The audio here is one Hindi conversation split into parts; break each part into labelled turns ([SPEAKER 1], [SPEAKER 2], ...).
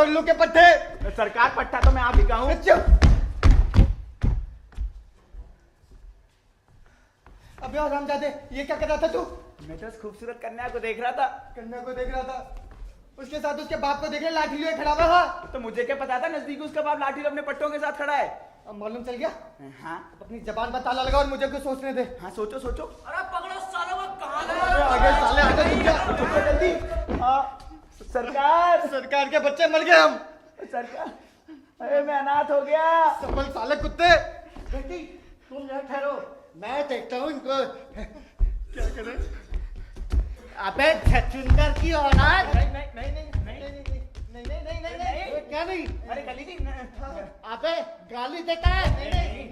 [SPEAKER 1] उल्लू के पट्टे।
[SPEAKER 2] सरकार पट्टा तो मैं आप ही का हूँ।
[SPEAKER 1] अबे हरामजादे, ये क्या कर रहा था तू?
[SPEAKER 2] मैं तो उस खूबसूरत कन्या को देख रहा था।
[SPEAKER 1] कन्या को देख रहा था, उसके साथ उसके बाप को देख रहे, लाठी लिए खड़ा हुआ। हाँ
[SPEAKER 2] तो मुझे क्या पता था नजदीक उसका बाप लाठी अपने पट्टों के साथ खड़ा है।
[SPEAKER 1] अब मालूम चल गया।
[SPEAKER 2] हाँ
[SPEAKER 1] अब अपनी जबान पर ताला लगा और मुझे कुछ सोचने दे।
[SPEAKER 2] हाँ, सोचो सोचो।
[SPEAKER 3] अरे पकड़ो सालों को, कहाँ
[SPEAKER 1] अरे आगे साले, आगे रुक जा,
[SPEAKER 2] रुको जल्दी। हाँ सरकार,
[SPEAKER 1] सरकार के बच्चे मर गए हम।
[SPEAKER 2] सरकार, अरे मैं अनाथ हो गया।
[SPEAKER 1] संभल साले कुत्ते।
[SPEAKER 3] बेटी तुम यहाँ ठहरो, मैं देखता हूँ इनको।
[SPEAKER 1] क्या करें?
[SPEAKER 3] अबे छछूंदर की औलाद।
[SPEAKER 1] नहीं नहीं नहीं नहीं नहीं नहीं नहीं नहीं नहीं नहीं नहीं।
[SPEAKER 3] अबे क्या नहीं?
[SPEAKER 2] अरे गली नहीं।
[SPEAKER 3] अबे गाली देता है?
[SPEAKER 1] नहीं, नहीं,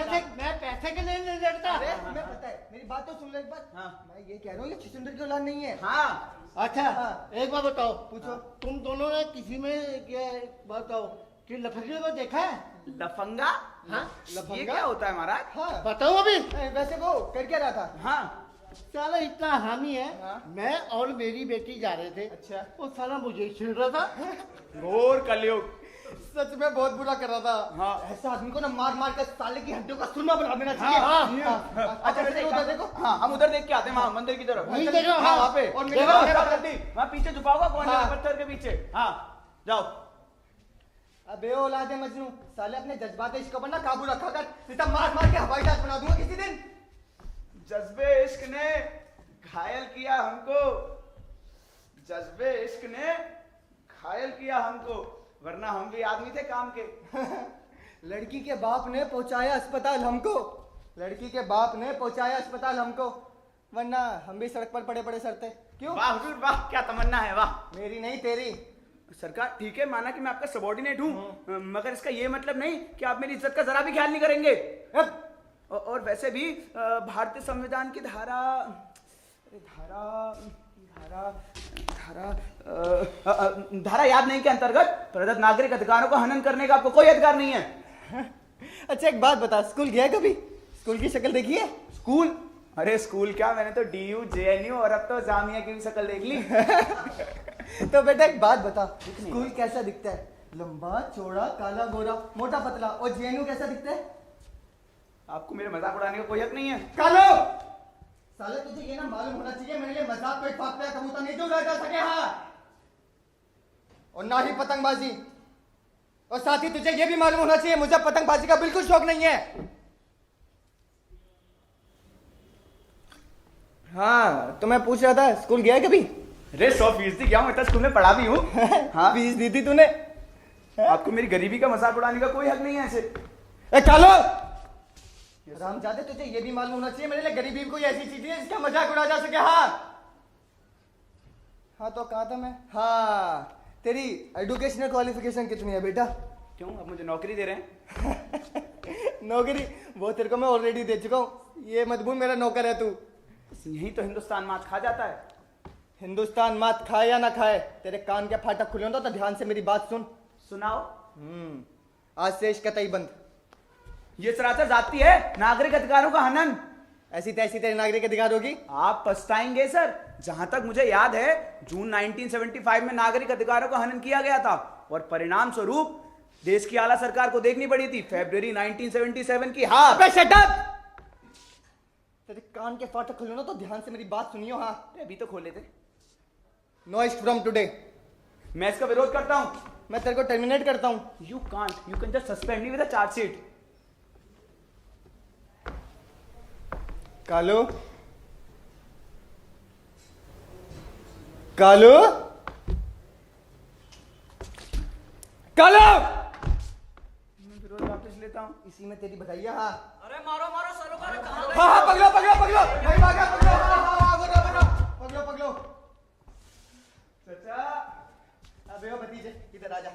[SPEAKER 1] नहीं।
[SPEAKER 3] मैं पैसे के लिए नहीं देता।
[SPEAKER 1] अरे तुम्हें पता है, मेरी बात तो सुन लो एक बार।
[SPEAKER 2] हाँ।
[SPEAKER 1] मैं ये कह रहा हूँ, ये छछूंदर की औलाद नहीं है।
[SPEAKER 2] हाँ
[SPEAKER 3] अच्छा
[SPEAKER 1] हाँ।
[SPEAKER 3] एक बात बताओ,
[SPEAKER 1] पूछो।
[SPEAKER 3] तुम दोनों ने किसी में ये बताओ कि लफंगे को देखा है?
[SPEAKER 2] लफंगा।
[SPEAKER 3] हाँ
[SPEAKER 2] ये
[SPEAKER 1] लफंगा?
[SPEAKER 2] क्या होता है महाराज?
[SPEAKER 1] हाँ
[SPEAKER 3] बताओ अभी।
[SPEAKER 1] वैसे वो कर क्या रहा था?
[SPEAKER 2] हाँ
[SPEAKER 3] साला इतना हामी है।
[SPEAKER 1] हाँ।
[SPEAKER 3] मैं और मेरी बेटी जा रहे थे।
[SPEAKER 1] अच्छा।
[SPEAKER 3] वो साला मुझे ही छेड़ रहा था।
[SPEAKER 2] घोर कलयुग।
[SPEAKER 1] सच में बहुत बुरा कर रहा था।
[SPEAKER 2] हाँ।
[SPEAKER 1] ऐसा आदमी को ना मार मार कर साले की हड्डियों का सुरमा बना देना चाहिए।
[SPEAKER 2] हाँ,
[SPEAKER 1] हाँ।
[SPEAKER 2] अच्छा वैसे
[SPEAKER 1] उधर देखो।
[SPEAKER 2] हाँ, हम उधर देख के आते हैं, वहाँ मंदिर की तरफ।
[SPEAKER 3] वहीं देख रहा हूँ,
[SPEAKER 2] हाँ
[SPEAKER 3] हाँ।
[SPEAKER 2] वहाँ पे।
[SPEAKER 1] और
[SPEAKER 2] देखो,
[SPEAKER 1] मेरे-
[SPEAKER 2] देखो, जल्दी, वहाँ पीछे छुपा होगा कौन है,
[SPEAKER 1] हाँ।
[SPEAKER 2] पत्थर के पीछे। हाँ जाओ।
[SPEAKER 1] अबे औलादे मजनू, साले अपने जज्बात इश्क पर ना काबू रखा कर, नहीं तो मार मार के हवाई जहाज बना दूंगा किसी दिन।
[SPEAKER 2] जज्बे इश्क ने घायल किया हमको, जज्बे इश्क ने घायल किया हमको, वरना हम भी आदमी थे काम के।
[SPEAKER 1] लड़की के बाप ने पहुंचाया अस्पताल हमको, लड़की के बाप ने पहुंचाया अस्पताल हमको, वरना हम भी सड़क पर पड़े पड़े सरते। क्यों?
[SPEAKER 2] वाह हुजूर वाह, क्या तमन्ना है, वाह।
[SPEAKER 1] मेरी नहीं तेरी।
[SPEAKER 2] सरकार ठीक है, माना कि मैं आपका सबॉर्डिनेट हूँ, मगर इसका ये मतलब नहीं कि आप मेरी इज्जत का जरा भी ख्याल नहीं करेंगे। और वैसे भी भारतीय संविधान की धारा धारा धारा धारा धारा याद नहीं के अंतर्गत प्रदत्त नागरिक अधिकारों को हनन करने का आपको कोई अधिकार नहीं है।
[SPEAKER 1] अच्छा एक बात बता, स्कूल गया है कभी? स्कूल की शक्ल देखी है?
[SPEAKER 2] स्कूल? अरे स्कूल क्या, मैंने तो DU JNU और अब तो जामिया की भी शक्ल देख ली।
[SPEAKER 1] तो बेटा एक बात बता, स्कूल कैसा दिखता है? लंबा चौड़ा काला गोरा मोटा पतला। और JNU कैसा दिखता है?
[SPEAKER 2] आपको मेरे मजाक उड़ाने का कोई हक नहीं है।
[SPEAKER 1] कालो साले, तुझे ये ना मालूम होना चाहिए, मेरे लिए मजाक को एक फाक पे कबूतर नहीं उड़ाया जा सके। हाँ, और ना ही पतंगबाजी। और साथ ही तुझे ये भी मालूम होना चाहिए, मुझे पतंगबाजी का बिल्कुल शौक नहीं है। हाँ तो मैं पूछ रहा था, स्कूल गया है कभी?
[SPEAKER 2] अरे 100% गया हूँ, इतना स्कूल में पढ़ा भी हूँ। हाँ,
[SPEAKER 1] फीस दी थी तूने?
[SPEAKER 2] आपको मेरी गरीबी का मजाक उड़ाने का कोई हक नहीं है ऐसे।
[SPEAKER 1] ए कालो, रामजादे तुझे ये भी मालूम होना चाहिए, मेरे लिए गरीबी कोई ऐसी चीज है जिसका मजाक उड़ा जा सके। हाँ हाँ तो कहा था मैं? हाँ, तेरी एजुकेशनल क्वालिफिकेशन कितनी है बेटा?
[SPEAKER 2] क्यों, आप मुझे नौकरी दे रहे हैं?
[SPEAKER 1] नौकरी वो तेरे को मैं ऑलरेडी दे चुका हूँ, ये मजबूर मेरा नौकर है तू।
[SPEAKER 2] यही तो हिंदुस्तान मात खा जाता है।
[SPEAKER 1] हिंदुस्तान मात खाए या ना खाए, तेरे कान के फाटक खुले हो तो ध्यान से मेरी बात सुन।
[SPEAKER 2] सुनाओ।
[SPEAKER 1] आज से इश्क कतई बंद।
[SPEAKER 2] ये सरासर जाती है नागरिक अधिकारों का हनन।
[SPEAKER 1] ऐसी तैसी तेरे नागरिक अधिकार होगी।
[SPEAKER 2] आप पछताएंगे सर। जहां तक मुझे याद है, जून 1975 में नागरिक अधिकारों का हनन किया गया था और परिणाम स्वरूप देश की आला सरकार को देखनी पड़ी थी फरवरी 1977 की हार।
[SPEAKER 1] अबे शट अप! तेरे कान के फाटक खुले ना तो ध्यान से मेरी बात सुनियो। हाँ,
[SPEAKER 2] अभी तो खोले थे।
[SPEAKER 1] नो इश्क फ्रॉम टुडे।
[SPEAKER 2] मैं इसका विरोध करता हूं।
[SPEAKER 1] मैं तेरे को टर्मिनेट करता हूं।
[SPEAKER 2] You can't, you can just suspend me with a chargesheet.
[SPEAKER 1] Kalu, Kalu, Kalu!
[SPEAKER 2] मैं विरोध वापस लेता हूं।
[SPEAKER 1] इसी में तेरी बधाइयाँ। हाँ
[SPEAKER 3] अरे मारो मारो सालों का, कहाँ गए?
[SPEAKER 1] हाँ हाँ, पकड़ो पकड़ो पकड़ो, नहीं भागा, पकड़ो। हाँ हाँ हाँ, पकड़ो पकड़ो पकड़ो पकड़ो।
[SPEAKER 2] चाचा,
[SPEAKER 1] अबे ओ भतीजे, इधर आ जा।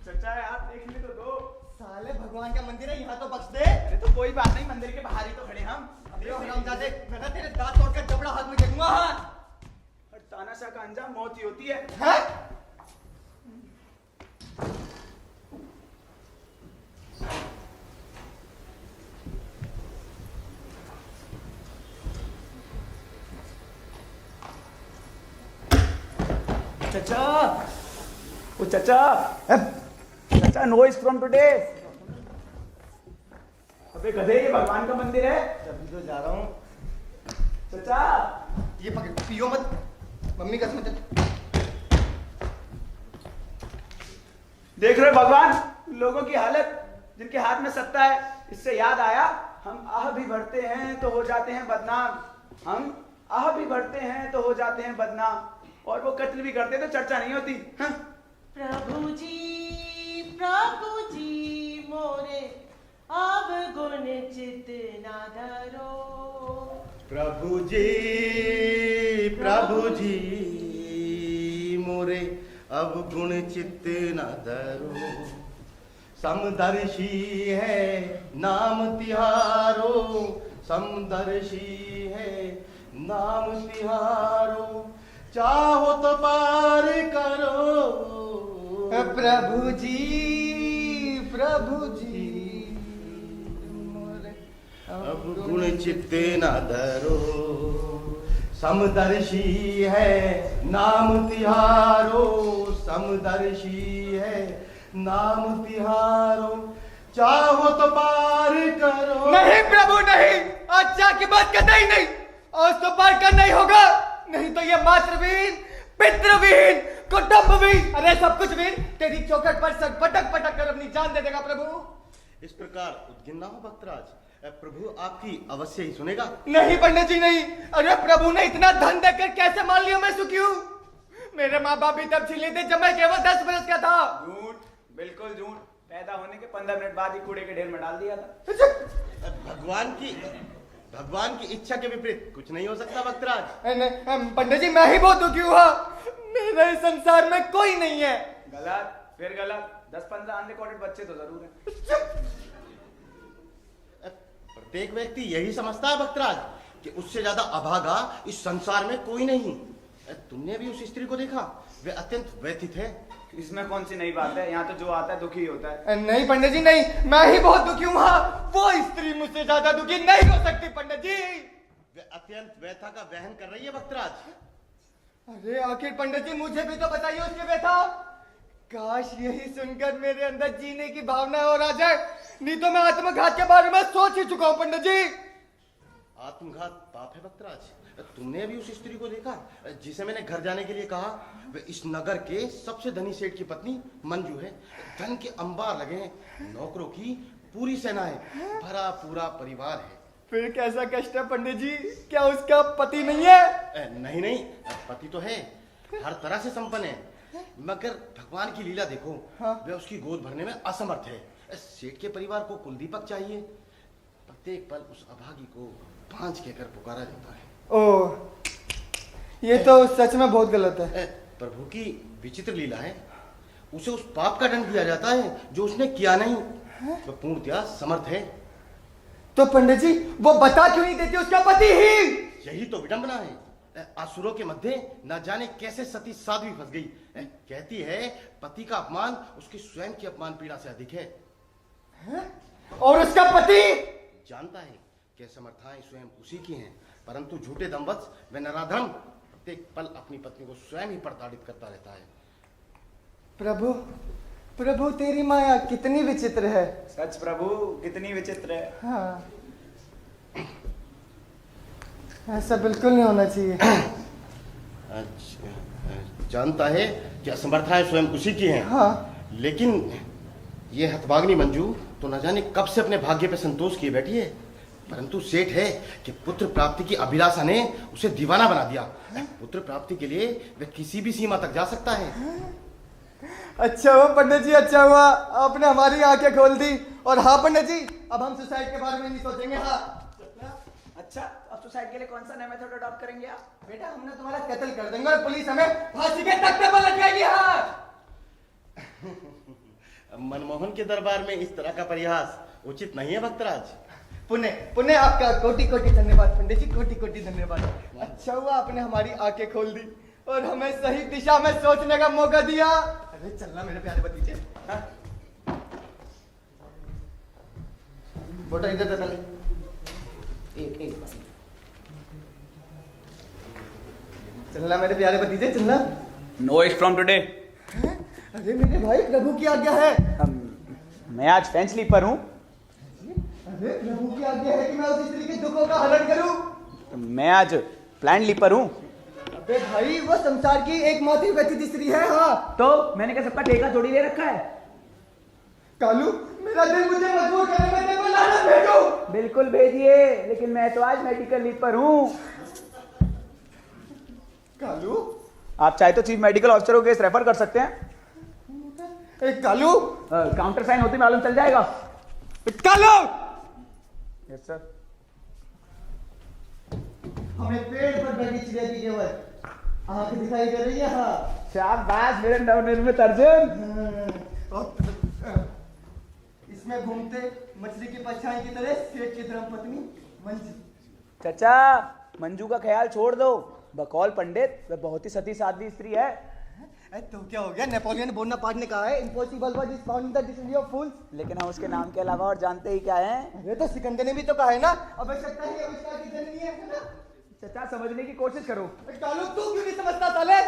[SPEAKER 2] चाचा यार देखने तो दो।
[SPEAKER 1] साले भगवान का मंदिर है, यहाँ तो बख्श दे।
[SPEAKER 2] अरे तो कोई बात नहीं, मंदिर के बाहर ही तो खड़े हम।
[SPEAKER 1] अबे ओ हरामजादे, मैं ना तेरे दांत तोड़कर जबड़ा हाथ में दे दूंगा। हाँ
[SPEAKER 2] और तानाशाह का अंजाम मौत ही होती है।
[SPEAKER 1] हैं?
[SPEAKER 2] चाचा, ओ चाचा, चाचा नो इज फ्रॉम टुडे। अबे गधे, ये भगवान का मंदिर है।
[SPEAKER 1] अभी तो जा रहा हूँ।
[SPEAKER 2] चाचा,
[SPEAKER 1] ये पकड़, पियो मत, मम्मी कसम चल।
[SPEAKER 2] देख रहे हो भगवान लोगों की हालत, जिनके हाथ में सत्ता है। इससे याद आया, हम आह भी भरते हैं तो हो जाते हैं बदनाम, हम आह भी भरते हैं तो हो जाते हैं बदनाम, और वो कत्ल भी करते तो चर्चा नहीं होती। हाँ?
[SPEAKER 4] प्रभु जी मोरे अब गुण चित ना धरो।
[SPEAKER 1] प्रभु जी मोरे अब गुण चित्त न धरो, समदर्शी है नाम तिहारो, समदर्शी है नाम तिहारो, चाहो तो पार करो। प्रभु जी मोरे अब गुण चित्त न धरो, समदर्शी है नाम तिहारो, समदर्शी है नाम तिहारो, चाहो तो पार करो। नहीं प्रभु नहीं, अच्छा की बात कतई नहीं, और तो पार करना ही होगा, नहीं तो ये मातृवीन, पितृवीन, कुटुंबवीन, अरे सब कुछ वीन तेरी चौखट पर सर पटक पटक कर अपनी जान दे देगा प्रभु। इस प्रकार उद्गिन ना हो भक्तराज, प्रभु आपकी अवश्य ही सुनेगा। नहीं पंडित जी नहीं, अरे प्रभु ने इतना धन देकर कैसे मान लिया मैं सुखी हूँ? मेरे माँ बाप भी तब छिले थे जब मैं केवल 10 वर्ष का था।
[SPEAKER 2] झूठ, बिल्कुल झूठ। पैदा होने के 15 मिनट बाद ही कूड़े के ढेर में डाल दिया था।
[SPEAKER 1] भगवान की इच्छा के विपरीत कुछ नहीं हो सकता भक्तराज। पंडित जी मैं ही बहुत दुखी हुआ, मेरे संसार में कोई नहीं है।
[SPEAKER 2] गलत, फिर गलत। 10-15 अनरिकॉर्डेड बच्चे तो जरूर हैं।
[SPEAKER 1] प्रत्येक व्यक्ति यही समझता है भक्तराज कि उससे ज्यादा अभागा इस संसार में कोई नहीं। तुमने भी उस स्त्री को देखा, वे अत्यंत व्यथित है।
[SPEAKER 2] इसमें कौन सी नई बात है? यहाँ तो जो आता है दुखी होता है।
[SPEAKER 1] नहीं पंडित जी नहीं, मैं ही बहुत दुखी हूँ। वो स्त्री मुझसे ज्यादा दुखी नहीं हो सकती पंडित जी। वे अत्यंत व्यथा का वहन कर रही है भक्तराज। अरे आखिर पंडित जी मुझे भी तो बताइए उसकी व्यथा। काश यही सुनकर मेरे अंदर जीने की भावना और आ जाए, नहीं तो मैं आत्मघात के बारे में सोच ही चुका हूँ पंडित जी। आत्मघात पाप है भक्तराज। तुमने अभी उस स्त्री को देखा जिसे मैंने घर जाने के लिए कहा? वे इस नगर के सबसे धनी सेठ की पत्नी मंजू है। धन के अंबार लगे हैं, नौकरों की पूरी सेना है, भरा पूरा परिवार है। फिर कैसा कष्ट है पंडित जी? क्या उसका पति नहीं है? नहीं नहीं, पति तो है, हर तरह से संपन्न है, मगर भगवान की लीला देखो। हाँ? वे उसकी गोद भरने में असमर्थ है। सेठ के परिवार को कुलदीपक चाहिए, प्रत्येक पल उस अभागी को भांज कहकर पुकारा जाता है। ओह, ये तो सच में बहुत गलत है। प्रभु की विचित्र लीला है, उसे उस पाप का दंड दिया जाता है जो उसने किया नहीं। वह पूर्णतया समर्थ है। तो पंडित जी वो बता क्यों नहीं देती उसका पति ही? यही तो विडंबना है। असुरों के मध्य न जाने कैसे सती साध्वी फंस गई। कहती है पति का अपमान उसकी स्वयं की अपमान पीड़ा से अधिक है। और उसका पति जानता है कि समर्थाएं स्वयं उसी की हैं, परंतु झूठे दंवत्स व नराधम प्रत्येक पल अपनी पत्नी को स्वयं ही प्रताड़ित करता रहता है। प्रभु प्रभु तेरी माया कितनी विचित्र है।
[SPEAKER 2] सच प्रभु, कितनी विचित्र है।
[SPEAKER 1] हाँ, ऐसा बिल्कुल नहीं होना चाहिए। अच्छा, जानता है कि असमर्थाएं स्वयं उसी की हैं। हाँ। लेकिन ये हतभागिनी मंजू तो न जाने कब से अपने भाग्य पे संतोष किए बैठी है, परंतु सेठ है कि पुत्र प्राप्ति की अभिलाषा ने उसे दीवाना बना दिया। पुत्र प्राप्ति के लिए वह किसी भी सीमा तक जा सकता है। अच्छा हुआ पंडित जी, अच्छा हुआ आपने हमारी आंखें खोल दी। और हाँ पंडित जी, अब हम सुसाइड के बारे में नहीं सोचेंगे। हाँ
[SPEAKER 2] अच्छा, अब सुसाइड के लिए कौन सा नया मेथड अडॉप्ट करेंगे आप?
[SPEAKER 1] बेटा हमने तुम्हारा कत्ल कर देंगे और पुलिस हमें फांसी के तख्ते पर लटकाएगी। हाँ मनमोहन के दरबार में इस तरह का परिहास उचित नहीं है भक्तराज। पुण्य पुण्य आपका कोटि कोटि धन्यवाद पंडित जी, कोटि कोटि धन्यवाद। अच्छा हुआ आपने हमारी आंखें खोल दी और हमें सही दिशा में सोचने का मौका दिया। अरे चलना मेरे प्यारे भतीजे। हाँ? फोटो इधर दे पहले। एक चलना मेरे प्यारे भतीजे, चलना।
[SPEAKER 2] Know it from today.
[SPEAKER 1] अरे मेरे भाई, प्रभु की आज्ञा है।
[SPEAKER 2] मैं आज फेंच स्लीपर हूँ।
[SPEAKER 1] अरे प्रभु की आज्ञा है कि मैं उस स्त्री के दुखों का हरण करूं।
[SPEAKER 2] मैं आज प्लान लीपर हूँ।
[SPEAKER 1] अबे भाई, वो संसार की एकमात्र व्यतीत स्त्री है। हाँ
[SPEAKER 2] तो मैंने क्या सबका ठेका थोड़ी ले रखा है?
[SPEAKER 1] कालू, मेरा दिल मुझे मजबूर करे, मैं तेरे को लानत भेजूं।
[SPEAKER 2] बिल्कुल भेजिए, लेकिन मैं तो आज मेडिकल लीव पर हूँ।
[SPEAKER 1] कालू,
[SPEAKER 2] आप चाहे तो चीफ मेडिकल ऑफिसर को केस रेफर कर सकते हैं।
[SPEAKER 1] कालू,
[SPEAKER 2] काउंटर साइन होते मालूम चल जाएगा।
[SPEAKER 1] Kalu,
[SPEAKER 2] yes sir.
[SPEAKER 1] हमें पेड़ पर बैठी चिड़िया की केवल आंख दिखाई दे रही है। हाँ
[SPEAKER 2] शाबाश मेरे नवनिर्मित अर्जुन।
[SPEAKER 1] इसमें घूमते मछली की परछाई की तरह सेठ की धर्मपत्नी मंजू।
[SPEAKER 2] चाचा, मंजू का ख्याल छोड़ दो। बकौल पंडित वह बहुत ही सती साध्वी स्त्री है।
[SPEAKER 1] तो क्या हो गया? नेपोलियन बोनापार्ट ने कहा है, impossible what is found in the dictionary of fools.
[SPEAKER 2] लेकिन हम उसके नाम के अलावा और जानते ही क्या है?
[SPEAKER 1] अरे तो सिकंदर ने भी तो कहा है ना, आवश्यकता ही आविष्कार की जननी है ना?
[SPEAKER 2] चाचा समझने की कोशिश करो।
[SPEAKER 1] कालू, तू क्यों नहीं समझता साले?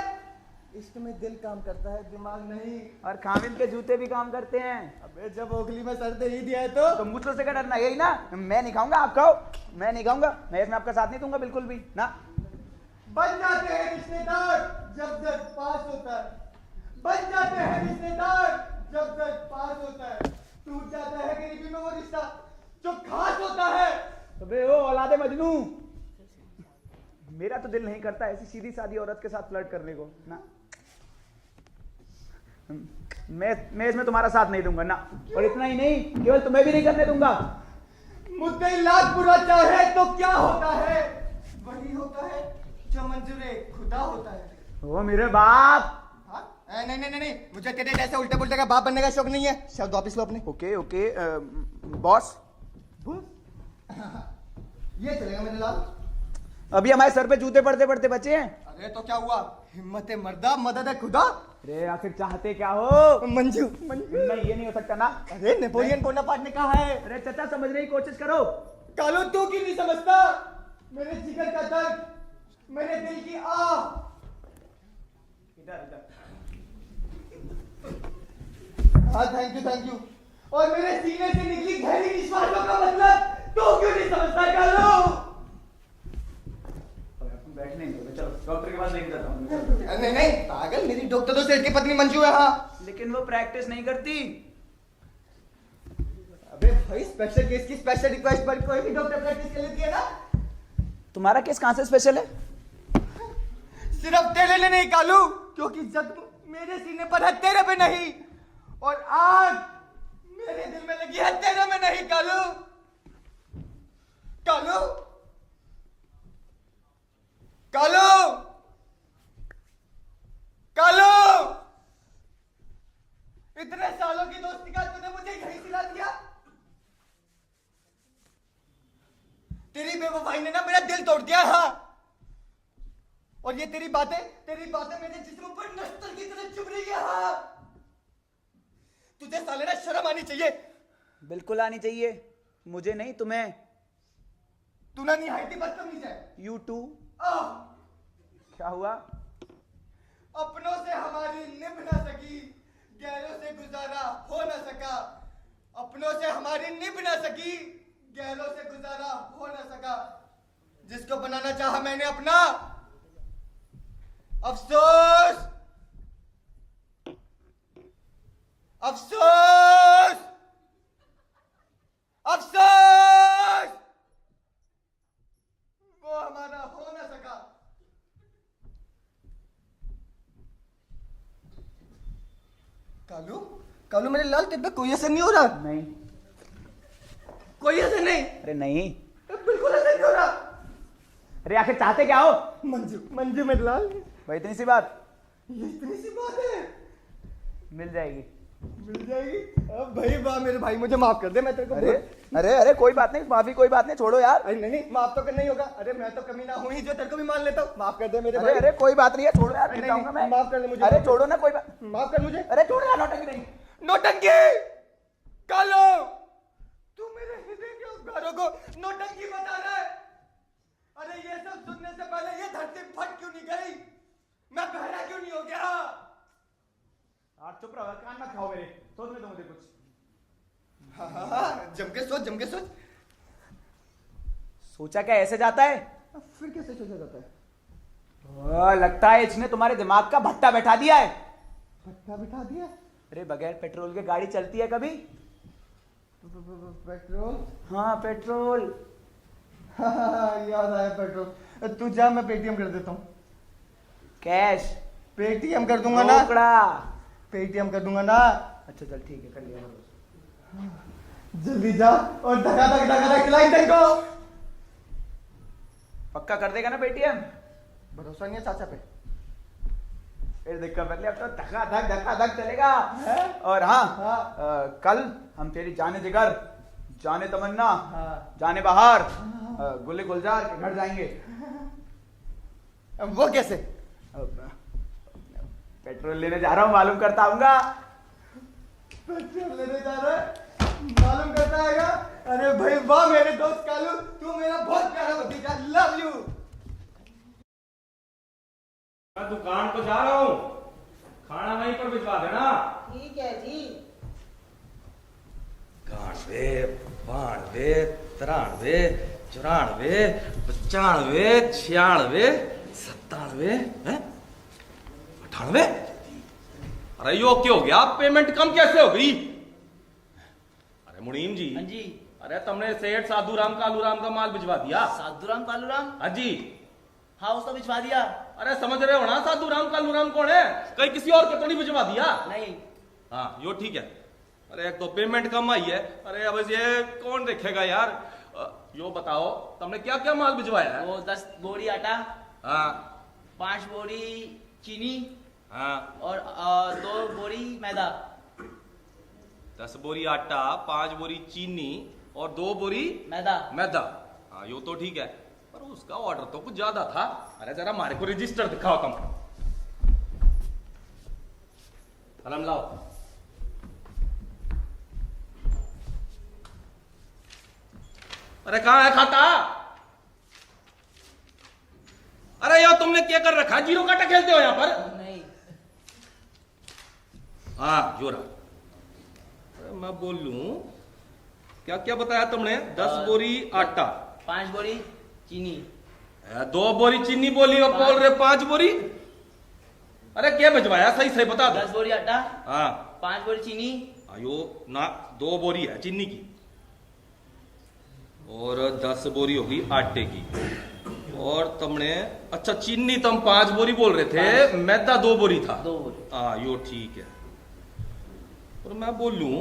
[SPEAKER 1] इश्क में दिल काम करता है, दिमाग नहीं।
[SPEAKER 2] और खामिद के जूते भी काम करते हैं।
[SPEAKER 1] अबे जब ओखली में सर दे ही दिया है तो
[SPEAKER 2] मुझको से क्या डरना? यही ना, मैं नहीं खाऊंगा, आप खाओ। मैं नहीं खाऊंगा, मैं इसमें आपका साथ नहीं दूंगा बिल्कुल भी ना।
[SPEAKER 1] बन जाते हैं रिश्तेदार जब जब पास होता है। बन जाते हैं रिश्तेदार जब जब पास होता है। टूट जाता है गरीबी में वो रिश्ता जो खास होता है।
[SPEAKER 2] अबे ओ औलादे मजनू, मेरा तो दिल नहीं करता ऐसी सीधी सादी औरत के साथ फ्लर्ट करने को ना। मैं इसमें तुम्हारा साथ नहीं दूंगा ना। और इतना ही नहीं, केवल तुम्हें भी नहीं करने दूंगा।
[SPEAKER 1] मुद्दे लाख बुरा चाहे तो क्या होता है? वही होता है जो मंजूरे खुदा होता है।
[SPEAKER 2] ओ मेरे बाप।
[SPEAKER 1] हाँ? नहीं नहीं नहीं नहीं, मुझे तेरे जैसे उल्टे पुल्टे का बाप बनने का शौक नहीं है। शब्द वापिस लो अपने।
[SPEAKER 2] ओके ओके बॉस,
[SPEAKER 1] ये चलेगा मेरे लाल।
[SPEAKER 2] अभी हमारे सर पे जूते पड़ते पड़ते बचे हैं।
[SPEAKER 1] अरे तो क्या हुआ? हिम्मत मर्दा, मदद है खुदा।
[SPEAKER 2] अरे आखिर चाहते क्या हो?
[SPEAKER 1] मंजू, मंजू।
[SPEAKER 2] नहीं ये नहीं हो सकता ना।
[SPEAKER 1] अरे नेपोलियन बोनापार्ट ने कहा है।
[SPEAKER 2] अरे चाचा समझने की कोशिश करो।
[SPEAKER 1] कालू, तू क्यों नहीं समझता मेरे जिगर का दर्द, मेरे दिल की आह?
[SPEAKER 2] इधर इधर।
[SPEAKER 1] हाँ थैंक यू। और मेरे सीने से निकली गहरी निश्वासों का मतलब तू क्यों नहीं समझता कालू?
[SPEAKER 2] बैठने नहीं दोगे, चलो डॉक्टर के पास लेके जाता हूँ।
[SPEAKER 1] नहीं नहीं पागल, मेरी डॉक्टर तो सेठ की पत्नी मंजू है। हाँ
[SPEAKER 2] लेकिन वो प्रैक्टिस नहीं करती।
[SPEAKER 1] अबे भाई, स्पेशल केस की स्पेशल रिक्वेस्ट पर कोई भी डॉक्टर प्रैक्टिस कर लेती है ना।
[SPEAKER 2] तुम्हारा केस कहाँ से स्पेशल है?
[SPEAKER 1] सिर्फ तेरे लिए नहीं कालू, क्योंकि जख्म मेरे सीने पर है, तेरे पे नहीं। और आग मेरे दिल में लगी है, तेरे में नहीं कालू। कालू, कालू, कालू, इतने सालों की दोस्ती का तूने मुझे यही सिला दिया। तेरी बेवफाई ने ना मेरा दिल तोड़ दिया। हाँ, और ये तेरी बातें मेरे जिस्म पर नस्तर की तरह चुभ रही है। हाँ, तुझे साले ना शर्म आनी चाहिए।
[SPEAKER 2] बिल्कुल आनी चाहिए, मुझे नहीं तुम्हें।
[SPEAKER 1] तू ना निहायती बदतमीज है।
[SPEAKER 2] You too. क्या हुआ?
[SPEAKER 1] अपनों से हमारी निभ ना सकी, गैरों से गुजारा हो ना सका। अपनों से हमारी निभ ना सकी, गैरों से गुजारा हो ना सका। जिसको बनाना चाहा मैंने अपना, अफसोस, अफसोस, अफसोस, वो हमारा हो ना सका। कालू, कालू मेरे लाल, तेरे पे कोई असर नहीं हो रहा?
[SPEAKER 2] नहीं।
[SPEAKER 1] कोई असर नहीं?
[SPEAKER 2] अरे नहीं,
[SPEAKER 1] बिल्कुल असर नहीं हो रहा।
[SPEAKER 2] अरे आखिर चाहते क्या हो?
[SPEAKER 1] मंजू, मंजू मेरे लाल,
[SPEAKER 2] भाई इतनी सी बात
[SPEAKER 1] ये इतनी सी बात है।
[SPEAKER 2] मिल जाएगी।
[SPEAKER 1] मिल जाएगी? अब भाई वाह मेरे भाई, मुझे माफ कर दे, मैं तेरे को
[SPEAKER 2] अरे अरे अरे कोई बात नहीं, माफी कोई बात नहीं, छोड़ो यार।
[SPEAKER 1] अरे नहीं नहीं, माफ तो करना ही होगा। अरे मैं तो कमीना हूं ही जो तेरे को भी मान लेता हूँ। माफ कर दे मेरे
[SPEAKER 2] अरे
[SPEAKER 1] भाई।
[SPEAKER 2] अरे कोई बात नहीं है, छोड़ो यार,
[SPEAKER 1] नहीं,
[SPEAKER 2] फिर जाऊंगा मैं।
[SPEAKER 1] माफ कर दे मुझे।
[SPEAKER 2] अरे छोड़ो ना, कोई बात।
[SPEAKER 1] माफ कर मुझे।
[SPEAKER 2] अरे छोड़ो यार, नौटंकी नहीं।
[SPEAKER 1] नौटंकी कालो, तू मेरे हृदय के उद्गारों को नौटंकी बता रहा है। अरे ये सब सुनने से पहले ये धरती फट क्यों नहीं गई? मैं बहरा क्यों नहीं हो गया? जम के सोच, जम के सोच।
[SPEAKER 2] सोचा क्या ऐसे जाता है?
[SPEAKER 1] फिर कैसे सोचा जाता है?
[SPEAKER 2] लगता है इसने तुम्हारे दिमाग का भट्टा बैठा दिया है।
[SPEAKER 1] भट्टा बिठा दिया?
[SPEAKER 2] अरे बगैर पेट्रोल के गाड़ी चलती है कभी?
[SPEAKER 1] पेट्रोल?
[SPEAKER 2] हाँ पेट्रोल।
[SPEAKER 1] याद आया पेट्रोल। तू जा, मैं पेटीएम कर देता हूँ।
[SPEAKER 2] कैश?
[SPEAKER 1] पेटीएम कर दूंगा ना।
[SPEAKER 2] रोकड़ा?
[SPEAKER 1] पेटीएम कर दूंगा ना।
[SPEAKER 2] अच्छा चल ठीक है, कर लिया।
[SPEAKER 1] जल्दी जा और धका खिलाई को।
[SPEAKER 2] पक्का कर देगा ना पेटीएम?
[SPEAKER 1] भरोसा नहीं है चाचा पे?
[SPEAKER 2] फिर दिक्कत पहले, अब तो धका धक चलेगा। और हाँ, कल हम तेरी जाने जिगर, जाने तमन्ना, जाने बहार, गुल्ले गुलजार के घर जाएंगे।
[SPEAKER 1] वो कैसे?
[SPEAKER 2] पेट्रोल लेने जा रहा हूँ, मालूम करता आऊंगा।
[SPEAKER 1] पेट्रोल लेने जा रहा है, मालूम करता आएगा? अरे भाई वाह मेरे दोस्त कालू, तू मेरा बहुत प्यारा भतीजा, लव यू।
[SPEAKER 5] मैं दुकान को जा रहा हूँ, खाना वहीं पर भिजवा देना।
[SPEAKER 4] ठीक है जी।
[SPEAKER 5] 91, 92, 93, 94, 95, 96, 97, 98। अरे यो क्या हो गया? पेमेंट कम कैसे हो गई? अरे मुनीम जी।
[SPEAKER 6] हाँ जी।
[SPEAKER 5] अरे तुमने सेठ साधु राम कालू राम का माल भिजवा दिया?
[SPEAKER 6] साधुराम कालूराम?
[SPEAKER 5] हाँ जी।
[SPEAKER 6] हाँ उसको भिजवा दिया।
[SPEAKER 5] अरे समझ रहे हो ना साधु राम कालू राम कौन है? कहीं किसी और को तो नहीं भिजवा दिया?
[SPEAKER 6] नहीं।
[SPEAKER 5] हाँ यो ठीक है। अरे एक तो पेमेंट कम आई है। अरे अब ये कौन देखेगा यार? यो बताओ तुमने क्या क्या माल भिजवाया है?
[SPEAKER 6] वो 10 बोरी आटा,
[SPEAKER 5] हाँ
[SPEAKER 6] 5 बोरी चीनी
[SPEAKER 5] हाँ।
[SPEAKER 6] और 2 बोरी मैदा।
[SPEAKER 5] 10 बोरी आटा, 5 बोरी चीनी और 2 बोरी
[SPEAKER 6] मैदा।
[SPEAKER 5] मैदा। हाँ यो तो ठीक है, पर उसका ऑर्डर तो कुछ ज्यादा था। अरे जरा हमारे को रजिस्टर दिखाओ तुम। कलम लाओ। अरे कहाँ है खाता? अरे यार तुमने क्या कर रखा? जीरो काटा खेलते हो यहाँ पर?
[SPEAKER 6] नहीं।
[SPEAKER 5] हाँ जोरा। अरे मैं बोल लूं, क्या क्या बताया तुमने? 10 बोरी आटा,
[SPEAKER 6] 5 बोरी चीनी।
[SPEAKER 5] 2 बोरी चीनी बोली और बोल रहे 5 बोरी? अरे क्या भिजवाया? सही सही बता दो।
[SPEAKER 6] 10 बोरी आटा,
[SPEAKER 5] हाँ
[SPEAKER 6] 5 बोरी चीनी।
[SPEAKER 5] आयो ना, 2 बोरी है चीनी की और 10 बोरी होगी आटे की। और तुमने, अच्छा चीनी तुम 5 बोरी बोल रहे थे, मैदा 2 बोरी था।
[SPEAKER 6] 2 बोरी।
[SPEAKER 5] हाँ यो ठीक है। और मैं बोल लूं,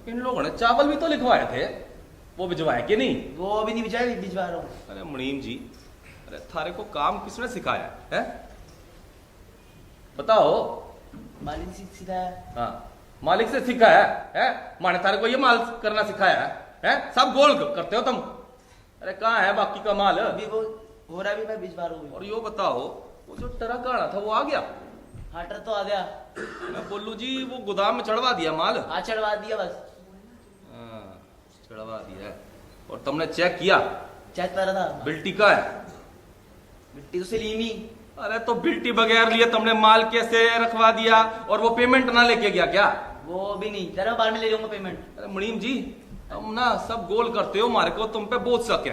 [SPEAKER 5] इन लोगों ने चावल भी तो लिखवाए थे, वो भिजवाए कि नहीं?
[SPEAKER 6] वो अभी नहीं भिजवाया, भिजवा रहा हूँ।
[SPEAKER 5] अरे मुनीम जी, अरे थारे को काम किसने सिखाया है? बताओ।
[SPEAKER 6] मालिक से सिखाया।
[SPEAKER 5] हाँ मालिक से सिखाया है? माने थारे को ये माल करना सिखाया है? सब गोल करते हो तुम। अरे कहाँ है बाकी का माल?
[SPEAKER 6] अभी वो हो रहा, भी मैं भिजवा रहा हूँ।
[SPEAKER 5] और यो बताओ, वो जो ट्रक आना था वो आ गया?
[SPEAKER 6] हाटर तो आ गया।
[SPEAKER 5] मैं बोलू जी, वो गोदाम में चढ़वा दिया माल?
[SPEAKER 6] आज चढ़वा दिया बस।
[SPEAKER 5] हाँ, चढ़वा दिया है। और तुमने चेक किया?
[SPEAKER 6] चेक कर रहा था।
[SPEAKER 5] बिल्टी का है?
[SPEAKER 6] मिट्टी तो सलीमी।
[SPEAKER 5] अरे तो बिल्टी बगैर लिए तुमने माल कैसे रखवा दिया? और वो पेमेंट ना लेके गया क्या?
[SPEAKER 6] वो भी नहीं, जरा बाद में ले जाऊंगा पेमेंट।
[SPEAKER 5] अरे मुनीम जी, तुम ना सब गोल करते हो, मारे को तुम पे बोझ सके।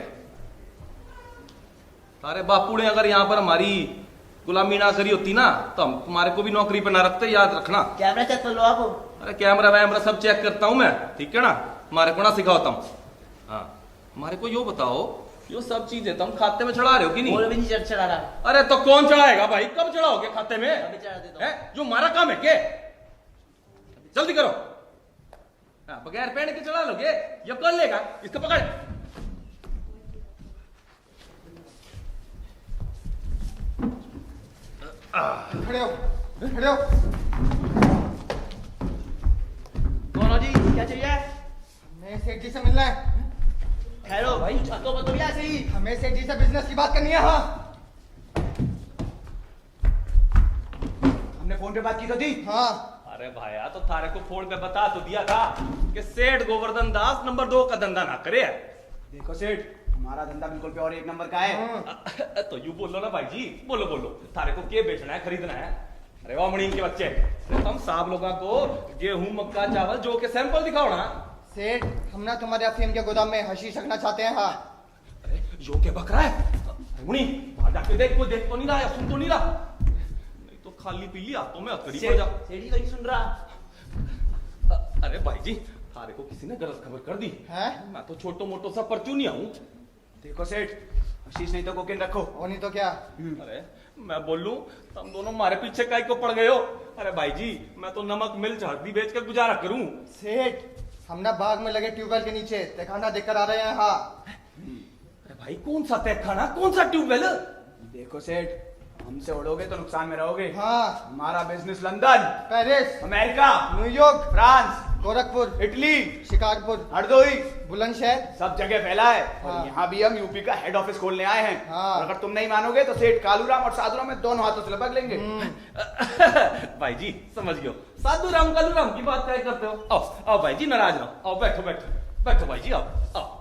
[SPEAKER 5] तारे बापू ने अगर यहाँ पर हमारी गुलामी ना करी होती ना, तो हम तुम्हारे को भी नौकरी पे ना रखते, याद रखना।
[SPEAKER 6] कैमरा चेक कर लो आप।
[SPEAKER 5] अरे कैमरा वैमरा सब चेक करता हूं मैं, ठीक है ना? हमारे को ना सिखाओ तुम। हाँ हमारे को यो बताओ, यो सब चीजें तुम खाते में चढ़ा रहे हो कि नहीं?
[SPEAKER 6] वो भी नहीं चढ़ा रहा।
[SPEAKER 5] अरे तो कौन चढ़ाएगा भाई? कब चढ़ाओगे खाते में?
[SPEAKER 6] अभी चढ़ा देता हूँ।
[SPEAKER 5] जो हमारा काम है के? जल्दी करो। हाँ, बगैर पहन के चढ़ा लोगे? ये कौन लेगा? इसको पकड़।
[SPEAKER 1] खड़े हो, खड़े हो।
[SPEAKER 6] कौन हो जी? क्या चाहिए?
[SPEAKER 1] हमें सेठ जी से मिलना है।
[SPEAKER 6] ठहरो भाई, छतो बतो भी ऐसे ही।
[SPEAKER 1] हमें सेठ जी से बिजनेस की बात करनी है। हाँ
[SPEAKER 2] हमने फोन पे बात की तो थी।
[SPEAKER 1] हाँ।
[SPEAKER 5] अरे भाया, तो थारे को फोन पे बता तो दिया था कि सेठ गोवर्धन दास नंबर 2 का धंधा ना करे।
[SPEAKER 2] देखो सेठ, हमारा धंधा बिल्कुल प्योर 1 नंबर का है।
[SPEAKER 5] तो यू बोलो ना भाई जी, बोलो बोलो, थारे को क्या बेचना है, खरीदना है? अरे वाह मणिन के बच्चे, तुम साहब लोगों को गेहूं मक्का चावल जो के सैंपल दिखाओ ना।
[SPEAKER 1] सेठ हम ना तुम्हारे अफीम के गोदाम में हशीश रखना चाहते हैं। हाँ
[SPEAKER 5] अरे यो क्या बक रहा है? मुनी बाहर जाके देख, कोई देख तो नहीं रहा या सुन तो नहीं रहा? नहीं तो खाली पी लिया तो मैं करीब हो जा।
[SPEAKER 6] सेठी कहीं सुन रहा।
[SPEAKER 5] अरे भाई जी, थारे को किसी ने गलत खबर कर दी
[SPEAKER 1] हैं?
[SPEAKER 5] मैं तो छोटो मोटो सा परचूनिया हूँ।
[SPEAKER 2] देखो सेठ, हशीश नहीं तो कोकेन रखो।
[SPEAKER 1] वो नहीं तो क्या।
[SPEAKER 5] अरे मैं बोलूं तुम दोनों मारे पीछे काहे को पड़ गए हो? अरे भाई जी, मैं तो नमक मिर्च हल्दी बेच कर गुजारा करूं।
[SPEAKER 1] सेठ हम ना बाग में लगे ट्यूबवेल के नीचे तहखाना देखकर आ रहे हैं। हाँ
[SPEAKER 5] अरे भाई कौन सा तहखाना, कौन सा ट्यूबवेल?
[SPEAKER 2] देखो सेठ, हमसे उड़ोगे तो नुकसान में रहोगे।
[SPEAKER 1] हाँ
[SPEAKER 2] हमारा business London,
[SPEAKER 1] Paris,
[SPEAKER 2] America,
[SPEAKER 1] New York,
[SPEAKER 2] France,
[SPEAKER 1] Gorakhpur,
[SPEAKER 2] Italy,
[SPEAKER 1] Shikarpur,
[SPEAKER 2] Hardoi,
[SPEAKER 1] Bulandshahr.
[SPEAKER 2] सब जगह फैला है।
[SPEAKER 1] हाँ।
[SPEAKER 2] और यहाँ भी हम यूपी का हेड ऑफिस खोलने आए हैं।
[SPEAKER 1] हाँ।
[SPEAKER 2] और अगर तुम नहीं मानोगे तो सेठ कालूराम और साधुराम में दोनों हाथों से लपक लेंगे।
[SPEAKER 5] भाई जी समझ गयो, साधु राम कालू राम की बात क्या करते हो? आओ आओ भाई जी, नाराज ना हो। आओ बैठो बैठो बैठो भाई जी, आओ आओ।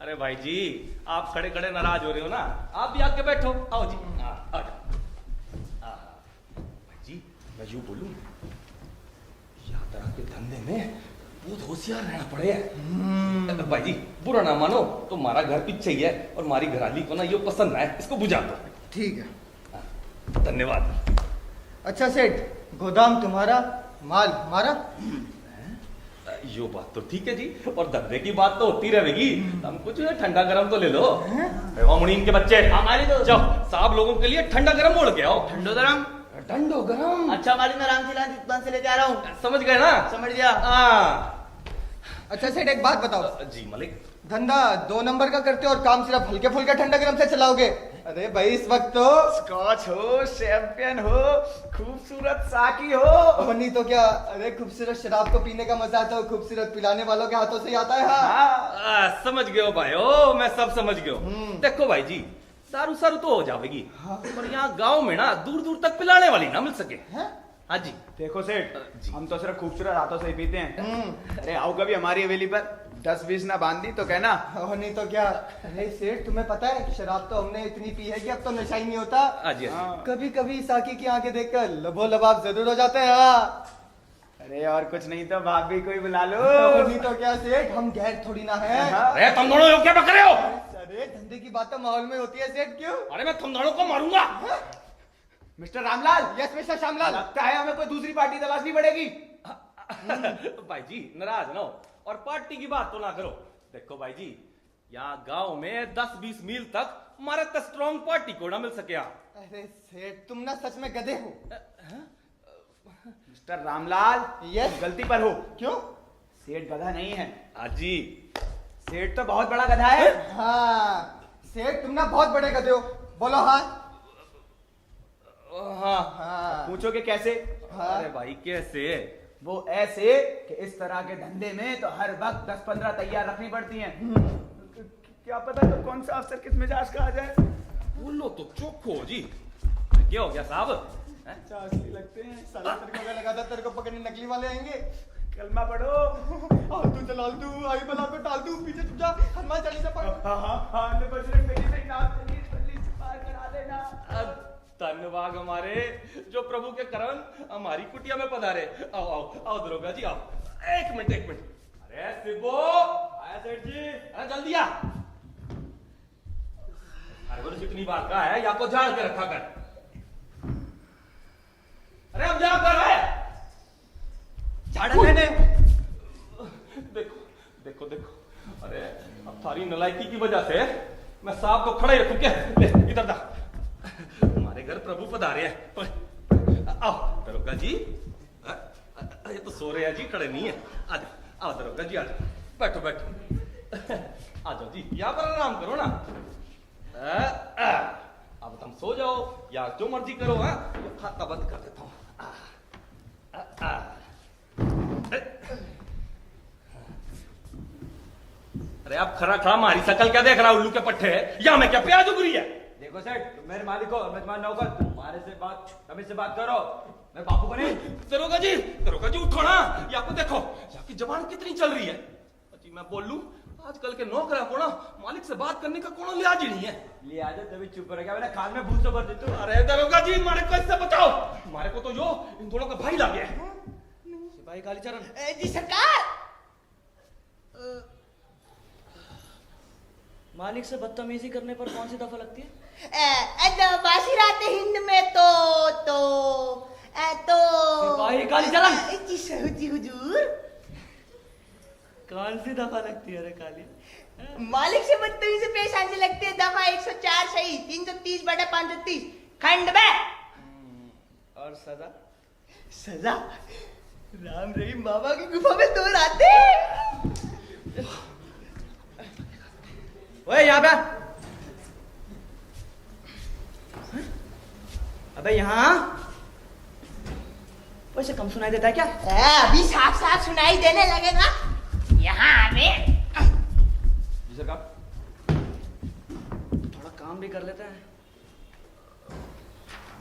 [SPEAKER 5] अरे भाई जी, आप खड़े खड़े नाराज हो रहे हो ना, आप भी आके बैठो। आओ जी, आ जाओ। भाई जी मैं यूं बोलूं, यात्रा के धंधे में बहुत होशियार रहना पड़ेगा। भाई जी बुरा ना मानो, तो हमारा घर पीछे ही है और हमारी घराली को ना ये पसंद है, इसको बुझा दो।
[SPEAKER 1] ठीक है,
[SPEAKER 5] धन्यवाद।
[SPEAKER 1] अच्छा सेठ, गोदाम तुम्हारा, माल हमारा।
[SPEAKER 5] यो बात तो ठीक है जी, और धंधे की बात तो होती रहेगी। हम कुछ ठंडा गरम तो ले लो। मुनीम के बच्चे
[SPEAKER 6] हमारी तो
[SPEAKER 5] जाओ, साहब लोगों के लिए ठंडा गरम ओढ़ के आओ।
[SPEAKER 6] ठंडो दरम।
[SPEAKER 5] ठंडो गरम,
[SPEAKER 6] अच्छा मालिक, मैं राम से दुकान से लेके आ रहा हूँ।
[SPEAKER 5] समझ गए ना?
[SPEAKER 6] समझ गया।
[SPEAKER 1] अच्छा सेठ एक बात बताओ,
[SPEAKER 5] जी मालिक।
[SPEAKER 1] धंधा 2 नंबर का करते हो और काम सिर्फ हल्के फुल्के ठंडा गरम से चलाओगे? अरे भाई इस वक्त तो
[SPEAKER 2] स्कॉच हो, शैंपियन हो, खूबसूरत साकी हो।
[SPEAKER 1] और नहीं तो क्या। अरे खूबसूरत शराब को पीने का मजा तो खूबसूरत पिलाने वालों के हाथों से ही आता है। हाँ।
[SPEAKER 5] समझ गए हो भाई, ओ मैं सब समझ गयो। देखो भाई जी, सारू सारू तो हो जाएगी, पर यहाँ गांव में ना दूर दूर तक पिलाने वाली ना मिल सके।
[SPEAKER 1] हैं?
[SPEAKER 5] हाँ जी।
[SPEAKER 2] देखो सेठ,
[SPEAKER 5] जी।
[SPEAKER 2] हम तो सिर्फ खूबसूरत हाथों से ही पीते हैं। अरे आओ कभी हमारी हवेली पर, 10-20 ना बांधी तो कहना।
[SPEAKER 1] और नहीं तो क्या। अरे सेठ तुम्हें पता है शराब तो हमने इतनी पी है कि अब तो नशा ही नहीं होता।
[SPEAKER 5] हाँ जी, हाँ जी।
[SPEAKER 1] कभी कभी साकी की आंखें देखकर लबो लबाब जरूर हो जाते हैं। हाँ।
[SPEAKER 2] अरे और कुछ नहीं तो भाभी कोई बुला लो।
[SPEAKER 1] और नहीं तो क्या सेठ, हम गैर थोड़ी ना है।
[SPEAKER 5] अरे तुम दोनों लोग क्या बक रहे हो?
[SPEAKER 1] अरे धंधे की बात तो माहौल में होती है सेठ। क्यों?
[SPEAKER 5] अरे मैं तुम दोनों को मारूंगा।
[SPEAKER 2] Mister Ramlal,
[SPEAKER 1] yes mister Shyamlal.
[SPEAKER 2] लगता है हमें कोई दूसरी पार्टी तलाशनी पड़ेगी।
[SPEAKER 5] भाई जी नाराज ना हो और पार्टी की बात तो ना करो। देखो भाई जी, यहाँ गांव में 10-20 मील तक हमारे तो स्ट्रॉन्ग पार्टी को ना मिल सके।
[SPEAKER 1] अरे सेठ तुम ना सच में गधे हो।
[SPEAKER 2] Mister Ramlal,
[SPEAKER 1] yes.
[SPEAKER 2] गलती पर हो।
[SPEAKER 1] क्यों?
[SPEAKER 2] सेठ गधा नहीं है,
[SPEAKER 5] जी
[SPEAKER 2] सेठ तो बहुत बड़ा गधा है।
[SPEAKER 1] हाँ सेठ तुम ना बहुत बड़े गधे हो। बोलो हाँ।
[SPEAKER 5] हाँ।
[SPEAKER 1] हाँ।
[SPEAKER 2] पूछोगे कैसे?
[SPEAKER 1] हाँ।
[SPEAKER 5] अरे भाई कैसे?
[SPEAKER 2] वो ऐसे कि इस तरह के धंधे में तो हर वक्त 10-15 तैयार रखनी पड़ती हैं। क्या पता तो कौन सा अफसर किस मिजाज का आ जाए।
[SPEAKER 5] बोलो तो चौखो जी। क्या हो गया साहब?
[SPEAKER 2] असली लगते हैं।
[SPEAKER 1] साला तेरे को क्या लगा था तेरे को पकड़ने नकली वाले आएंगे?
[SPEAKER 2] कलमा पढ़ो।
[SPEAKER 1] आलतू चलालतू आई बला को टालतू पीछे छुप जा। हनुमान चालीसा पढ़।
[SPEAKER 2] हाँ, बजरंग बली से नाम चलिए, जल्दी से पार करा देना।
[SPEAKER 5] धन्यवाद हमारे जो प्रभु के करण हमारी कुटिया में पधारे। आओ आओ आओ दरोगा जी आओ। एक मिनट। अरे शिवो आया सेठ जी, अरे जल्दी आ। अरे बोलो जितनी बार का है या तो झाड़ के रखा कर। अरे अब जा कर है
[SPEAKER 1] झाड़ा मैंने।
[SPEAKER 5] देखो। अरे अब थारी नलायकी की वजह से मैं साहब को खड़ा ही रखूं क्या? ले इधर जा। हमारे घर प्रभु पधारे हैं। आओ दरोगा जी। ये तो सो रहे हैं जी, खड़े नहीं है। आ जाओ, आओ दरोगा जी आ जाओ। बैठो आ जाओ जी, यहाँ पर आराम करो ना। अब तुम सो जाओ या जो मर्जी करो। हाँ खाता बंद कर देता हूँ। अरे आप खड़ा मारी शकल क्या देख रहा उल्लू के पट्टे? या मैं क्या प्याज उगरी है?
[SPEAKER 7] देखो सेठ, तुम मेरे मालिक हो और मैं तुम्हारा नौकर। तुम्हारे से बात तमीज से बात करो। मैं बापू बने।
[SPEAKER 5] दरोगा जी उठो ना। या को देखो यहाँ की जबान कितनी चल रही है। जी मैं बोल लूं, आजकल के नौकर को ना मालिक से बात करने का कोनो लिहाज ही नहीं है।
[SPEAKER 7] लिहाज तभी चुप रह गया, मैंने खान में भूत से भर देते।
[SPEAKER 5] अरे दरोगा जी हमारे को इससे बचाओ। हमारे को तो यो इन दोनों का भाई लग गया है।
[SPEAKER 7] सिपाही कालीचरण।
[SPEAKER 6] जी सरकार।
[SPEAKER 7] मालिक से बदतमीजी करने पर कौन सी दफा लगती है?
[SPEAKER 6] बाशिरात हिंद में तो
[SPEAKER 7] सिपाही कालीचरण।
[SPEAKER 6] जी जी हुजूर।
[SPEAKER 7] कौन सी दफा लगती है रे काली?
[SPEAKER 6] मालिक से बदतमीजी से पेश आने लगती है दफा 104 सही 330/530 खंड में।
[SPEAKER 7] और सजा?
[SPEAKER 6] सजा राम रहीम बाबा की गुफा में 2 रातें।
[SPEAKER 7] ओए यहाँ पे। अबे यहाँ वैसे कम सुनाई देता है क्या?
[SPEAKER 6] अभी साफ साफ सुनाई देने लगेगा। यहाँ हमें
[SPEAKER 7] जी सरकार। थोड़ा काम भी कर लेते हैं।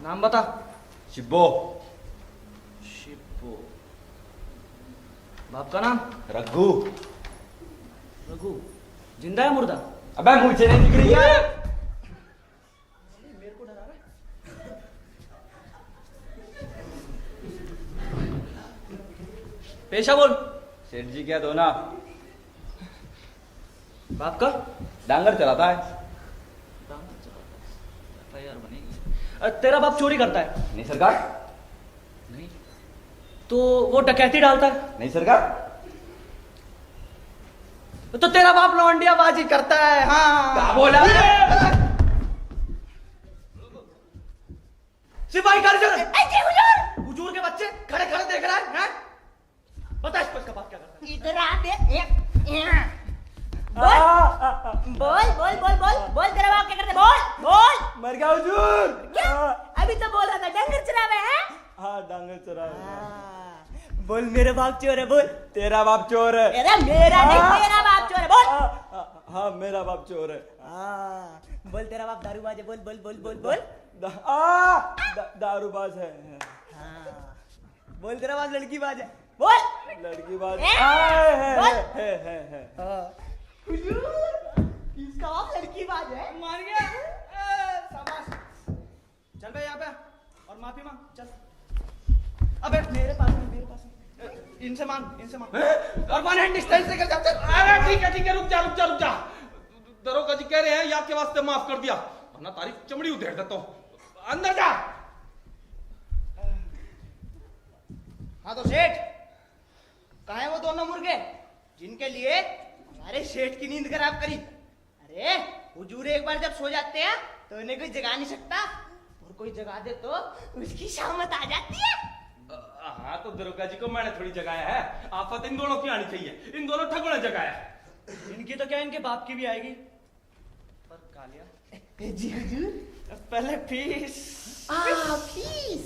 [SPEAKER 7] नाम बता।
[SPEAKER 5] शिब्बो।
[SPEAKER 7] शिप्पो। बाप का नाम?
[SPEAKER 5] रघु।
[SPEAKER 7] रघु। जिंदा है मुर्दा?
[SPEAKER 5] अबे मुझे नहीं दिख रही है।
[SPEAKER 7] मेरे को डरा रहा है। पेशा बोल।
[SPEAKER 5] सेठ जी क्या दो ना।
[SPEAKER 7] बाप का?
[SPEAKER 5] डांगर चलाता है।
[SPEAKER 7] FIR बनेगी। तेरा बाप चोरी करता है?
[SPEAKER 5] नहीं सरकार।
[SPEAKER 7] नहीं। तो वो डकैती डालता है?
[SPEAKER 5] नहीं सरकार।
[SPEAKER 7] तो तेरा बाप लौंडियाबाजी करता है? हाँ।
[SPEAKER 5] क्या बोला?
[SPEAKER 7] सिपाही कालीचरण। हुजूर के बच्चे खड़े खड़े देख रहा है? बता इसका बाप क्या करता है?
[SPEAKER 6] इधर आ दे। बोल बोल बोल बोल बोल तेरा बाप क्या करता है? बोल बोल।
[SPEAKER 7] मर गया हुजूर।
[SPEAKER 6] क्या? अभी तो बोल रहा था डंगर चरावे हैं।
[SPEAKER 7] हाँ डांगर चरा।
[SPEAKER 6] बोल मेरा बाप चोर है। बोल
[SPEAKER 7] तेरा बाप चोर है।
[SPEAKER 6] अरे मेरा नहीं तेरा बाप चोर है। बोल
[SPEAKER 7] हाँ मेरा बाप चोर है।
[SPEAKER 6] बोल तेरा बाप दारूबाज है। बोल बोल बोल बोल बोल।
[SPEAKER 7] दारूबाज है।
[SPEAKER 6] बोल तेरा बाप लड़कीबाज है। बोल
[SPEAKER 7] लड़कीबाज
[SPEAKER 6] है।
[SPEAKER 7] है।
[SPEAKER 6] किसका बाप लड़कीबाज है?
[SPEAKER 7] मार गया। शाबाश। चल भाई यहाँ पे और माफी मांग। चल। अबे मेरे पास में इनसे मांग और 1 हैंड डिस्टेंस लेकर जा।
[SPEAKER 5] अरे ठीक है रुक जा। दरोगा जी कह रहे हैं याद के वास्ते माफ कर दिया वरना तारी चमड़ी उधेड़ देता हूं। अंदर जा।
[SPEAKER 6] हाँ तो सेठ कहाँ है वो दोनों मुर्गे जिनके लिए हमारे सेठ की नींद खराब करी? अरे हुजूर एक बार जब सो जाते हैं तो उन्हें कोई जगा नहीं सकता और कोई जगा दे तो उसकी शामत आ जाती है।
[SPEAKER 5] हाँ तो दरोगा जी को मैंने थोड़ी जगाया है। आफत इन दोनों की आनी चाहिए। इन दोनों ठगों ने जगाया।
[SPEAKER 7] इनकी तो क्या इनके बाप की भी आएगी। पर कालिया
[SPEAKER 6] जी हुजूर।
[SPEAKER 7] पहले फीस।
[SPEAKER 6] फीस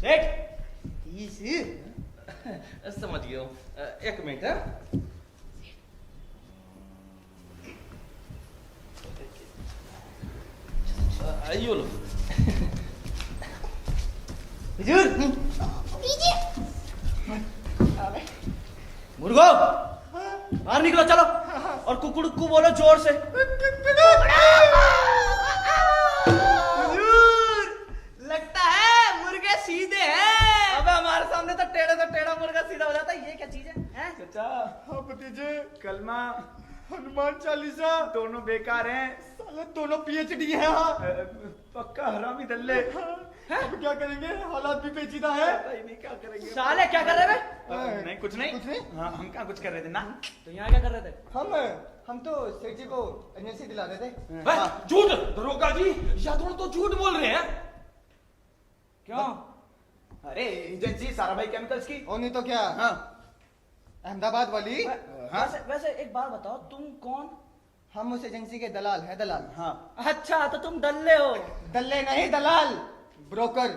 [SPEAKER 6] सेठ फीस
[SPEAKER 5] समझ गया हूँ। 1 मिनट है। आइयो लो।
[SPEAKER 6] हुजूर
[SPEAKER 7] मुर्गो बाहर निकलो चलो और कुकुड़कू बोलो जोर से।
[SPEAKER 6] हुजूर लगता है मुर्गे सीधे हैं।
[SPEAKER 7] अबे हमारे सामने तो टेढ़ा मुर्गा सीधा हो जाता है। ये क्या चीज है?
[SPEAKER 2] चाचा हाँ भतीजे कलमा हनुमान चालीसा दोनों बेकार हैं।
[SPEAKER 1] साले दोनों PhD हैं।
[SPEAKER 2] पक्का हरामी दल्ले।
[SPEAKER 1] अब क्या करेंगे? हालात भी पेचीदा है।
[SPEAKER 2] पता ही नहीं क्या करेंगे।
[SPEAKER 7] साले क्या कर रहे थे?
[SPEAKER 2] नहीं कुछ नहीं। हाँ हम कहाँ कुछ कर रहे थे ना।
[SPEAKER 7] तो यहाँ क्या कर रहे थे?
[SPEAKER 1] हम तो सेठ जी को एजेंसी दिला रहे थे।
[SPEAKER 5] झूठ दरोगा जी या दोनों तो झूठ बोल रहे हैं।
[SPEAKER 7] क्यों?
[SPEAKER 2] अरे एजेंसी साराभाई केमिकल्स की।
[SPEAKER 1] और नहीं तो क्या?
[SPEAKER 2] हाँ
[SPEAKER 1] अहमदाबाद वाली।
[SPEAKER 7] वैसे एक बात बताओ तुम कौन?
[SPEAKER 1] हम उस एजेंसी के दलाल हैं। दलाल।
[SPEAKER 2] हाँ
[SPEAKER 7] अच्छा तो तुम दल्ले हो।
[SPEAKER 1] दल्ले नहीं दलाल। ब्रोकर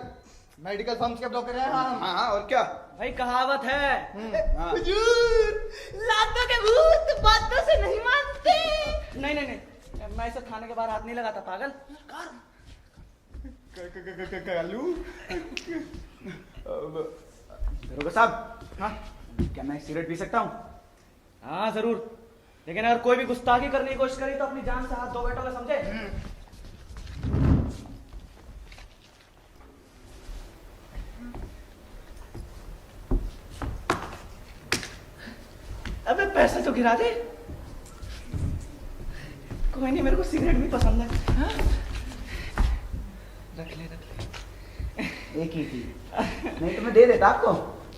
[SPEAKER 1] मेडिकल फर्म्स के ब्रोकर हैं हम।
[SPEAKER 2] हाँ और क्या।
[SPEAKER 7] भाई कहावत है।
[SPEAKER 2] हाँ।
[SPEAKER 6] हुजूर लातों के भूत बातों से नहीं मानते।
[SPEAKER 7] नहीं मैं इसे खाने के बाद हाथ नहीं लगाता पागल।
[SPEAKER 2] कालू दरोगा साहब हाँ क्या मैं सिगरेट पी सकता हूँ?
[SPEAKER 7] हाँ जरूर लेकिन अगर कोई भी गुस्ताखी करने की कोशिश करी तो अपनी जान से हाथ धो बैठोगे समझे? पैसे तो गिरा दे। कोई नहीं, मेरे को सिगरेट भी पसंद है। हाँ? रख ले।
[SPEAKER 2] एक ही थी, नहीं तो मैं दे देता आपको।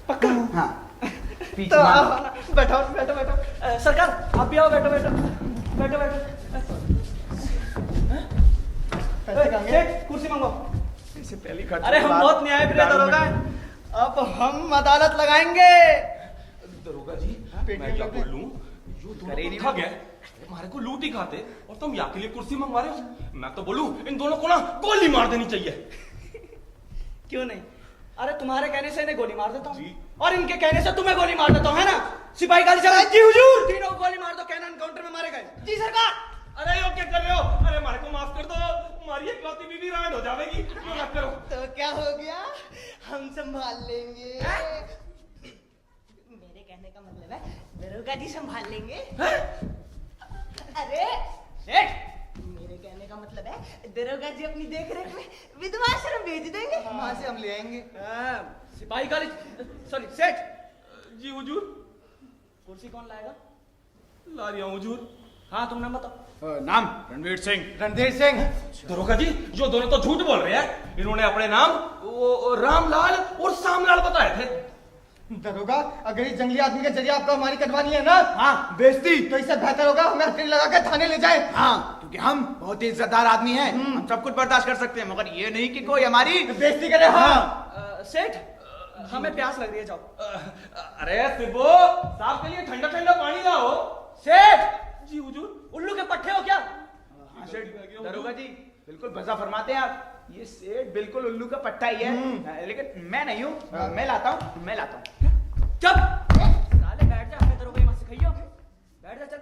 [SPEAKER 7] पक्का?
[SPEAKER 2] हाँ पीछे
[SPEAKER 7] तो
[SPEAKER 2] मारो।
[SPEAKER 7] आओ ना, बैठो। सरकार आप भी आओ, बैठो। सेठ, कुर्सी मंगवाओ।
[SPEAKER 2] इससे पहली खर्च
[SPEAKER 7] अरे हम बहुत न्यायप्रिय दरोगा हैं। अब हम अदालत लगाएंगे।
[SPEAKER 5] दरोगा जी मैं क्या बोल लूं, यो दोनों
[SPEAKER 2] करेरी
[SPEAKER 5] तो ठग है, हमारे को लूट ही खाते और तुम यहाँ के लिए कुर्सी मंगवा रहे हो। मैं तो बोलूं इन दोनों को ना गोली मार देनी चाहिए।
[SPEAKER 7] क्यों नहीं? अरे तुम्हारे कहने से इन्हें गोली मार देता
[SPEAKER 5] जी।
[SPEAKER 7] हूँ और इनके कहने से तुम्हें गोली मार देता हूँ, है ना? सिपाही गाड़ी चला। जी हुजूर। तीनों को गोली मार दो, कैनन एनकाउंटर में मारे गए। जी सरकार।
[SPEAKER 5] अरे यो क्या कर रहे हो? अरे हमारे को माफ कर दो, हमारी इकलौती बीवी रांड हो जाएगी। यो मत करो।
[SPEAKER 6] तो क्या हो गया, हम संभाल लेंगे। मेरे कहने का मतलब है दरोगा जी संभाल लेंगे। अरे सेठ, मेरे कहने का मतलब है दरोगा जी अपनी देखरेख में विधवा आश्रम भेज देंगे, वहां से हम ले आएंगे।
[SPEAKER 7] सिपाही गाड़ी, सॉरी सेठ।
[SPEAKER 5] जी हुजूर।
[SPEAKER 7] कुर्सी कौन लाएगा?
[SPEAKER 5] ला रहा हूं हुजूर।
[SPEAKER 7] हाँ तुम नाम बताओ।
[SPEAKER 2] नाम रणवीर सिंह।
[SPEAKER 1] रणधीर सिंह।
[SPEAKER 5] दरोगा जी जो दोनों तो झूठ बोल रहे हैं, इन्होंने अपने नाम वो रामलाल और सामलाल बताए थे।
[SPEAKER 1] दरोगा, अगर इस जंगली आदमी के जरिए आपको हमारी कटवानी है ना,
[SPEAKER 2] हाँ बेइज्जती।
[SPEAKER 1] तो इससे बेहतर होगा हमें हथकड़ी लगा के थाने ले जाए।
[SPEAKER 2] हाँ क्योंकि हम बहुत ही इज्जतदार आदमी हैं, हम सब कुछ बर्दाश्त कर सकते हैं, मगर ये नहीं कि कोई हमारी
[SPEAKER 1] बेइज्जती करे। हाँ
[SPEAKER 7] सेठ हमें प्यास लग रही है, जाओ।
[SPEAKER 5] अरे सिबो साहब के लिए ठंडा ठंडा पानी लाओ।
[SPEAKER 7] सेठ
[SPEAKER 5] जी हुजूर।
[SPEAKER 7] उल्लू के पट्टे हो क्या?
[SPEAKER 2] हाँ सेठ, दरोगा जी बिल्कुल भजा फरमाते हैं आप। ये सेठ बिल्कुल उल्लू का पट्टा ही है, लेकिन मैं नहीं हूँ। मैं लाता हूँ।
[SPEAKER 7] चुप साले, बैठ जा। हमें दरोगा मत सिखाइयो। बैठ जा, चल।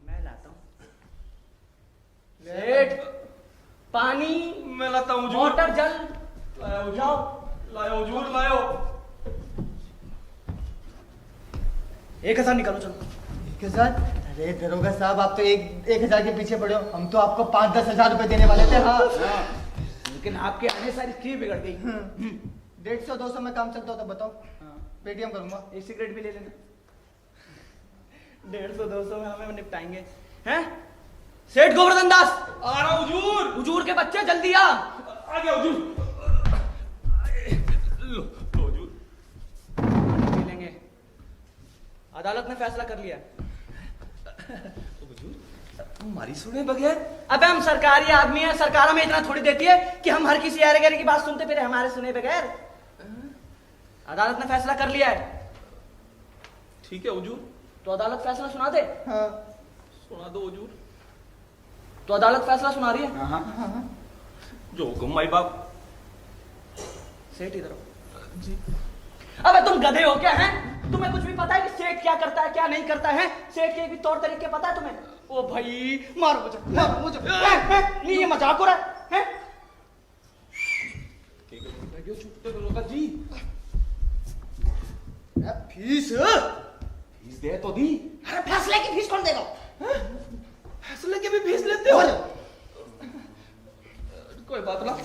[SPEAKER 7] मैं लाता हूँ। सेठ पानी,
[SPEAKER 5] मैं लाता हूँ हुजूर।
[SPEAKER 7] मोटर, जल
[SPEAKER 5] लाया हुजूर।
[SPEAKER 7] जाओ।
[SPEAKER 5] लायो हुजूर लायो।
[SPEAKER 7] 1000 निकालो, चलो।
[SPEAKER 1] 1000? अरे दरोगा साहब, आप तो 1000 के पीछे पड़े हो, हम तो आपको 5-10 हजार रुपए देने वाले थे। हाँ
[SPEAKER 2] लेकिन आपके आने सारी स्कीम बिगड़ गई।
[SPEAKER 1] 150-200 में काम चलता हो तो बताओ, पेटीएम करूंगा।
[SPEAKER 7] एक सिगरेट भी ले लेना। 150-200 में हमें निपटाएंगे, हैं? सेठ गोवर्धन दास।
[SPEAKER 5] आ रहा हूँ हुजूर।
[SPEAKER 7] हुजूर के बच्चे जल्दी आ।
[SPEAKER 5] आ गया हुजूर। लो हुजूर।
[SPEAKER 7] पी लेंगे। अदालत ने फैसला कर लिया।
[SPEAKER 5] हमारी सुने बगैर?
[SPEAKER 7] अबे हम सरकारी आदमी हैं, सरकार हमें इतना थोड़ी देती है कि हम हर किसी यार की बात सुनते फिर हमारे सुने बगैर। अदालत ने फैसला कर लिया है।
[SPEAKER 5] ठीक है हुजूर।
[SPEAKER 7] तो अदालत फैसला सुना दे।
[SPEAKER 1] हाँ
[SPEAKER 5] सुना दो हुजूर।
[SPEAKER 7] तो अदालत फैसला सुना रही है।
[SPEAKER 5] जो हुक्म माई बाप।
[SPEAKER 7] सेठ इधर हो। जी। अबे तुम गधे हो क्या हैं? तुम्हें कुछ भी पता है कि सेठ क्या करता है क्या नहीं करता है? सेठ के भी तौर तरीके पता है तुम्हें? ओ भाई मारो मुझे। नहीं ये मजाक हो रहा है?
[SPEAKER 5] दरोगा जी
[SPEAKER 1] फीस
[SPEAKER 5] फीस दे तो दी।
[SPEAKER 6] अरे फैसले की फीस कौन देगा?
[SPEAKER 5] फैसले की भी फीस लेते हो? कोई बात ना।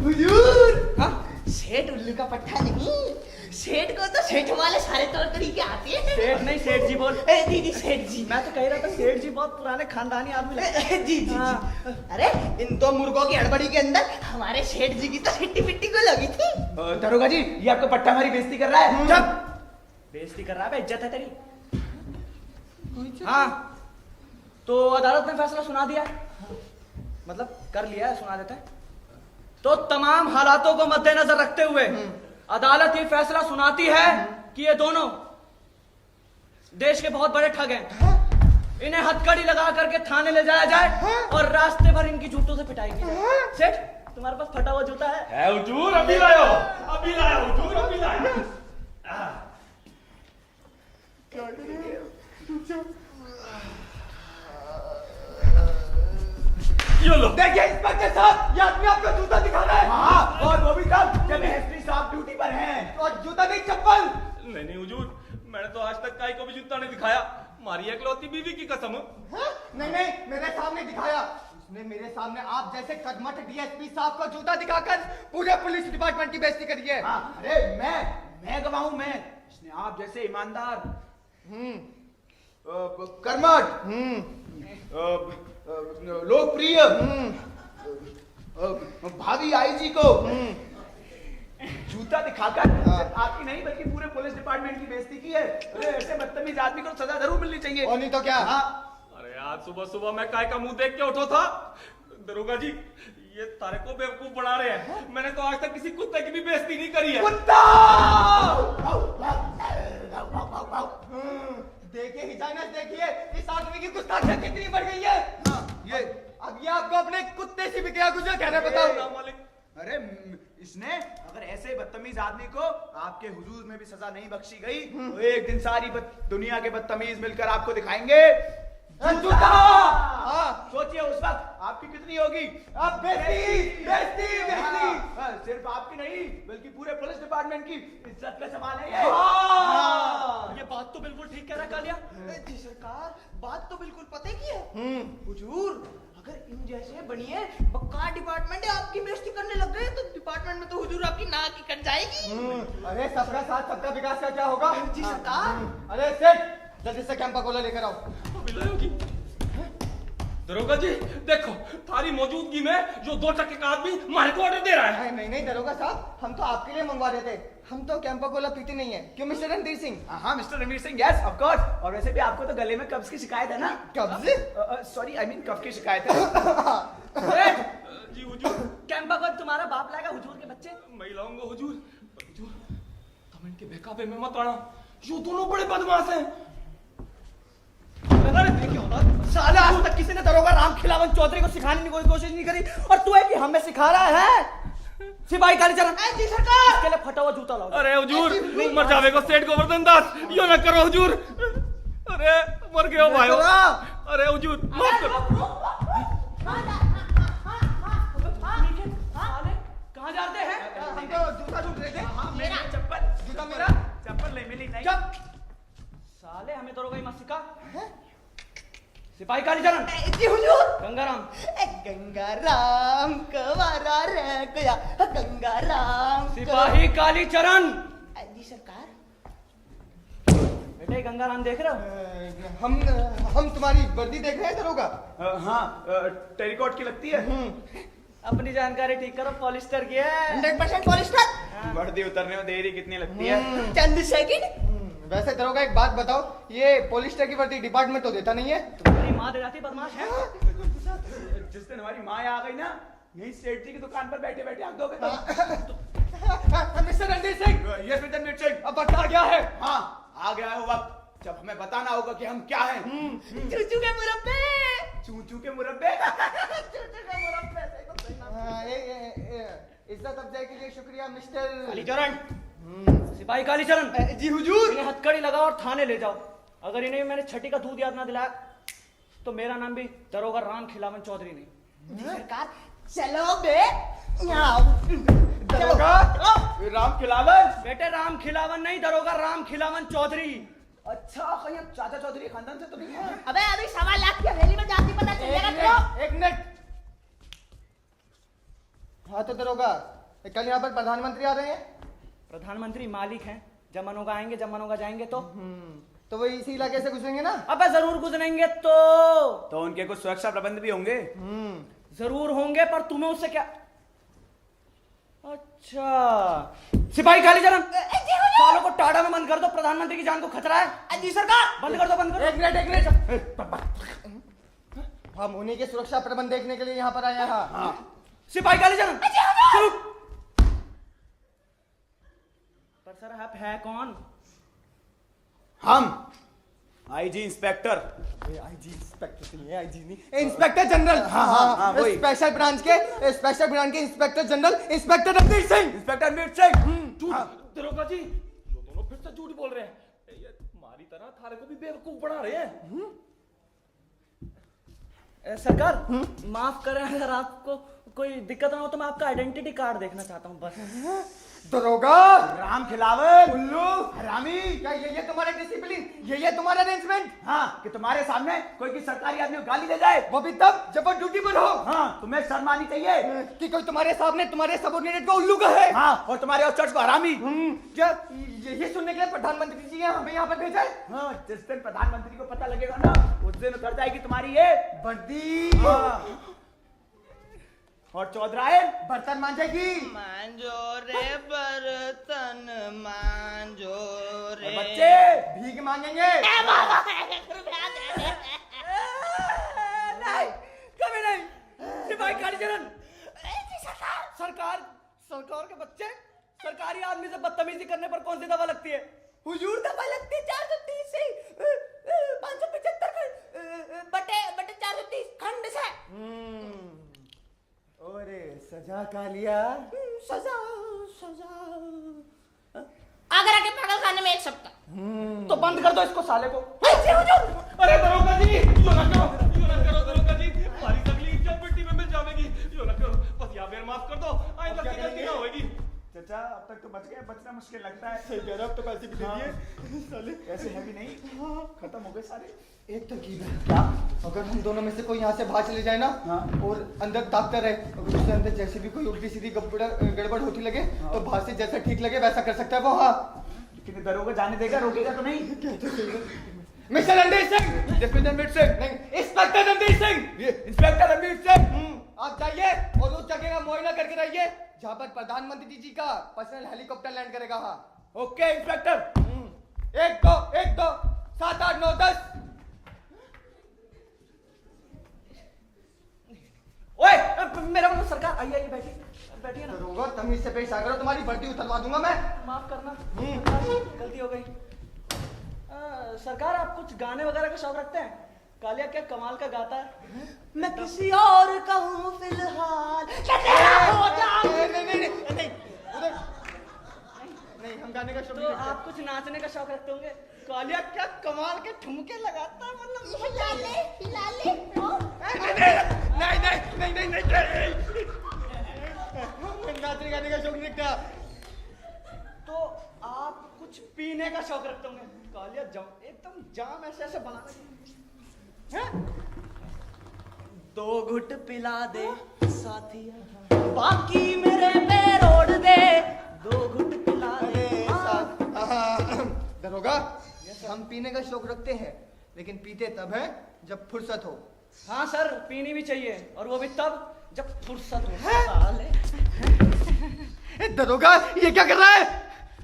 [SPEAKER 6] हुजूर, हाँ? सेठ उल्लू का पट्टा नहीं, सेठ को तो सेठ वाले सारे तौर तरीके आते हैं।
[SPEAKER 7] सेठ नहीं सेठ जी बोल।
[SPEAKER 6] दीदी सेठ जी।
[SPEAKER 7] मैं तो कह रहा था सेठ जी बहुत पुराने खानदानी आदमी लगते हैं।
[SPEAKER 6] जी जी जी। अरे इन 2 मुर्गों की हड़बड़ी के अंदर हमारे सेठ जी की तो हिट्टी पिट्टी को लगी थी।
[SPEAKER 2] दरोगा जी ये आपका पट्टा हमारी बेइज्जती कर रहा है।
[SPEAKER 7] चुप। बेइज्जती कर रहा है, इज्जत है तेरी। हाँ तो अदालत ने फैसला सुना दिया है, मतलब कर लिया है, सुना देते हैं। तो तमाम हालातों को मद्देनजर रखते हुए अदालत ये फैसला सुनाती है कि ये दोनों देश के बहुत बड़े ठग हैं। इन्हें हथकड़ी लगा करके थाने ले जाया जाए और रास्ते भर इनकी जूतों से पिटाई की जाए। सेठ तुम्हारे पास फटा हुआ जूता है?
[SPEAKER 5] हुजूर अभी लायो। अभी लायो हुजूर, अभी लायो। ये लो।
[SPEAKER 2] देखिए इंस्पेक्टर साहब, ये आदमी आपका जूता दिखा रहा है। हाँ और वो भी तब जब एसपी साहब ड्यूटी पर हैं। और जूता नहीं चप्पल।
[SPEAKER 5] नहीं हुजूर, मैंने तो आज तक काई को भी जूता नहीं दिखाया, मारी इकलौती बीवी की कसम।
[SPEAKER 1] नहीं मेरे सामने दिखाया। उसने मेरे सामने आप जैसे कदमठ डीएसपी साहब को जूता दिखाकर पूरे पुलिस डिपार्टमेंट की बेइज्जती करी है।
[SPEAKER 2] हाँ, अरे मैं गवाहूं मैं। इसने आप जैसे ईमानदार, कर्मठ, लोकप्रिय भावी आईजी को जूता दिखाकर सिर्फ आपकी नहीं बल्कि पूरे पुलिस डिपार्टमेंट की बेइज्जती की है। अरे ऐसे बदतमीज आदमी को सजा जरूर मिलनी चाहिए।
[SPEAKER 1] और नहीं तो क्या।
[SPEAKER 2] हाँ,
[SPEAKER 5] अरे आज सुबह सुबह मैं काय का मुंह देख के उठो था। दरोगा जी, ये तारे को बेवकूफ बना रहे हैं। मैंने तो आज तक किसी कुत्ते की भी बेइज्जती नहीं करी है।
[SPEAKER 2] कुत्ता!
[SPEAKER 1] देखिए हिजाइनस, देखिए इस आदमी की गुस्ताखियां कितनी बढ़ गई है।
[SPEAKER 2] ये
[SPEAKER 1] अब ये आपको अपने कुत्ते से भी क्या गुजरा कहना बताओ।
[SPEAKER 5] ना मालिक,
[SPEAKER 2] अरे इसने अगर ऐसे बदतमीज आदमी को आपके हुजूर में भी सजा नहीं बख्शी गई तो एक दिन सारी दुनिया के बदतमीज मिलकर आपको दिखाएंगे जूता। सोचिए उस वक्त आपकी कितनी होगी।
[SPEAKER 1] अब बेइज्जती बेइज्जती बेइज्जती।
[SPEAKER 2] सिर्फ आपकी नहीं बल्कि पूरे पुलिस डिपार्टमेंट की इज्जत का सवाल है ये।
[SPEAKER 7] ये बात तो बिल्कुल ठीक कह रहा कालिया।
[SPEAKER 6] जी सरकार, बात तो बिल्कुल पते की है। हुजूर, अगर इन जैसे बनिए बक्का डिपार्टमेंट है आपकी बेइज्जती करने लग गए तो डिपार्टमेंट में तो हुजूर आपकी नाक ही कट जाएगी।
[SPEAKER 1] अरे सबका साथ सबका विकास का क्या होगा।
[SPEAKER 6] जी सरकार।
[SPEAKER 1] अरे सेठ, जल्दी से कैंपा कोला लेकर आओ।
[SPEAKER 5] बिल्कुल होगी। दरोगा जी देखो, थारी मौजूदगी में जो 2 टके का आदमी मारे को ऑर्डर दे रहा है।
[SPEAKER 1] नहीं नहीं दरोगा साहब, हम तो आपके लिए मंगवा रहे थे। हम तो कैंपा कोला पीते नहीं है। क्यों मिस्टर रणधीर सिंह?
[SPEAKER 2] हाँ mister Ranveer Singh, yes of course. और वैसे भी आपको तो गले में कब्ज की शिकायत है ना।
[SPEAKER 1] कब्ज?
[SPEAKER 2] सॉरी आई मीन कफ की शिकायत है।
[SPEAKER 5] जी हुजूर,
[SPEAKER 7] कैंपा को तुम्हारा बाप लाएगा हुजूर के बच्चे।
[SPEAKER 5] मैं लाऊंगा हुजूर। पर हुजूर, तुम इनके बेकाबे में मत आना। ये दोनों बड़े बदमाश हैं।
[SPEAKER 7] अरे देखिए साला, आज तक किसी ने दरोगा राम खिलावन चौधरी को सिखाने की कोई कोशिश नहीं करी और तू है कि हमें सिखा रहा है। सिपाही कालीचरण,
[SPEAKER 6] जी सरकार।
[SPEAKER 7] इसके लिए फटा हुआ जूता लाओ।
[SPEAKER 5] अरे हुजूर, मर जावे को सेठ गोवर्धन दास, यो न करो हुजूर। अरे मर गए हो भाई। अरे हुजूर माफ करो।
[SPEAKER 7] कहाँ जाते हैं?
[SPEAKER 1] हम तो जूता ढूंढ रहे थे।
[SPEAKER 2] मेरा चप्पल,
[SPEAKER 1] जूता मेरा।
[SPEAKER 2] चप्पल नहीं मिली नहीं।
[SPEAKER 7] साले हमें दरोगा ही मत सिखा। सिपाही कालीचरण,
[SPEAKER 6] जी हुजूर।
[SPEAKER 7] गंगाराम,
[SPEAKER 6] गंगाराम कवारा रह गया, गंगाराम।
[SPEAKER 7] सिपाही कालीचरण।
[SPEAKER 6] जी सरकार।
[SPEAKER 7] बेटे गंगाराम देख रहे हो?
[SPEAKER 1] हम तुम्हारी वर्दी देख रहे हैं दरोगा।
[SPEAKER 2] हाँ, टेरिकॉट की लगती है।
[SPEAKER 7] अपनी जानकारी ठीक करो, पॉलिस्टर की है।
[SPEAKER 6] 100% पॉलिस्टर।
[SPEAKER 2] वर्दी उतरने में देरी कितनी लगती है?
[SPEAKER 6] चंद सेकंड।
[SPEAKER 1] वैसे दरोगा एक बात बताओ, ये पॉलिस्टर की वर्दी डिपार्टमेंट तो देता नहीं है।
[SPEAKER 7] तुम्हारी माँ दे जाती बदमाश है।
[SPEAKER 2] जिस दिन हमारी माँ आ गई ना, यही सेठ जी की दुकान पर बैठे बैठे आग दोगे
[SPEAKER 1] mister Randhir Singh,
[SPEAKER 2] yes mister Ranveer Singh.
[SPEAKER 1] अब वक्त आ गया है।
[SPEAKER 2] हाँ, आ गया है वो वक्त जब हमें बताना होगा कि हम क्या हैं।
[SPEAKER 6] चूचू के मुरब्बे।
[SPEAKER 2] चूचू के मुरब्बे।
[SPEAKER 6] चूचू के मुरब्बे।
[SPEAKER 1] इज्जत अफजाई के लिए शुक्रिया मिस्टर
[SPEAKER 7] कालीचरण, सिपाही कालीचरण।
[SPEAKER 1] जी हुजूर।
[SPEAKER 7] इन्हें हथकड़ी लगाओ और थाने ले जाओ। अगर इन्हें मैंने छठी का दूध याद ना दिलाया तो मेरा नाम भी दरोगा राम खिलावन चौधरी नहीं।
[SPEAKER 6] जी सरकार। चलो बे।
[SPEAKER 1] दरोगा
[SPEAKER 2] राम खिलावन।
[SPEAKER 7] बेटे राम खिलावन नहीं, दरोगा राम खिलावन चौधरी।
[SPEAKER 2] अच्छा, कहीं चाचा चौधरी खानदान से तो नहीं है?
[SPEAKER 6] अबे अभी 1.25 लाख की हवेली में जाती पता चलेगा तो।
[SPEAKER 1] एक मिनट। हाँ तो दरोगा, कल यहाँ पर प्रधानमंत्री आ रहे हैं।
[SPEAKER 7] प्रधानमंत्री मालिक हैं, जब मनोगा आएंगे जब मनोगा जाएंगे
[SPEAKER 1] तो वो इसी इलाके से गुजरेंगे ना।
[SPEAKER 7] अबे जरूर गुजरेंगे तो
[SPEAKER 2] उनके कुछ सुरक्षा प्रबंध भी होंगे।
[SPEAKER 7] जरूर होंगे, पर तुम्हें उससे क्या। अच्छा सिपाही कालीचरण, सालों को टाड़ा में बंद कर दो, प्रधानमंत्री की जान को खतरा है।
[SPEAKER 6] जी सरकार।
[SPEAKER 7] बंद कर दो, बंद कर दो।
[SPEAKER 1] एक मिनट। हम उन्हीं के सुरक्षा प्रबंध देखने के लिए यहाँ पर आए हैं। हाँ।
[SPEAKER 7] सिपाही कालीचरण, चलो। पर सर आप है कौन?
[SPEAKER 2] हम आईजी इंस्पेक्टर।
[SPEAKER 1] आईजी इंस्पेक्टर नहीं है, आईजी नहीं, इंस्पेक्टर जनरल।
[SPEAKER 2] हाँ, वही।
[SPEAKER 1] स्पेशल ब्रांच के inspector general inspector Randhir Singh.
[SPEAKER 2] Inspector Ranveer Singh.
[SPEAKER 5] झूठ। दरोगा जी, ये दोनों फिर से झूठ बोल रहे हैं। ये हमारी तरह थारे को भी बेवकूफ बना रहे हैं।
[SPEAKER 7] सरकार माफ करें, अगर आपको कोई दिक्कत ना हो तो मैं आपका आइडेंटिटी कार्ड देखना चाहता हूँ बस।
[SPEAKER 1] दरोगा,
[SPEAKER 2] राम खिलावन,
[SPEAKER 1] उल्लू,
[SPEAKER 2] हरामी।
[SPEAKER 1] क्या ये तुम्हारा डिसिप्लिन, ये तुम्हारा अरेंजमेंट?
[SPEAKER 2] हाँ, कि तुम्हारे सामने कोई की सरकारी आदमी को गाली दे जाए,
[SPEAKER 1] वो भी तब जब वो ड्यूटी पर हो।
[SPEAKER 2] हाँ, तुम्हें शर्म आनी चाहिए
[SPEAKER 1] कि कोई तुम्हारे सामने तुम्हारे सबऑर्डिनेट को उल्लू कहे।
[SPEAKER 2] हाँ, और तुम्हारे और चर्च को हरामी।
[SPEAKER 1] क्या ये सुनने के लिए प्रधानमंत्री जी हमें यहाँ पर भेजा है?
[SPEAKER 2] हाँ, जिस दिन प्रधानमंत्री को पता लगेगा ना, उस दिन उतर जाएगी तुम्हारी ये
[SPEAKER 1] वर्दी।
[SPEAKER 2] हाँ। और चौधरायन
[SPEAKER 1] बर्तन मांजेगी।
[SPEAKER 6] मांजो रे बर्तन मांजो रे।
[SPEAKER 2] बच्चे
[SPEAKER 1] भीख मांगेंगे।
[SPEAKER 7] नहीं, कभी नहीं। सिपाही कालीचरण, सरकार के बच्चे सरकारी आदमी से बदतमीजी करने पर कौन सी दवा लगती है? हुजूर दवा लगती है 430 से 575 बटे 430 खंड से।
[SPEAKER 1] ओरे सजा कालिया।
[SPEAKER 7] सजा
[SPEAKER 6] आगरा के पागल खाने में 1 सप्ताह।
[SPEAKER 7] तो बंद कर दो इसको साले को।
[SPEAKER 5] अरे दरोगा जी, यो ना करो दरोगा जी, हमारी तकलीफ जब मिट्टी में मिल जाएगी। यो ना करो, बस या फिर माफ कर दो, आइंदा की गलती ना होगी।
[SPEAKER 2] चाचा, अब तक तो बच गए, बचना मुश्किल लगता है।
[SPEAKER 1] सही कह रहा, अब तो पैसे भी दे दिए। साले
[SPEAKER 2] ऐसे है भी नहीं, खत्म हो गए सारे।
[SPEAKER 1] एक तरकीब है।
[SPEAKER 2] क्या?
[SPEAKER 1] अगर हम दोनों में से कोई यहाँ से बाहर चले जाए ना,
[SPEAKER 2] हाँ।
[SPEAKER 1] और अंदर ताकता रहे, अगर उसके अंदर जैसे भी कोई उल्टी सीधी गड़बड़ होती लगे,
[SPEAKER 2] हाँ।
[SPEAKER 1] तो बाहर से जैसा ठीक लगे वैसा कर सकता है वो। हाँ,
[SPEAKER 2] लेकिन दरोगा जाने देगा, रोकेगा तो नहीं?
[SPEAKER 1] मिस्टर रणधीर सिंह, डिस्ट्रिक्ट रणधीर सिंह, नहीं इंस्पेक्टर रणधीर सिंह, ये इंस्पेक्टर रणधीर सिंह, आप जाइए और उस जगह का मुआयना करके रहिए जहाँ पर प्रधानमंत्री जी का पर्सनल हेलीकॉप्टर लैंड करेगा। हाँ,
[SPEAKER 2] ओके इंस्पेक्टर।
[SPEAKER 1] 1 2 7 8 9 10।
[SPEAKER 7] ओए, मेरा मतलब सरकार, आइए बैठिए ना।
[SPEAKER 1] दरोगा, तमीज से पेश आ करो, तुम्हारी वर्दी उतरवा दूंगा मैं।
[SPEAKER 7] माफ करना, गलती हो गई। सरकार, आप कुछ गाने वगैरह का शौक रखते हैं? कालिया क्या कमाल का गाता है। मैं किसी और का हूँ फिलहाल।
[SPEAKER 1] नहीं, हम गाने का शौक
[SPEAKER 7] तो
[SPEAKER 1] नहीं रखते।
[SPEAKER 7] आप कुछ नाचने का शौक रखते होंगे। कालिया क्या कमाल के ठुमके लगाता है, मतलब
[SPEAKER 1] नहीं, नाचने गाने का शौक नहीं रखता।
[SPEAKER 7] तो आप कुछ पीने का शौक रखते होंगे। कालिया एकदम जाम ऐसे बना हैं? 2 घुट पिला दे साथिया, बाकी मेरे पे रोड दे। 2 घुट पिला दे।
[SPEAKER 1] दरोगा, हम पीने का शौक रखते हैं, लेकिन पीते तब है जब फुर्सत हो।
[SPEAKER 7] हाँ सर, पीनी भी चाहिए, और वो भी तब जब फुर्सत हो। साले,
[SPEAKER 1] दरोगा, ये क्या कर रहा है?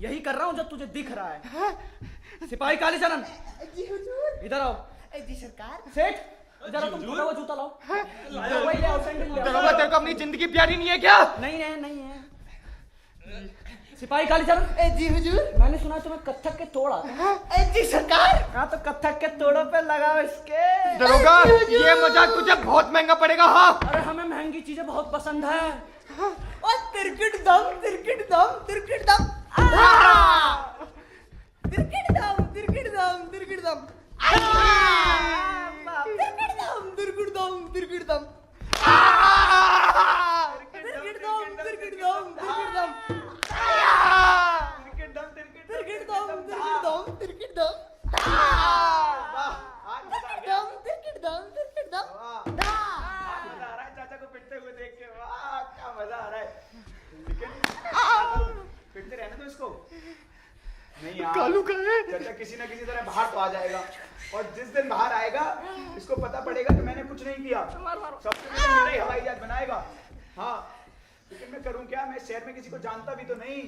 [SPEAKER 7] यही कर रहा हूँ जो तुझे दिख रहा है। सिपाही कालीचरण,
[SPEAKER 6] जी हुजूर।
[SPEAKER 7] इधर आओ।
[SPEAKER 6] जी सरकार।
[SPEAKER 7] सेठ, इधर आओ, तुम टूटा हुआ जूता लाओ। वही ले आओ, सैंडल ले आओ।
[SPEAKER 1] दरोगा, तेरे को अपनी जिंदगी प्यारी नहीं है क्या?
[SPEAKER 7] नहीं है। सिपाही कालीचरण,
[SPEAKER 6] जी हुजूर।
[SPEAKER 7] मैंने सुना है तुम्हें कत्थक के तोड़ आते हैं।
[SPEAKER 6] जी सरकार।
[SPEAKER 7] हाँ, तो कत्थक के तोड़ों पे लगाओ इसके।
[SPEAKER 1] दरोगा, ये मजाक तुझे बहुत महंगा पड़ेगा। हाँ,
[SPEAKER 7] अरे हमें महंगी चीजें बहुत पसंद है।
[SPEAKER 6] और तिरकिट दम तिरकिट दम तिरकिट दम तिरकिट दम तिरकिट दम तिरकिट दम तिरकिट दम तिरकिट दम तिरकिट दम तिरकिट दम तिरकिट दम तिरकिट दम तिरकिट दम तिरकिट दम तिरकिट दम तिरकिट दम तिरकिट दम
[SPEAKER 2] मजा आ रहा है चाचा को पिटते हुए देख के। वाह, क्या मजा आ रहा है। लेकिन पिटते रहने दो इसको। नहीं यार,
[SPEAKER 1] कालू का है।
[SPEAKER 2] चाचा किसी ना किसी तरह बाहर तो आ जाएगा, और जिस दिन बाहर आएगा इसको पता पड़ेगा कि मैंने कुछ नहीं किया, सबसे पहले मेरा ही हवाई जहाज बनाएगा। हाँ, लेकिन मैं करूं क्या? मैं शहर में किसी को जानता भी तो नहीं।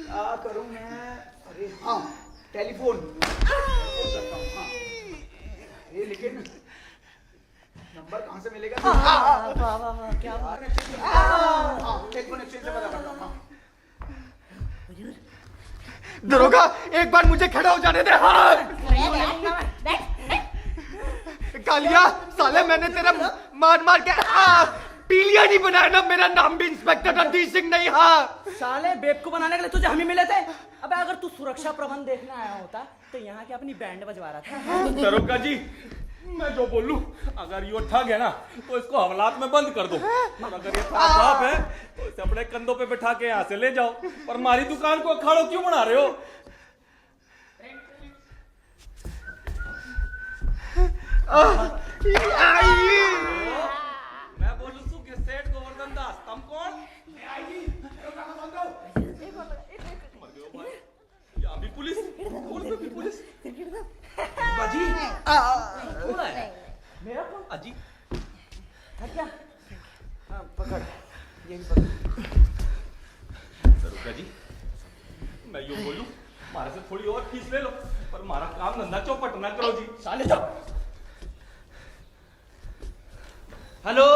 [SPEAKER 2] क्या करूं मैं? अरे हाँ, टेलीफोन करता हूं। हाँ, ये लेकिन नंबर कहाँ से मिलेगा?
[SPEAKER 7] क्या बात है।
[SPEAKER 2] टेलीफोन एक्सचेंज से पता करता हूं।
[SPEAKER 1] दरोगा, एक बार मुझे खड़ा हो जाने दे। हाँ, कालिया, साले मैंने तेरा मार मार के पीलिया नहीं बनाया ना। मेरा नाम भी इंस्पेक्टर रणधीर सिंह नहीं। हाँ,
[SPEAKER 7] साले, बेवकूफ बनाने के लिए तुझे हम ही मिले थे। अबे अगर तू सुरक्षा प्रबंध देखने आया होता तो यहाँ के अपनी बैंड बजवा रहा था।
[SPEAKER 5] दरोगा जी, मैं जो बोलूं, अगर ये ठग है ना तो इसको हवालात में बंद कर दो, और अगर ये ठग बाप है तो इसे अपने कंधों पे बिठा के यहाँ से ले जाओ। और हमारी दुकान को अखाड़ो क्यों बना रहे हो? मैं बोलूं तू कि सेठ गोवर्धन दास, तुम कौन? यहाँ भी पुलिस, और भी पुलिस। बाजी कौन है?
[SPEAKER 7] मेरा फोन
[SPEAKER 5] अजी
[SPEAKER 7] है क्या? हाँ पकड़, यही पकड़।
[SPEAKER 5] दरोगा जी, मैं यूं बोलूं, हमारे से थोड़ी और फीस ले लो, पर हमारा काम धंधा चौपट ना करो जी।
[SPEAKER 7] साले जाओ। हेलो,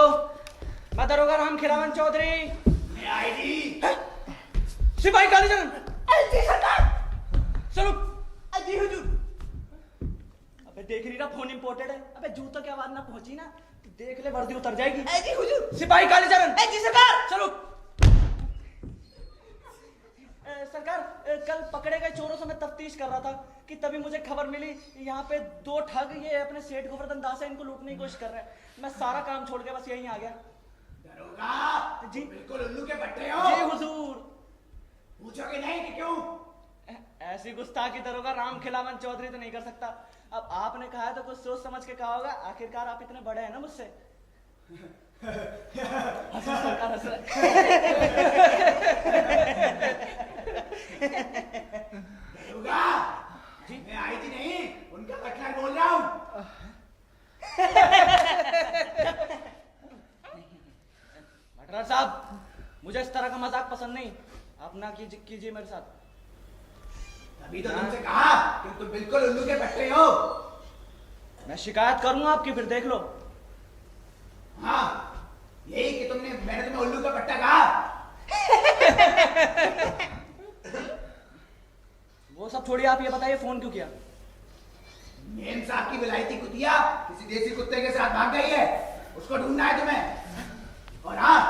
[SPEAKER 7] मैं दरोगा राम खिलावन चौधरी। सिपाही कालीचरण। जी सरकार। चलो। जी हुजूर। अबे देख रही ना, फोन इंपोर्टेड है। अबे जूतों की आवाज ना पहुंची ना, देख ले वर्दी उतर जाएगी। जी हुजूर। सिपाही कालीचरण। जी सरकार। चलो। सरकार, कल पकड़े गए चोरों से मैं तफ्तीश कर रहा था कि तभी मुझे खबर मिली यहाँ पे 2 ठग ये अपने सेठ गोवर्धन दास है, इनको लूटने की कोशिश कर रहे हैं। मैं सारा काम छोड़ के बस यहीं आ गया।
[SPEAKER 2] दरोगा
[SPEAKER 7] जी
[SPEAKER 2] बिल्कुल उल्लू के पट्टे हो।
[SPEAKER 7] जी हुजूर।
[SPEAKER 2] पूछोगे नहीं कि क्यों?
[SPEAKER 7] ऐसी गुस्ताखी दरोगा राम खिलावन चौधरी तो नहीं कर सकता। अब आपने कहा है तो कुछ सोच समझ के कहा होगा, आखिरकार आप इतने बड़े हैं ना मुझसे। सरकार हंस रहा
[SPEAKER 2] दरोगा जी, मैं आई थी नहीं, उनका बटलर बोल रहा हूँ।
[SPEAKER 7] भटरा साहब, मुझे इस तरह का मजाक पसंद नहीं। आप ना कीजिए मेरे साथ।
[SPEAKER 2] तभी तो तुमसे कहा कि तुम बिल्कुल उल्लू के पट्टे हो।
[SPEAKER 7] मैं शिकायत करूंगा आपकी, फिर देख लो।
[SPEAKER 2] हाँ, यही कि मैंने तुम्हें उल्लू का पट्टा कहा।
[SPEAKER 7] वो सब छोड़िए, आप ये बताइए फोन क्यों किया?
[SPEAKER 2] मेम साहब की विलायती कुतिया किसी देसी कुत्ते के साथ भाग गई है, उसको ढूंढना है तुम्हें। और हाँ,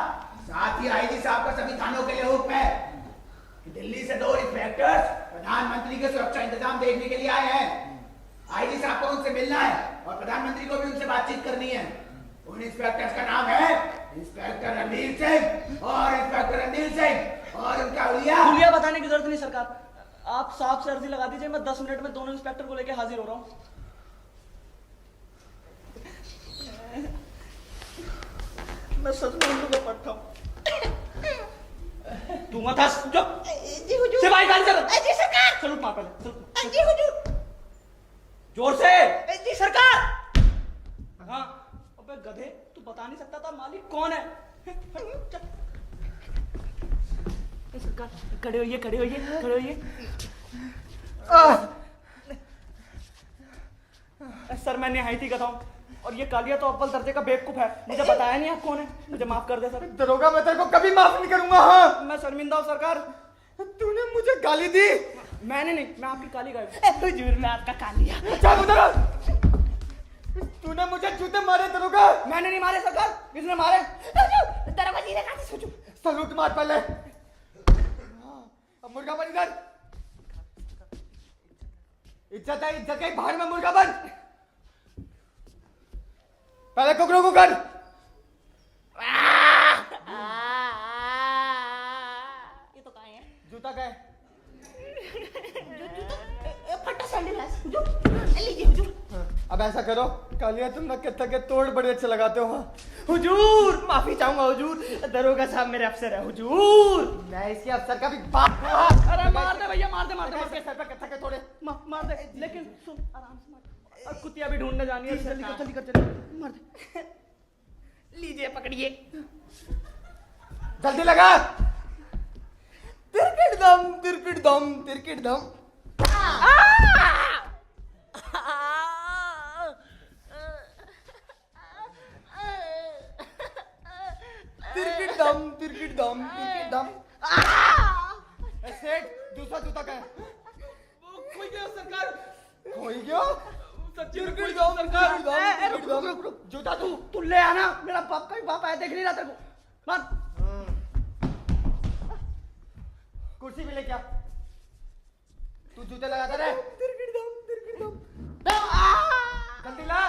[SPEAKER 2] साथ ही आईजी साहब का सभी थानों के लिए हुक्म है कि दिल्ली से 2 इंस्पेक्टर्स प्रधानमंत्री के सुरक्षा इंतजाम देखने के लिए आए हैं। आईजी साहब को उनसे मिलना है और प्रधानमंत्री को भी उनसे बातचीत करनी है। उन इंस्पेक्टर्स का नाम है इंस्पेक्टर रणवीर सिंह और इंस्पेक्टर रणवीर सिंह और उनका
[SPEAKER 7] हुलिया बताने की जरूरत नहीं सरकार। आप साहब से अर्जी लगा दीजिए, मैं 10 मिनट में दोनों इंस्पेक्टर को लेकर हाजिर हो रहा हूँ। मैं सच में उनको पट्टा हूँ। तू मत हंस, जो
[SPEAKER 6] जी हुजूर।
[SPEAKER 7] सिपाही कालीचरण।
[SPEAKER 6] जी सरकार।
[SPEAKER 7] सलूट मार पहले, सलूट।
[SPEAKER 6] जी हुजूर।
[SPEAKER 7] जोर से।
[SPEAKER 6] जी सरकार।
[SPEAKER 7] हाँ, अबे गधे, तू बता नहीं सकता था मालिक कौन है? चल। सरकार, खड़े होइए, खड़े होइए, खड़े होइए। सर, मैं निहायती गधा हूँ और ये कालिया तो अव्वल दर्जे का बेवकूफ है। मुझे बताया नहीं आप कौन है, मुझे माफ कर दे सर।
[SPEAKER 1] दरोगा, मैं तेरे को कभी माफ नहीं करूंगा। हाँ,
[SPEAKER 7] मैं शर्मिंदा हूँ सरकार।
[SPEAKER 1] तूने मुझे गाली दी।
[SPEAKER 7] मैंने नहीं, मैं आपकी काली गाय।
[SPEAKER 6] हुजूर, मैं आपका कालिया।
[SPEAKER 1] अच्छा उधर। तूने मुझे जूते मारे दरोगा।
[SPEAKER 7] मैंने नहीं मारे सरकार, किसने मारे?
[SPEAKER 6] दरोगा जी ने कहा था सोचो।
[SPEAKER 1] सलूट मार पहले। अब मुर्गा बन इधर। इज्जत है, इज्जत है, बाहर में मुर्गा बन। पहले कुकरों को कर।
[SPEAKER 6] ये तो कहाँ है?
[SPEAKER 1] जूता का है।
[SPEAKER 6] फटा सैंडल है हुजूर। लीजिए हुजूर।
[SPEAKER 1] अब ऐसा करो, कालिया तुम ना कितना के तोड़ बड़े अच्छे लगाते हो। हुजूर, माफी चाहूंगा हुजूर। दरोगा साहब मेरे अफसर है हुजूर। मैं इसके अफसर का भी बाप।
[SPEAKER 7] अरे मार दे भैया, मार दे, मार दे, मार दे।
[SPEAKER 1] सर पे कितना के तोड़े।
[SPEAKER 7] मार दे, लेकिन सुन, आराम से मार। अब कुतिया भी ढूंढने जानी है, जल्दी कर, जल्दी कर, जल्दी मार दे।
[SPEAKER 6] लीजिए पकड़िए।
[SPEAKER 1] जल्दी लगा। तिरकिट दम, तिरकिट दम, तिरकिट दम। तिरकिट दम, तिरकिट दम, तिरकिट दम। सेठ, दूसरा जूता का है।
[SPEAKER 7] कोई गया सरकार।
[SPEAKER 1] खोई गया।
[SPEAKER 7] सच्ची में
[SPEAKER 1] तिरकिट
[SPEAKER 7] कोई
[SPEAKER 1] दम,
[SPEAKER 7] सरकार।
[SPEAKER 1] तिरकिट दम, तिरकिट दम।
[SPEAKER 7] रुक।
[SPEAKER 1] जूता तू।
[SPEAKER 7] तू ले आना, मेरा बाप का भी बाप आया, देख नहीं रहा तेरे को। मार।
[SPEAKER 1] कुर्सी भी ले क्या? तू जूते लगाता रहे। तिरकिट दम, तिरकिट दम। जल्दी ला।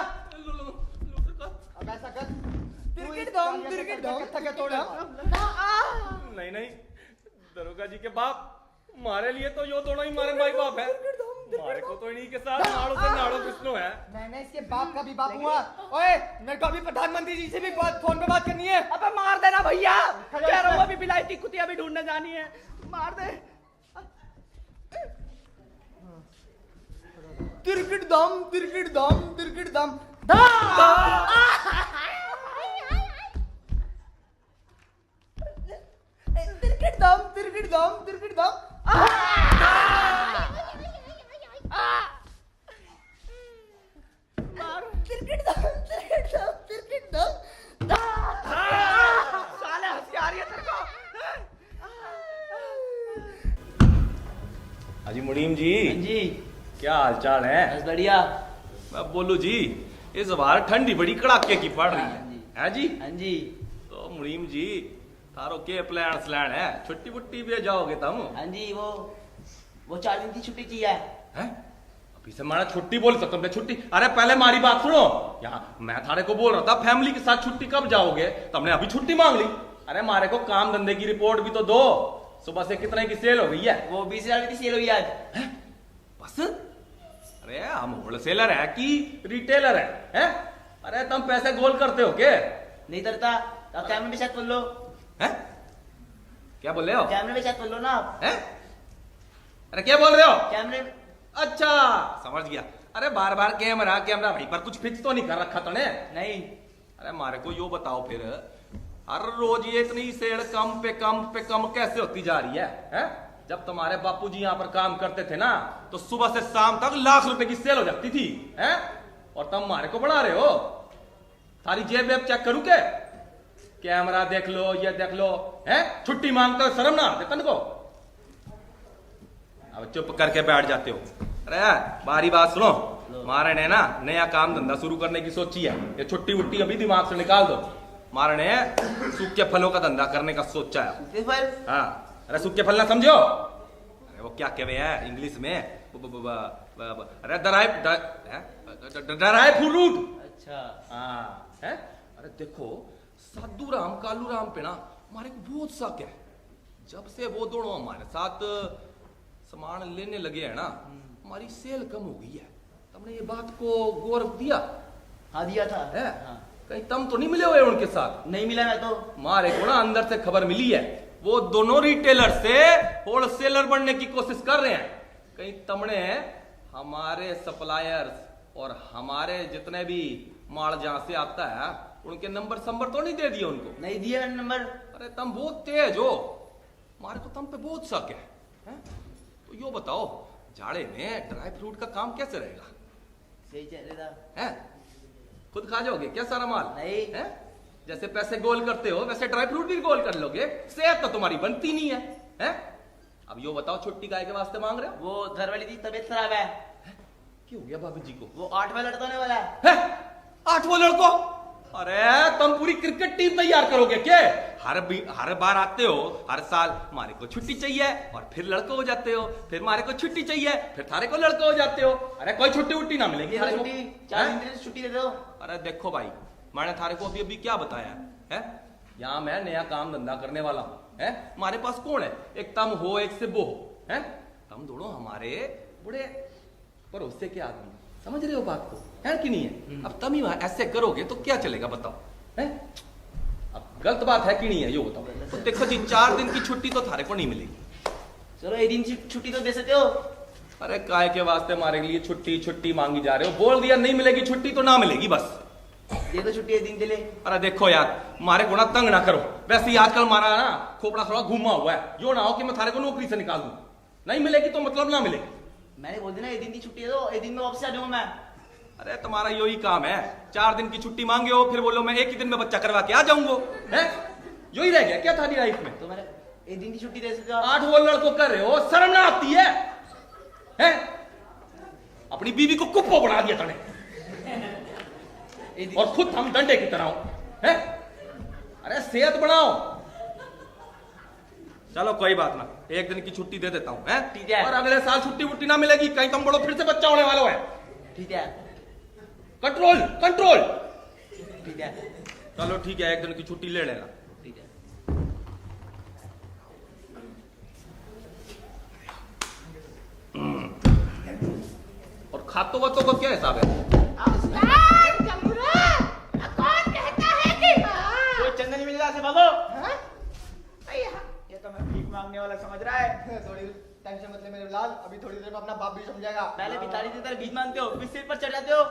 [SPEAKER 1] थके तोड़े
[SPEAKER 5] नहीं नहीं, दरोगा जी के बाप, मारे लिए तो यो दोनों ही मारे माई बाप है। मारे को तो इन्हीं के साथ नाड़ो से नाड़ो विष्णु है।
[SPEAKER 1] मैंने इसके बाप का भी बाप हुआ। ओए, मेरे को अभी प्रधानमंत्री जी से भी फोन पे बात करनी है।
[SPEAKER 7] अबे मार देना भैया, कह रहा हूँ अभी बिलायती कुतिया भी ढूंढने जानी है, मार दे।
[SPEAKER 1] तिरकिट दम, तिरकिट दम, तिरकिट दम। तिरकिट दम, तिरकिट दम, तिरकिट दम। तिरकिट दम, तिरकिट दम, तिरकिट दम।
[SPEAKER 7] साले हंसी आ रही है तेरे को।
[SPEAKER 5] हाजी मुनीम जी,
[SPEAKER 7] जी
[SPEAKER 5] क्या हाल चाल है?
[SPEAKER 7] बस बढ़िया।
[SPEAKER 5] मैं बोलू जी, इस बार ठंडी बड़ी कड़ाके की पड़ रही है जी?
[SPEAKER 7] हाँ जी
[SPEAKER 5] तो मुनीम जी, तारो के प्लान स्लैन है? छुट्टी बुट्टी पे जाओगे तुम?
[SPEAKER 7] हाँ जी, वो 4 दिन की छुट्टी चाहिए।
[SPEAKER 5] हैं? अभी से मारा छुट्टी बोल सकता तुमने छुट्टी? अरे पहले हमारी बात सुनो। यहाँ मैं थारे को बोल रहा था फैमिली के साथ छुट्टी कब जाओगे, तुमने अभी छुट्टी मांग ली। अरे मारे को काम धंधे की रिपोर्ट भी तो दो। सुबह से कितने की सेल हो गई है?
[SPEAKER 7] वो 20,000 की सेल हुई आज।
[SPEAKER 5] बस? अरे हम होलसेलर है कि रिटेलर है? अरे तुम पैसे गोल करते हो क्या?
[SPEAKER 7] नहीं करता तो आप कैमरे में चेक कर लो।
[SPEAKER 5] हैं? क्या बोल रहे हो?
[SPEAKER 7] कैमरे में चेक कर लो ना आप।
[SPEAKER 5] हैं? अरे क्या बोल रहे हो?
[SPEAKER 7] कैमरे में।
[SPEAKER 5] अच्छा समझ गया। अरे बार बार कैमरा कैमरा भाई पर कुछ फिक्स तो नहीं कर रखा तूने?
[SPEAKER 7] नहीं।
[SPEAKER 5] अरे मारे को यो बताओ फिर, हर रोज ये इतनी सेल कम पे कम पे कम कैसे होती जा रही है? हैं? जब तुम्हारे बापूजी यहाँ पर काम करते थे ना, तो सुबह से शाम तक लाख रुपए की सेल हो जाती थी। हैं? और तुम मारे को बढ़ा रहे हो। सारी जेब वेब चेक करूं क्या? कैमरा देख लो, ये देख लो। हैं? छुट्टी मांगते हो, शर्म ना आते तुमको? अब चुप करके बैठ जाते हो। अरे बारी बात सुनो, मारे ने ना नया काम धंधा शुरू करने की सोची है। ये छुट्टी उट्टी अभी दिमाग से निकाल दो। मारे ने सूखे फलों का धंधा करने का सोचा है। हाँ, अरे सूखे फल ना समझो? अरे वो क्या कहवे है इंग्लिश में? अरे ड्राई फ्रूट।
[SPEAKER 7] अच्छा।
[SPEAKER 5] हाँ है? अरे देखो साधु राम कालू राम पे ना हमारे को बहुत शक है। जब से वो दोनों हमारे साथ सामान लेने लगे हैं ना, हमारी सेल कम हो गई है। तुमने ये बात को गौर दिया?
[SPEAKER 7] हाँ दिया था।
[SPEAKER 5] है?
[SPEAKER 7] हाँ।
[SPEAKER 5] कहीं तुम तो नहीं मिले हुए उनके साथ?
[SPEAKER 7] नहीं मिला मैं तो।
[SPEAKER 5] हमारे को ना अंदर से खबर मिली है, वो दोनों रिटेलर से होलसेलर बनने की कोशिश कर रहे हैं। कहीं तुमने हमारे सप्लायर्स और हमारे जितने भी माल जहां से आता है उनके नंबर तो नहीं दे दिए उनको?
[SPEAKER 7] नहीं दिया नंबर।
[SPEAKER 5] अरे तुम बहुत तेज हो, हमारे को तुम पे बहुत शक है? तो यो बताओ, जाड़े में ड्राई फ्रूट का काम कैसे रहेगा?
[SPEAKER 7] सही चल रहा था।
[SPEAKER 5] हैं? खुद खा जाओगे क्या सारा माल?
[SPEAKER 7] नहीं।
[SPEAKER 5] हैं? जैसे पैसे गोल करते हो वैसे ड्राई फ्रूट भी गोल कर लोगे। सेहत तो तुम्हारी बनती नहीं है। हैं? अब यो बताओ, छुट्टी काहे के वास्ते मांग रहे हो?
[SPEAKER 7] वो घर वाली की तबीयत खराब है।
[SPEAKER 5] क्यों हो गया भाभी जी को?
[SPEAKER 7] वो 8वां लड़का होने वाला है।
[SPEAKER 5] हैं? 8वां लड़को? अरे तुम पूरी क्रिकेट टीम तैयार करोगे क्या? हर बार आते हो, हर साल हमारे को छुट्टी चाहिए और फिर लड़को हो जाते हो, फिर हमारे को छुट्टी चाहिए फिर थारे को लड़को हो जाते हो। अरे कोई छुट्टी उट्टी ना मिलेगी थारे को?
[SPEAKER 7] 4 दिन की छुट्टी दे दो।
[SPEAKER 5] अरे देखो भाई, मैंने थारे को अभी क्या बताया है? यहाँ मैं नया काम धंधा करने वाला हूँ। हमारे पास कौन है? एक तुम हो, एक सिब्बो हो। हैं? तुम दोनों हमारे बड़े भरोसे के आदमी, समझ रहे हो बात को? है कि नहीं है? अब तुम ही ऐसे करोगे तो क्या चलेगा बताओ? हैं? अब गलत बात है कि नहीं है, यो बताओ। तो देखो जी, 4 दिन की छुट्टी तो थारे को नहीं मिलेगी।
[SPEAKER 7] चलो 1 दिन की छुट्टी तो दे सकते हो।
[SPEAKER 5] अरे काय के वास्ते हमारे लिए छुट्टी मांगी जा रहे हो? बोल दिया नहीं मिलेगी छुट्टी तो ना मिलेगी बस।
[SPEAKER 7] दे दो छुट्टी 1 दिन के लिए।
[SPEAKER 5] अरे देखो यार, हमारे को ना तंग ना करो। वैसे ही आजकल हमारा ना खोपड़ा थोड़ा घूमा हुआ है। यो ना हो कि मैं थारे को नौकरी से निकाल दूं। नहीं मिलेगी तो मतलब ना मिलेगी।
[SPEAKER 7] मैंने बोल दिया ना 1 दिन की छुट्टी दे दो, 1 दिन में वापस आ जाऊंगा मैं।
[SPEAKER 5] अरे तुम्हारा यही काम है, 4 दिन की छुट्टी मांगे हो फिर बोलो मैं 1 ही दिन में बच्चा करवा के आ जाऊंगा। हैं? यही रह गया क्या थारी लाइफ में?
[SPEAKER 7] तो मैंने 1 दिन की छुट्टी दे सकते हो।
[SPEAKER 5] 8 वो लड़को कर रहे हो, शर्म ना आती है? हैं? अपनी बीवी को कुप्पो बना दिया तूने और खुद हम डंडे की तरह हो। हैं? अरे सेहत बनाओ। चलो कोई बात ना, 1 दिन की छुट्टी दे देता हूँ।
[SPEAKER 7] ठीक है।
[SPEAKER 5] और अगले साल छुट्टी वुट्टी ना मिलेगी, कहीं तुम बड़ो फिर से बच्चा होने वाला है।
[SPEAKER 7] ठीक है।
[SPEAKER 5] Control control.
[SPEAKER 7] ठीक है।
[SPEAKER 5] चलो ठीक है, एक दिन की छुट्टी ले लेना।
[SPEAKER 7] ठीक है।
[SPEAKER 5] और खातों वातों का क्या हिसाब है?
[SPEAKER 2] कोई चंदा नहीं मिल रहा से भागो। ये तो मैं भीख मांगने वाला समझ रहा है।
[SPEAKER 1] थोड़ी टेंशन मत ले मेरे लाल, अभी थोड़ी देर में अपना बाप भी समझेगा।
[SPEAKER 7] पहले भिखारी की तरह भीख मांगते हो, फिर सिर पर चढ़ जाते हो।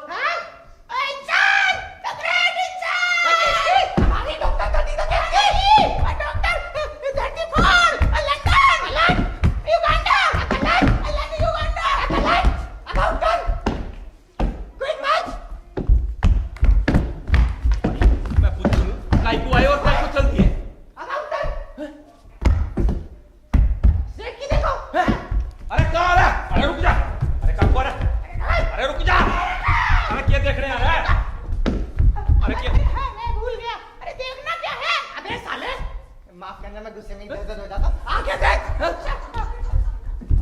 [SPEAKER 5] मैं पूछूं काई को आए और काई को चल दिए? अरे कहाँ आ रहा है? अरे रुक जा। अरे कहाँ को आ रहा है? अरे रुक जा। अरे क्या देख रहे हैं? अरे क्या?
[SPEAKER 1] माफ करना, मैं गुस्से में इधर हो जाता। आगे देख।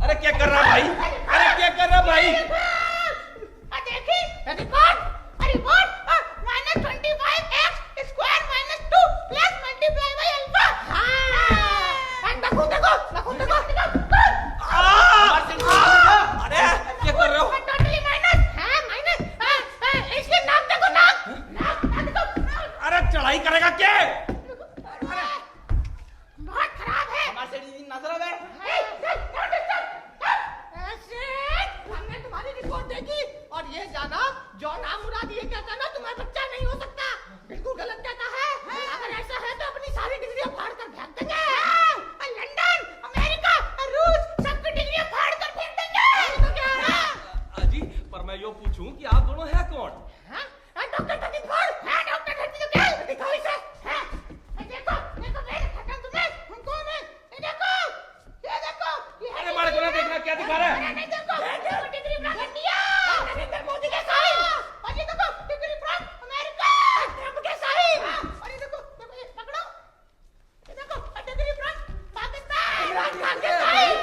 [SPEAKER 5] अरे क्या कर रहा है भाई? अरे क्या कर रहा है भाई? अरे क्या कर रहे हो? अरे चढ़ाई करेगा क्या?
[SPEAKER 7] हमारे से नजर आ गए।
[SPEAKER 6] हमने तुम्हारी रिपोर्ट देखी और ये जाना जो नाम मुराद ये कहता ना तुम्हारा बच्चा नहीं हो सकता, बिल्कुल गलत कहता है। अगर ऐसा है तो अपनी सारी डिग्रियां फाड़ कर फेंक देंगे। लंदन, अमेरिका, रूस सबकी डिग्रियां फाड़ कर फेंक देंगे। तो क्या है?
[SPEAKER 5] अजी पर मैं यो पूछूं कि आप दोनों हैं कौन?
[SPEAKER 6] हाँ? डॉक्टर तकिन फोड़ है, डॉक्टर तकिन क्या दिखाओ इसे। हाँ? देखो देखो मेरे खत्म तुम्हें हम कौन है? ये देखो ये
[SPEAKER 5] अरे मारे को ना देखना क्या दिखा रहा है?
[SPEAKER 6] नहीं देखो डिग्री प्राप्त किया नरेंद्र मोदी के साइन, और ये देखो डिग्री प्राप्त अमेरिका ट्रंप के साइन, और ये देखो ये पकड़ो, ये देखो डिग्री प्राप्त पाकिस्तान इमरान खान के साइन।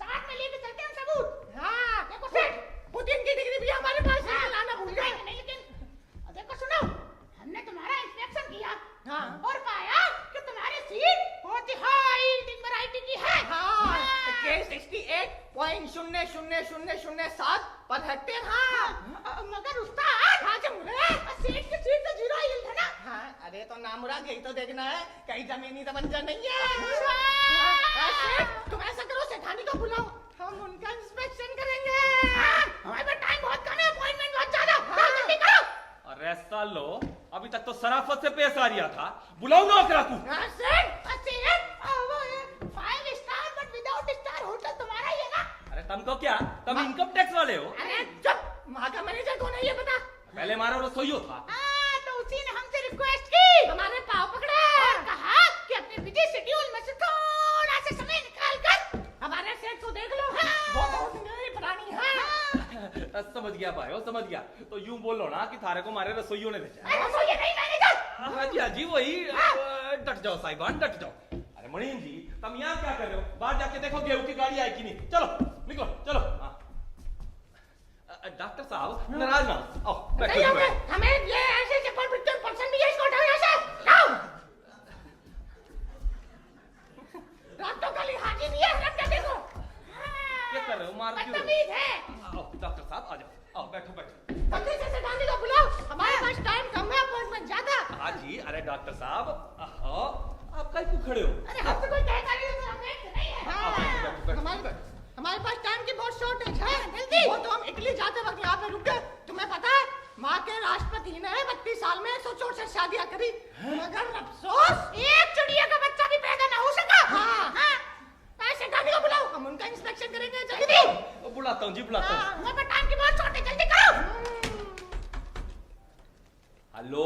[SPEAKER 6] साथ में लेके चलते हैं सबूत। हाँ देखो सेठ, पुतिन की डिग्री भी हमारे पास है, लाना भूल गए। नहीं लेकिन देखो सुनो, हमने तुम्हारा इंस्पेक्शन किया और पाया कि तुम्हारी सीट बहुत ही हाई वैरायटी की है। K68.00007 per hectare. हाँ मगर उस्ताद सीट की सीट तो 0 हिल है ना। हाँ अरे तो नामुराद यही तो देखना है, कहीं जमीनी तो बंजर नहीं है। तुम ऐसा करो सेठानी को बुलाओ, हम उनका इंस्पेक्शन करेंगे। हमारे पास टाइम बहुत कम है, अपॉइंटमेंट बहुत ज्यादा, जल्दी करो।
[SPEAKER 5] अरे सालो अभी तक तो सराफत से पेश आ रहा था, बुलाऊंगा ओकरा को।
[SPEAKER 6] 5 star but without star hotel तुम्हारा ही है ना?
[SPEAKER 5] अरे तुमको क्या, तुम इनकम टैक्स वाले हो?
[SPEAKER 6] अरे चुप, वहाँ का मैनेजर कौन है ये बता।
[SPEAKER 5] पहले हमारा रसोइयो था।
[SPEAKER 6] तो उसी ने हमसे रिक्वेस्ट की, हमारे पाँव पकड़े और कहा कि अपने बिजी शेड्यूल में से थोड़ा सा समय निकाल कर हमारे सेठ को देख लो। वो बहुत नई पुरानी है।
[SPEAKER 5] समझ गया भाई, वो समझ गया। तो यूं बोलो ना कि थारे को हमारे रसोइयों ने भेजा।
[SPEAKER 6] रसोई नहीं मैनेजर।
[SPEAKER 5] हाँ जी हाँ जी वही। डट जाओ साहिबान डट जाओ। अरे मणिन जी तुम यहाँ क्या कर रहे हो? बाहर जाके देखो गेहूं की गाड़ी आई कि नहीं। चलो निकलो चलो। डॉक्टर साहब नाराज ना आओ, बैठो बैठो।
[SPEAKER 6] हमें ये ऐसे चप्पल पिक्चर पसंद नहीं है, इसको हटाओ यहाँ से। आओ। रातों का लिहाज ही नहीं है, रख के देखो।
[SPEAKER 5] क्या कर रहे हो? मार क्यों?
[SPEAKER 6] बदतमीज है।
[SPEAKER 5] आओ डॉक्टर साहब आ जाओ, आओ बैठो बैठो।
[SPEAKER 6] जल्दी से सेठानी को बुलाओ, हमारे पास टाइम कम है, अपॉइंटमेंट ज्यादा।
[SPEAKER 5] हाँ जी। अरे डॉक्टर साहब आप कहीं क्यों खड़े हो?
[SPEAKER 6] अरे हमसे कोई कहता नहीं है, हमें नहीं है। हाँ, हमारे पास टाइम की बहुत शॉर्टेज है, जल्दी। वो तो हम इटली जाते वक्त यहाँ पे रुक गए। तुम्हें पता है माँ के राष्ट्रपति ने 32 साल में 164 शादियां करी, मगर अफसोस एक चिड़िया का बच्चा भी पैदा ना हो सका। हाँ ऐसे गाड़ी को बुलाओ, हम उनका इंस्पेक्शन करेंगे, जल्दी।
[SPEAKER 5] बुलाता हूँ जी बुलाता हूँ।
[SPEAKER 6] हमारे पास टाइम की बहुत शॉर्टेज, जल्दी करो।
[SPEAKER 5] हेलो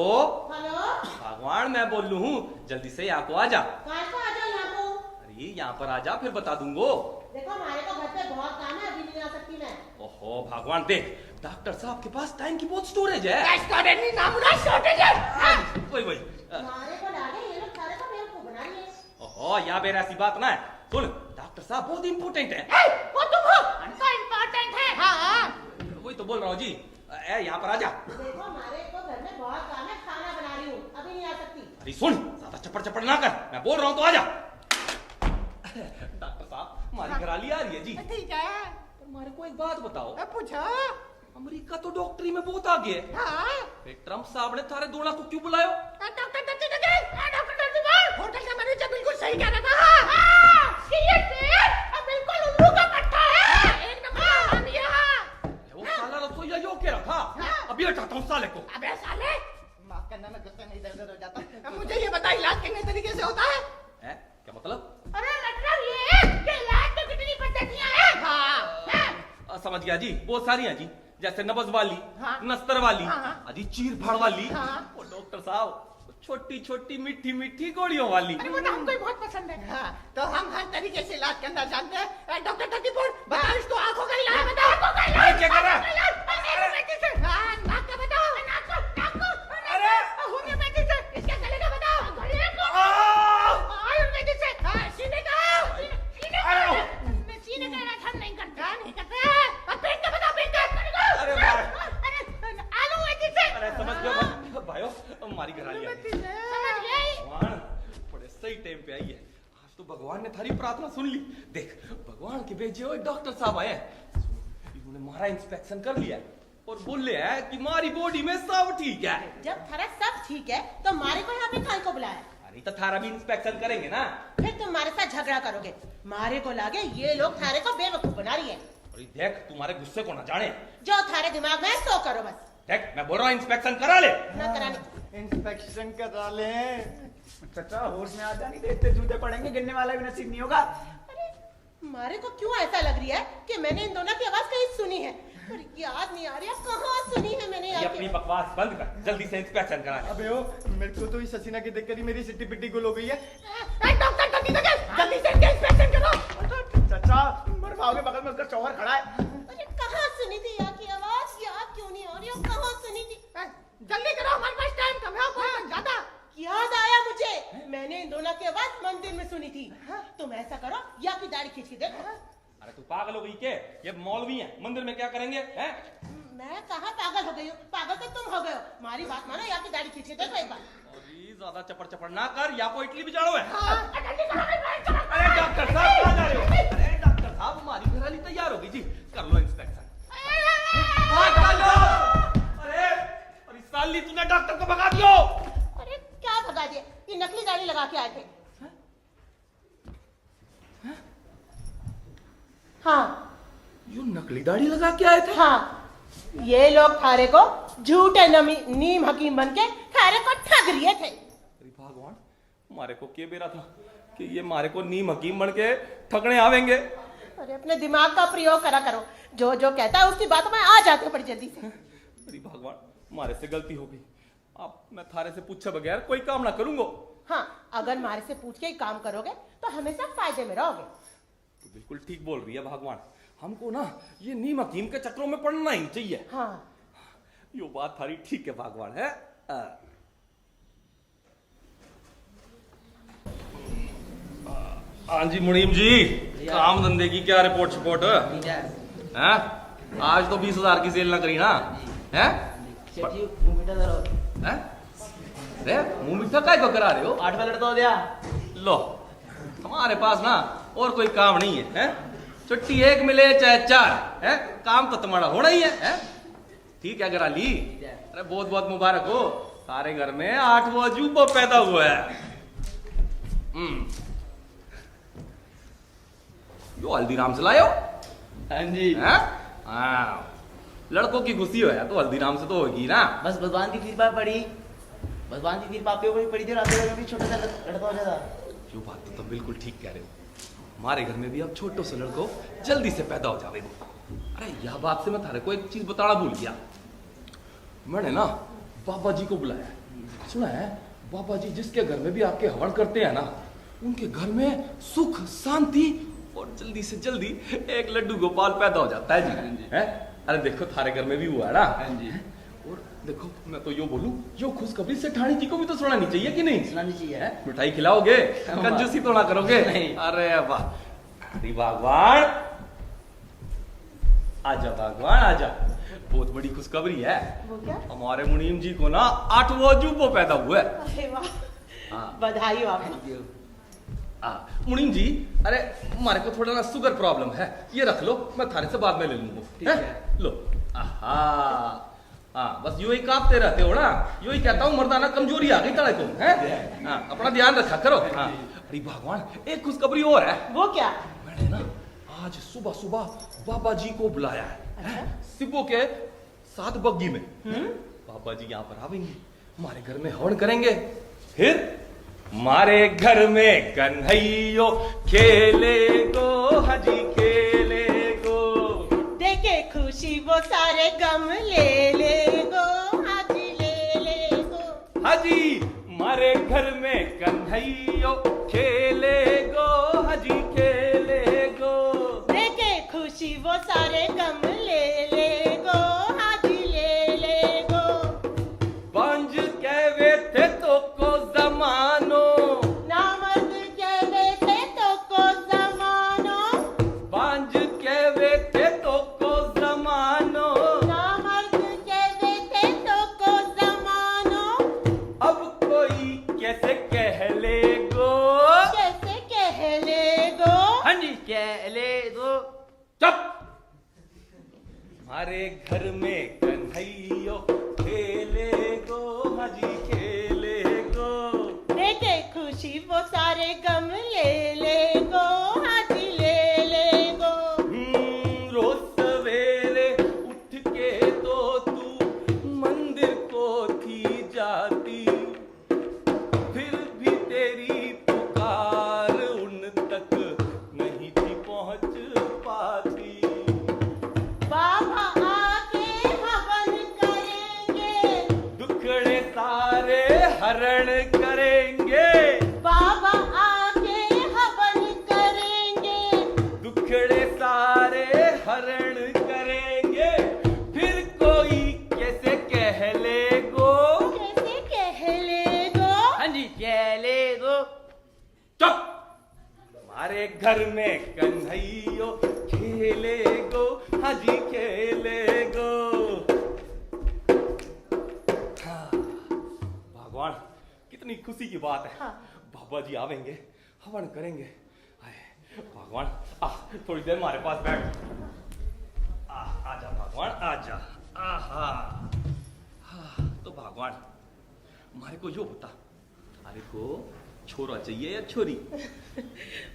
[SPEAKER 4] हेलो
[SPEAKER 5] भगवान मैं बोल लू हूँ, जल्दी से यहाँ को आ जा।
[SPEAKER 4] कहाँ को आ जाओ यहाँ को?
[SPEAKER 5] अरे यहाँ पर आ जा फिर बता दूंगो।
[SPEAKER 4] देखो हमारे को घर पे बहुत काम है, अभी नहीं आ सकती मैं।
[SPEAKER 5] ओहो भगवान देख, डॉक्टर साहब के पास टाइम की बहुत स्टोरेज है।
[SPEAKER 6] शॉर्टेज है।
[SPEAKER 5] वही वही।
[SPEAKER 4] हमारे को डाले ये लोग सारे को बेवकूफ बना लिए।
[SPEAKER 5] ओहो यहाँ बेर ऐसी बात ना है। सुन डॉक्टर साहब बहुत इम्पोर्टेंट है।
[SPEAKER 6] वो तुम हो, उनका इम्पोर्टेंट है। हाँ
[SPEAKER 5] वही तो बोल रहा हूँ जी। यहाँ पर आ जा।
[SPEAKER 4] देखो हमारे को घर में बहुत काम है, खाना बना रही हूँ।
[SPEAKER 5] अरे सुन, ज्यादा चपड़ चपड़ ना कर, मैं बोल रहा हूं तो आजा। डॉक्टर साहब, हमारी घराली आ रही है जी।
[SPEAKER 6] ठीक है,
[SPEAKER 5] पर हमारे को एक बात बताओ,
[SPEAKER 6] पूछो।
[SPEAKER 5] अमेरिका तो डॉक्टरी में बहुत आगे है,
[SPEAKER 6] हाँ,
[SPEAKER 5] फिर ट्रम्प साहब ने थारे दोनों को क्यों बुलायो?
[SPEAKER 6] डॉक्टर होटल का मैनेजर बिल्कुल सही कह रहा था। हाँ, ये शेर बिल्कुल उल्लू का पट्टा है, एक नंबर आदमी है।
[SPEAKER 5] वो साला रसोईया यो कह रहा था, अभी हटाता हूँ साले को।
[SPEAKER 6] अबे साले, माफ करना, मैं गुस्से में इधर-उधर हो जाता हूँ। अब मुझे ये बता, इलाज कितने तरीके से होता है?
[SPEAKER 5] हैं? क्या मतलब?
[SPEAKER 6] अरे मतलब ये कि इलाज की कितनी पद्धतियां हैं? हाँ,
[SPEAKER 5] समझ गया जी, बहुत सारी हैं जी, जैसे नब्ज वाली,
[SPEAKER 6] हाँ।
[SPEAKER 5] नस्तर वाली,
[SPEAKER 6] हाँ।
[SPEAKER 5] अजी चीर फाड़ वाली,
[SPEAKER 6] हाँ।
[SPEAKER 5] और डॉक्टर साहब छोटी छोटी मीठी मीठी गोलियों वाली।
[SPEAKER 6] अरे वो तो हमको ही बहुत पसंद है। हाँ, तो हम हर तरीके से इलाज करना जानते हैं। डॉक्टर तकीपुर, बताओ इसको आंखों का इलाज बताओ। आंखों का इलाज
[SPEAKER 5] क्या कर रहा है?
[SPEAKER 6] होम्योपैथी से। हाँ, नाक का बताओ। नाक को।
[SPEAKER 5] अरे!
[SPEAKER 6] होम्योपैथी से। इसके गले का बताओ। गले को। आयुर्वेदिक से। हाँ, सीने का। सीने का। सीने का इलाज हम नहीं करते। नहीं करते। अब पेट का बताओ, पेट का।
[SPEAKER 5] अरे वाह!
[SPEAKER 6] अरे, आयुर्वेदिक से।
[SPEAKER 5] अरे समझ गया भाइयों, हमारी घराली आ गई।
[SPEAKER 6] समझ गई?
[SPEAKER 5] भगवान बड़े सही टाइम पे आई है, आज तो भगवान ने थारी प्रार्थना सुन ली। देख, भगवान के भेजे हुए डॉक्टर साहब आए हैं, इन्होंने हमारा इंस्पेक्शन कर लिया है और बोले है कि हमारी बॉडी में सब ठीक है।
[SPEAKER 4] जब थारा सब ठीक है तो मारे को यहाँ पे खान को बुलाया?
[SPEAKER 5] अरे तो थारा भी इंस्पेक्शन करेंगे ना।
[SPEAKER 4] फिर तुम हमारे साथ झगड़ा करोगे। मारे को लागे ये लोग थारे को बेवकूफ बना रही है।
[SPEAKER 5] अरे देख, तुम्हारे गुस्से को ना जाने।
[SPEAKER 4] जो थारे दिमाग में है सो करो बस।
[SPEAKER 5] देख, मैं बोल रहा हूँ इंस्पेक्शन करा ले।
[SPEAKER 4] ना करानी।
[SPEAKER 1] इंस्पेक्शन करा लें।
[SPEAKER 2] चाचा होश में आ जानी देते, जूते पड़ेंगे, गिरने वाला भी नसीब नहीं होगा।
[SPEAKER 4] अरे मारे को क्यों ऐसा लग रही है कि मैंने इन दोनों की आवाज कहीं सुनी है, पर याद नहीं आ रही है कहाँ सुनी है मैंने
[SPEAKER 5] ये
[SPEAKER 4] यार
[SPEAKER 5] अपनी बकवास बंद कर, जल्दी से इंस्पेक्शन करा ले।
[SPEAKER 1] अबे ओ, मेरे को तो इस हसीना की देखकर ही मेरी सिट्टी पिट्टी गुल हो गई है।
[SPEAKER 6] डॉक्टर जल्दी से इनका इंस्पेक्शन करो।
[SPEAKER 2] चाचा मर पाओगे, बगल में उसका शौहर खड़ा है।
[SPEAKER 4] अरे कहाँ सुनी थी यहाँ की आवाज, याद क्यों नहीं हो रही है, कहाँ सुनी थी?
[SPEAKER 6] जल्दी करो, हमारे पास टाइम कम है, बहुत ज्यादा।
[SPEAKER 4] याद आया मुझे, मैंने इन दोनों की आवाज मंदिर में सुनी थी। तुम ऐसा करो, या की दाढ़ी खींच के देखो।
[SPEAKER 5] अरे तू पागल हो गई के? ये मौलवी है, मंदिर में क्या करेंगे हैं?
[SPEAKER 4] मैं कहाँ पागल हो गई हूँ, पागल तो तुम हो गए हो। हमारी बात मानो, या की दाढ़ी खींच के देखो एक बार।
[SPEAKER 5] अरे ज्यादा चपड़ चपड़ ना कर, या को इडली भी जाड़ो है।
[SPEAKER 6] जल्दी करो।
[SPEAKER 5] अरे डॉक्टर साहब कहाँ जा रहे हो? अरे डॉक्टर साहब, हमारी घराली तैयार हो गई जी, कर लो इंस्पेक्शन। अरे साली, तूने डॉक्टर को भगा दियो।
[SPEAKER 4] अरे क्या भगा दिया, ये नकली दाढ़ी लगा के आए थे। हाँ
[SPEAKER 5] यो नकली दाढ़ी लगा के आए थे?
[SPEAKER 4] हाँ, ये लोग थारे को झूठे नीम हकीम बन के थारे को ठग रहे थे।
[SPEAKER 5] अरे भगवान, हमारे को क्या बेरा था कि ये हमारे को नीम हकीम बन के ठगने आवेंगे।
[SPEAKER 4] अरे अपने दिमाग का प्रयोग करा करो, जो जो कहता है उसकी बात में आ जाते हो बड़ी जल्दी से।
[SPEAKER 5] अरे भगवान, हमारे से गलती हो गई, अब मैं थारे से पूछे बगैर कोई काम ना करूंगा।
[SPEAKER 4] हाँ, अगर हमारे से पूछ के ही काम करोगे तो हमेशा फायदे में रहोगे।
[SPEAKER 5] तो बिल्कुल ठीक बोल रही है भगवान, हमको ना ये नीम हकीम के चक्रों में पड़ना ही चाहिए।
[SPEAKER 4] हाँ,
[SPEAKER 5] यो बात थारी ठीक है भगवान है। हाँ जी मुनीम जी, काम धंधे की क्या रिपोर्ट शिपोर्ट है? आज तो 20,000 की सेल ना करी ना है? अरे मुंह मीठा काय को करा रहे हो?
[SPEAKER 7] 8 मिनट तो दिया।
[SPEAKER 5] लो, हमारे पास ना और कोई काम नहीं है, हैं? छुट्टी एक मिले चाहे 4 है, काम तो तुम्हारा होना ही है? ठीक है घराली, अरे बहुत बहुत मुबारक हो, सारे घर में 8वां अजूबा पैदा हुआ है। यो हल्दीराम से लायो?
[SPEAKER 7] हाँ जी।
[SPEAKER 5] हाँ, लड़कों की खुशी हो तो हल्दीराम से तो होगी ना।
[SPEAKER 7] बस भगवान की कृपा पड़ी, भगवान की कृपा पे पड़ी थी, रात में भी छोटा सा लड़का हो जाता।
[SPEAKER 5] यो बात तो तुम बिल्कुल ठीक कह रहे हो, हमारे घर में भी अब छोटो से लड़को जल्दी से पैदा हो जावे। अरे यह बात से मैं थारे को एक चीज बताना भूल गया, मैंने ना बाबा जी को बुलाया। सुना है बाबा जी जिसके घर में भी आके हवन करते हैं ना, उनके घर में सुख शांति और जल्दी से जल्दी एक लड्डू गोपाल पैदा हो जाता है जी। है? अरे देखो थारे घर में भी हुआ है ना। और देखो मैं तो यो बोलूं, यो खुशखबरी से ठाणी जी को भी तो सुनानी चाहिए कि नहीं?
[SPEAKER 7] सुनानी चाहिए।
[SPEAKER 5] मिठाई खिलाओगे, कंजूसी तो ना करोगे?
[SPEAKER 7] नहीं।
[SPEAKER 5] अरे वाह, अरे भगवान आजा, भगवान आजा, बहुत बड़ी खुशखबरी है।
[SPEAKER 4] वो क्या?
[SPEAKER 5] हमारे मुनीम जी को ना 8वां अजूबा पैदा हुआ है।
[SPEAKER 4] अरे वाह,
[SPEAKER 5] हाँ।
[SPEAKER 4] बधाई हो आपको।
[SPEAKER 5] मुनीम जी, अरे हमारे को थोड़ा ना शुगर प्रॉब्लम है, ये रख लो, मैं थारे से बाद में ले लूंगा।
[SPEAKER 2] ठीक है।
[SPEAKER 5] लो। हाँ, बस यूं ही कांपते रहते हो ना, यूं ही कहता हूँ मर्दाना कमजोरी आ गई तड़े को, हैं? हाँ, अपना ध्यान रखा करो। हाँ। अरे भगवान, एक खुशखबरी और है।
[SPEAKER 4] वो क्या?
[SPEAKER 5] मैंने ना आज सुबह सुबह बाबा जी को बुलाया है, सिब्बो के साथ बग्गी में। बाबा जी यहाँ पर आवेंगे, हमारे घर में हवन करेंगे, फिर हमारे घर में कन्हैयो खेले गो, हाजी खेले गो।
[SPEAKER 4] देखे खुशी वो सारे गम ले गो, हाजी ले गो।
[SPEAKER 5] हाजी हमारे घर में कन्हैयो खेले गो, हाजी खेले गो।
[SPEAKER 4] देखे खुशी वो सारे गम ले गो, हाजी ले गो।
[SPEAKER 5] बंज कहवे थे तो को जमानो,
[SPEAKER 4] नामर्द कहवे थे तो को जमानो,
[SPEAKER 5] बंज कहवे थे तो को जमानो।
[SPEAKER 4] नामर्द कहवे थे तो को जमानो।
[SPEAKER 5] अब कोई कैसे कह ले गो।
[SPEAKER 4] कैसे कह ले गो?
[SPEAKER 6] हाँ जी, कह ले दो।
[SPEAKER 5] चुप। हमारे घर में कन्हैयो खेले गो, हाजी खेले गो।
[SPEAKER 4] देखे खुशी वो सारे गम ले गो, हाजी ले गो।
[SPEAKER 5] रोज सवेरे उठ के तो तू मंदिर को थी जाती, फिर भी तेरी पुकार उन तक नहीं थी पहुंच पाती।
[SPEAKER 4] बाबा आके हवन करेंगे,
[SPEAKER 5] दुखड़े सारे हरण करेंगे,
[SPEAKER 4] बाबा आके हवन करेंगे।
[SPEAKER 5] दुखड़े सारे हरण करेंगे, फिर कोई कैसे कह ले गो।
[SPEAKER 4] कैसे कह ले गो?
[SPEAKER 6] हाँ जी, कह ले दो।
[SPEAKER 5] चुप। हमारे घर में कन्हैयो खेले गो, हाजी खेले गो। हाँ, भगवान कितनी खुशी की बात है।
[SPEAKER 4] हाँ।
[SPEAKER 5] बाबा जी आवेंगे, हवन करेंगे। हाय, भगवान आ थोड़ी देर हमारे पास बैठ। आजा भगवान, आजा। आहा। हाँ, तो भगवान हमारे को जो बता, हमारे को छोरा चाहिए या छोरी?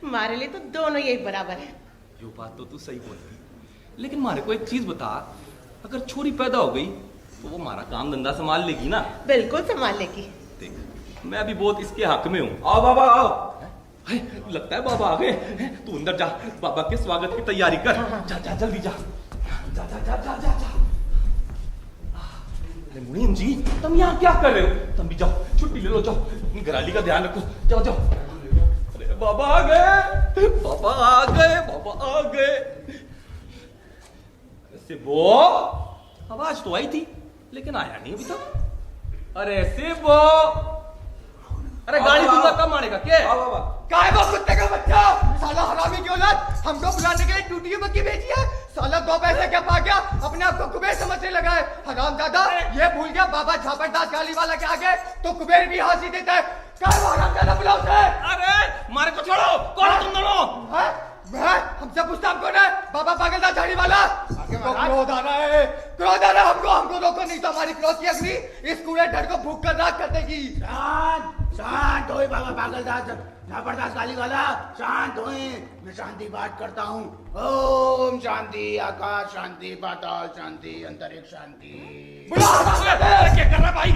[SPEAKER 4] हमारे लिए तो दोनों यही बराबर है।
[SPEAKER 5] यो बात तो तू सही बोलती, लेकिन हमारे को एक चीज बता, अगर छोरी पैदा हो गई तो वो हमारा काम धंधा संभाल लेगी ना?
[SPEAKER 4] बिल्कुल संभाल लेगी।
[SPEAKER 5] देख, मैं भी बहुत इसके हक में हूँ।
[SPEAKER 2] आओ बाबा आओ।
[SPEAKER 5] हाय, लगता है बाबा आ गए। तू अंदर जा, बाबा के स्वागत की तैयारी कर। जा जा जल्दी जा। जा जा जा जा जा जा। अरे मुनीम जी, तुम यहाँ क्या कर रहे हो? तुम भी जाओ, छुट्टी ले लो, जाओ, अपनी घराली का ध्यान रखो। जाओ जाओ। अरे बाबा आ गए, बाबा आ गए, बाबा आ गए। सिबो, आवाज तो आई थी लेकिन आया नहीं अभी तक। अरे सिबो, अरे गाड़ी दूंगा कब मारेगा क्या?
[SPEAKER 1] क्या है वो कुत्ते का बच्चा? साला हरामी की औलाद, हमको बुलाने के लिए टूटी हुई मक्की भेजी है। साला 2 पैसे क्या पा गया, अपने आप को कुबेर समझने लगा है। हरामजादा, ये भूल गया बाबा झापड़दास गाली वाला के आगे तो कुबेर भी हंसी देता है। क्या है वो हरामजादा, बुलाओ उसे।
[SPEAKER 5] अरे मारे को छोड़ो, कौन है तुम दोनों?
[SPEAKER 1] हैं? मैं हमसे पूछता हम कौन है? बाबा पागलदास झाड़ी वाला। हमको क्रोध आ रहा है, क्रोध आ रहा है हमको रोको, नहीं तो हमारी क्रोध की अग्नि इस कूड़े ढड़ को भूख कर राख कर देगी।
[SPEAKER 3] शांत होए बाबा पागलदास झापड़दास गाली वाला, शांत होए। मैं शांति पाठ करता हूँ। ओम शांति, आकाश शांति, पाताल शांति, अंतरिक्ष शांति।
[SPEAKER 5] अरे क्या कर रहा है भाई?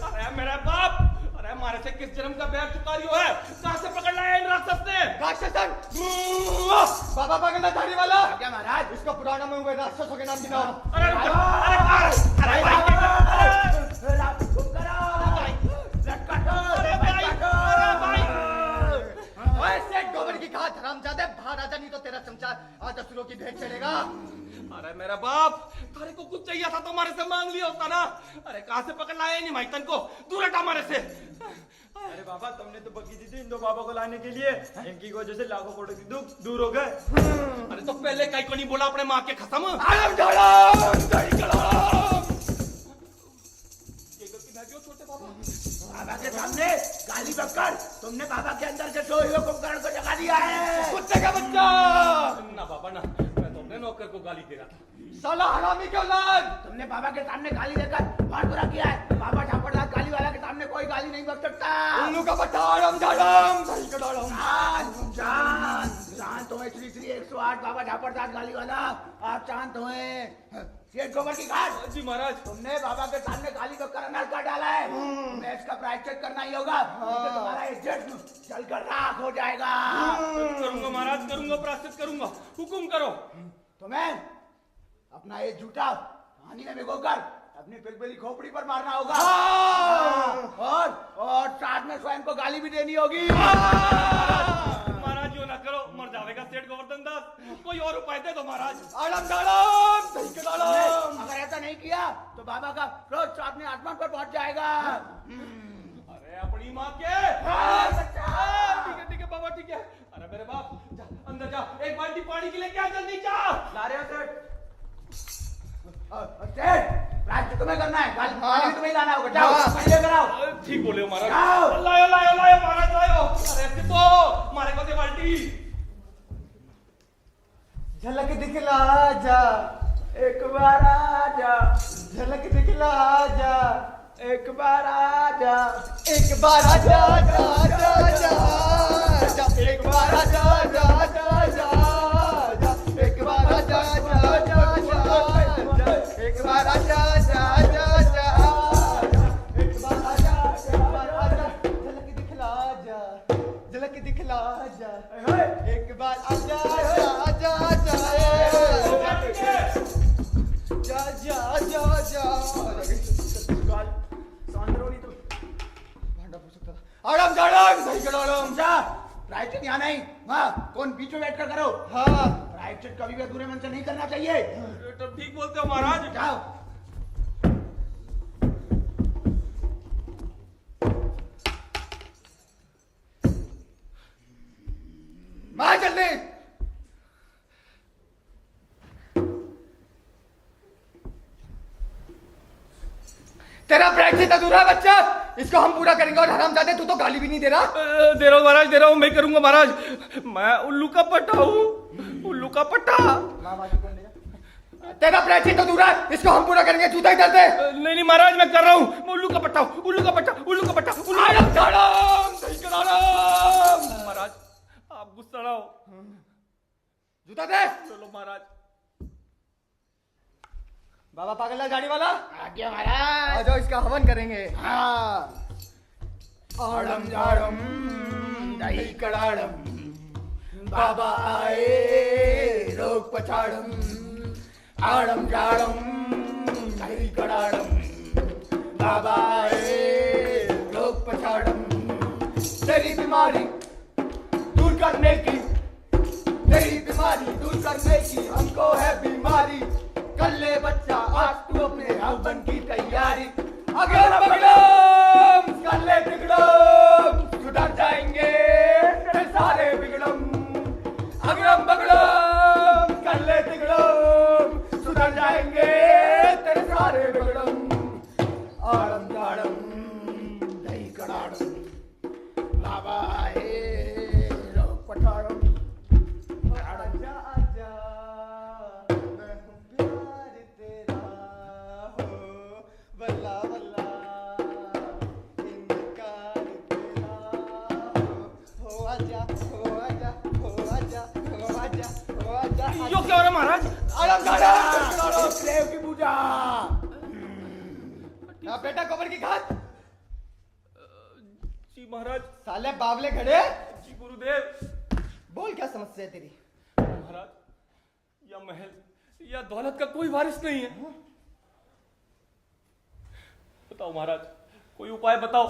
[SPEAKER 5] अरे मेरा बाप, अरे हमारे से किस जन्म का बैर चुका रही हो है? कहाँ से पकड़ लाया इन राक्षस ने?
[SPEAKER 1] राक्षसन, बाबा पागलदास झाड़ी वाला।
[SPEAKER 3] क्या महाराज?
[SPEAKER 1] इसका पुराना में हुए राक्षसों के नाम गिनाओ।
[SPEAKER 5] अरे
[SPEAKER 1] सेठ गोबर की खाद हरामजादे, बाहर आजा नहीं तो तेरा चमचा आज असुरों की भेंट चलेगा।
[SPEAKER 5] अरे मेरा बाप, तारे को कुछ चाहिए था तो हमारे से मांग लिया होता ना। अरे कहाँ से पकड़ लाया नहीं भाई, तन को दूर हटा हमारे से।
[SPEAKER 7] अरे बाबा, तुमने तो बग्गी दी थी इन 2 बाबा को लाने के लिए, इनकी वजह से लाखों करोड़ की दुख दूर हो गए।
[SPEAKER 5] अरे तो पहले कहीं को नहीं बोला अपने माँ के खत्म।
[SPEAKER 1] आलम झाड़ा,
[SPEAKER 5] ये गलती ना जो छोटे
[SPEAKER 3] बाबा के सामने गाली बककर तुमने बाबा के अंदर के सोए हुए कुंभकर्ण को जगा दिया है।
[SPEAKER 1] कुत्ते का बच्चा,
[SPEAKER 5] ना बाबा ना, मैं तो अपने नौकर को गाली दे रहा था।
[SPEAKER 1] साला हरामी की औलाद,
[SPEAKER 3] तुमने बाबा के सामने गाली देकर बहुत बुरा किया है। बाबा झापड़दार गाली वाला के सामने कोई गाली नहीं बक सकता।
[SPEAKER 1] उल्लू का बच्चा, आड़म झाड़म, सही का दाड़म।
[SPEAKER 3] शांत हुए श्री श्री 108 बाबा झापड़दार गाली वाला, आप शांत हुए। सेठ गोबर की घाट,
[SPEAKER 5] जी महाराज।
[SPEAKER 3] तुमने बाबा के सामने गाली बककर अनार काट डाला है। तुम्हें इसका प्रायश्चित करना ही होगा, नहीं तो तुम्हारा इज्जत जलकर राख हो जाएगा।
[SPEAKER 5] करूंगा महाराज, करूंगा, प्रायश्चित करूंगा, हुकुम करो।
[SPEAKER 3] तुम्हें अपना ये जूता पानी में भिगोकर अपनी पिलपिली खोपड़ी पर मारना होगा। और साथ में स्वयं को गाली भी देनी होगी।
[SPEAKER 5] महाराज यो ना करो, मर जाएगा सेठ गोवर्धन दास। कोई और उपाय दे दो महाराज।
[SPEAKER 1] आड़म झाड़म, सही का दाड़म।
[SPEAKER 3] अगर ऐसा नहीं किया तो बाबा का क्रोध साथ में आसमान पर पहुंच जाएगा।
[SPEAKER 5] अरे अपनी माँ के ठीक है बाबा, ठीक है। अरे मेरे बाप, जा अंदर जा, एक बाल्टी पानी की लेके आ, जल्दी जा।
[SPEAKER 3] ला रहे हो सेठ? सेठ, प्रायश्चित तुम्हें करना है, पानी भी तुम्हें लाना होगा। जाओ पानी लेकर आओ।
[SPEAKER 5] ठीक बोले हो महाराज।
[SPEAKER 3] जाओ।
[SPEAKER 5] लायो लायो लायो महाराज, लायो। अरे ऐसे तो मारे को दे बाल्टी।
[SPEAKER 1] झलक दिखला जा,
[SPEAKER 3] एक बार आजा,
[SPEAKER 1] झलक दिखला जा,
[SPEAKER 3] एक बार आजा,
[SPEAKER 1] एक बार आजा, जा जा जा जा, एक बार आजा, जा जा जा जा, एक बार आजा, जा जा जा, एक बार आजा, जा जा जा, एक बार आजा, झलक दिखला जा, झलक दिखला जा, एक बार आजा, जा जा जा, जा जा जा। आड़म झाड़म, सही का दाड़म।
[SPEAKER 3] जा, प्रायश्चित यहाँ नहीं, हाँ कौन बीच में बैठकर करो।
[SPEAKER 1] हाँ,
[SPEAKER 3] प्रायश्चित कभी भी अधूरे मन से नहीं करना चाहिए।
[SPEAKER 5] तो ठीक बोलते हो महाराज।
[SPEAKER 3] जाओ।
[SPEAKER 1] मार जल्दी। तेरा प्रायश्चित अधूरा है बच्चा, इसको हम पूरा करेंगे। और हरामजादे तू तो गाली भी नहीं दे रहा।
[SPEAKER 5] दे रहा हूँ महाराज, दे रहा हूँ, मैं करूंगा महाराज। मैं उल्लू का पट्टा हूँ, उल्लू का पट्टा।
[SPEAKER 1] तेरा प्रायश्चित अधूरा है, इसको हम पूरा करेंगे। जूता इधर दे।
[SPEAKER 5] नहीं नहीं महाराज, मैं कर रहा हूँ। मैं उल्लू का पट्टा हूँ, उल्लू का पट्टा, उल्लू का पट्टा, उल्लू का
[SPEAKER 1] आड़म झाड़म, सही का दाड़म।
[SPEAKER 5] महाराज आप गुस्सा ना हो।
[SPEAKER 1] जूता दे।
[SPEAKER 5] चलो महाराज।
[SPEAKER 1] बाबा पागल गाड़ी वाला,
[SPEAKER 3] आज्ञा महाराज।
[SPEAKER 1] आ जाओ, इसका हवन करेंगे।
[SPEAKER 3] हाँ। आड़म झाड़म, दही कड़ाड़म, बाबा आए रोग पछाड़म। आड़म झाड़म, दही कड़ाड़म, बाबा आए रोग पछाड़म। तेरी बीमारी दूर करने की, तेरी बीमारी दूर करने की हमको है बीमारी। कर ले बच्चा आज तू अपने हवन की तैयारी। अगर बिगड़म कर ले बिगड़म, सुधर जाएंगे तेरे सारे बिगड़म। अगर बिगड़म कर ले बिगड़म, सुधर जाएंगे तेरे सारे बिगड़म। आड़म झाड़म, दही कड़ाड़म, बाबा आए रोग पठाड़म।
[SPEAKER 1] आजा आजा, मैं हूँ प्यार तेरा, हो बल्ला बल्ला, इनकार तेरा, हो आजा, हो आजा, हो आजा, हो आजा, हो आजा।
[SPEAKER 5] यो क्या हो रहा है महाराज?
[SPEAKER 1] आड़म झाड़म,
[SPEAKER 3] देव की पूजा।
[SPEAKER 1] बेटा गोबर की घाट।
[SPEAKER 5] जी महाराज।
[SPEAKER 1] साले बावले खड़े,
[SPEAKER 5] जी गुरुदेव।
[SPEAKER 1] बोल क्या समस्या है तेरी?
[SPEAKER 5] महाराज, या महल या दौलत का कोई वारिस नहीं है। बताओ महाराज, कोई उपाय बताओ।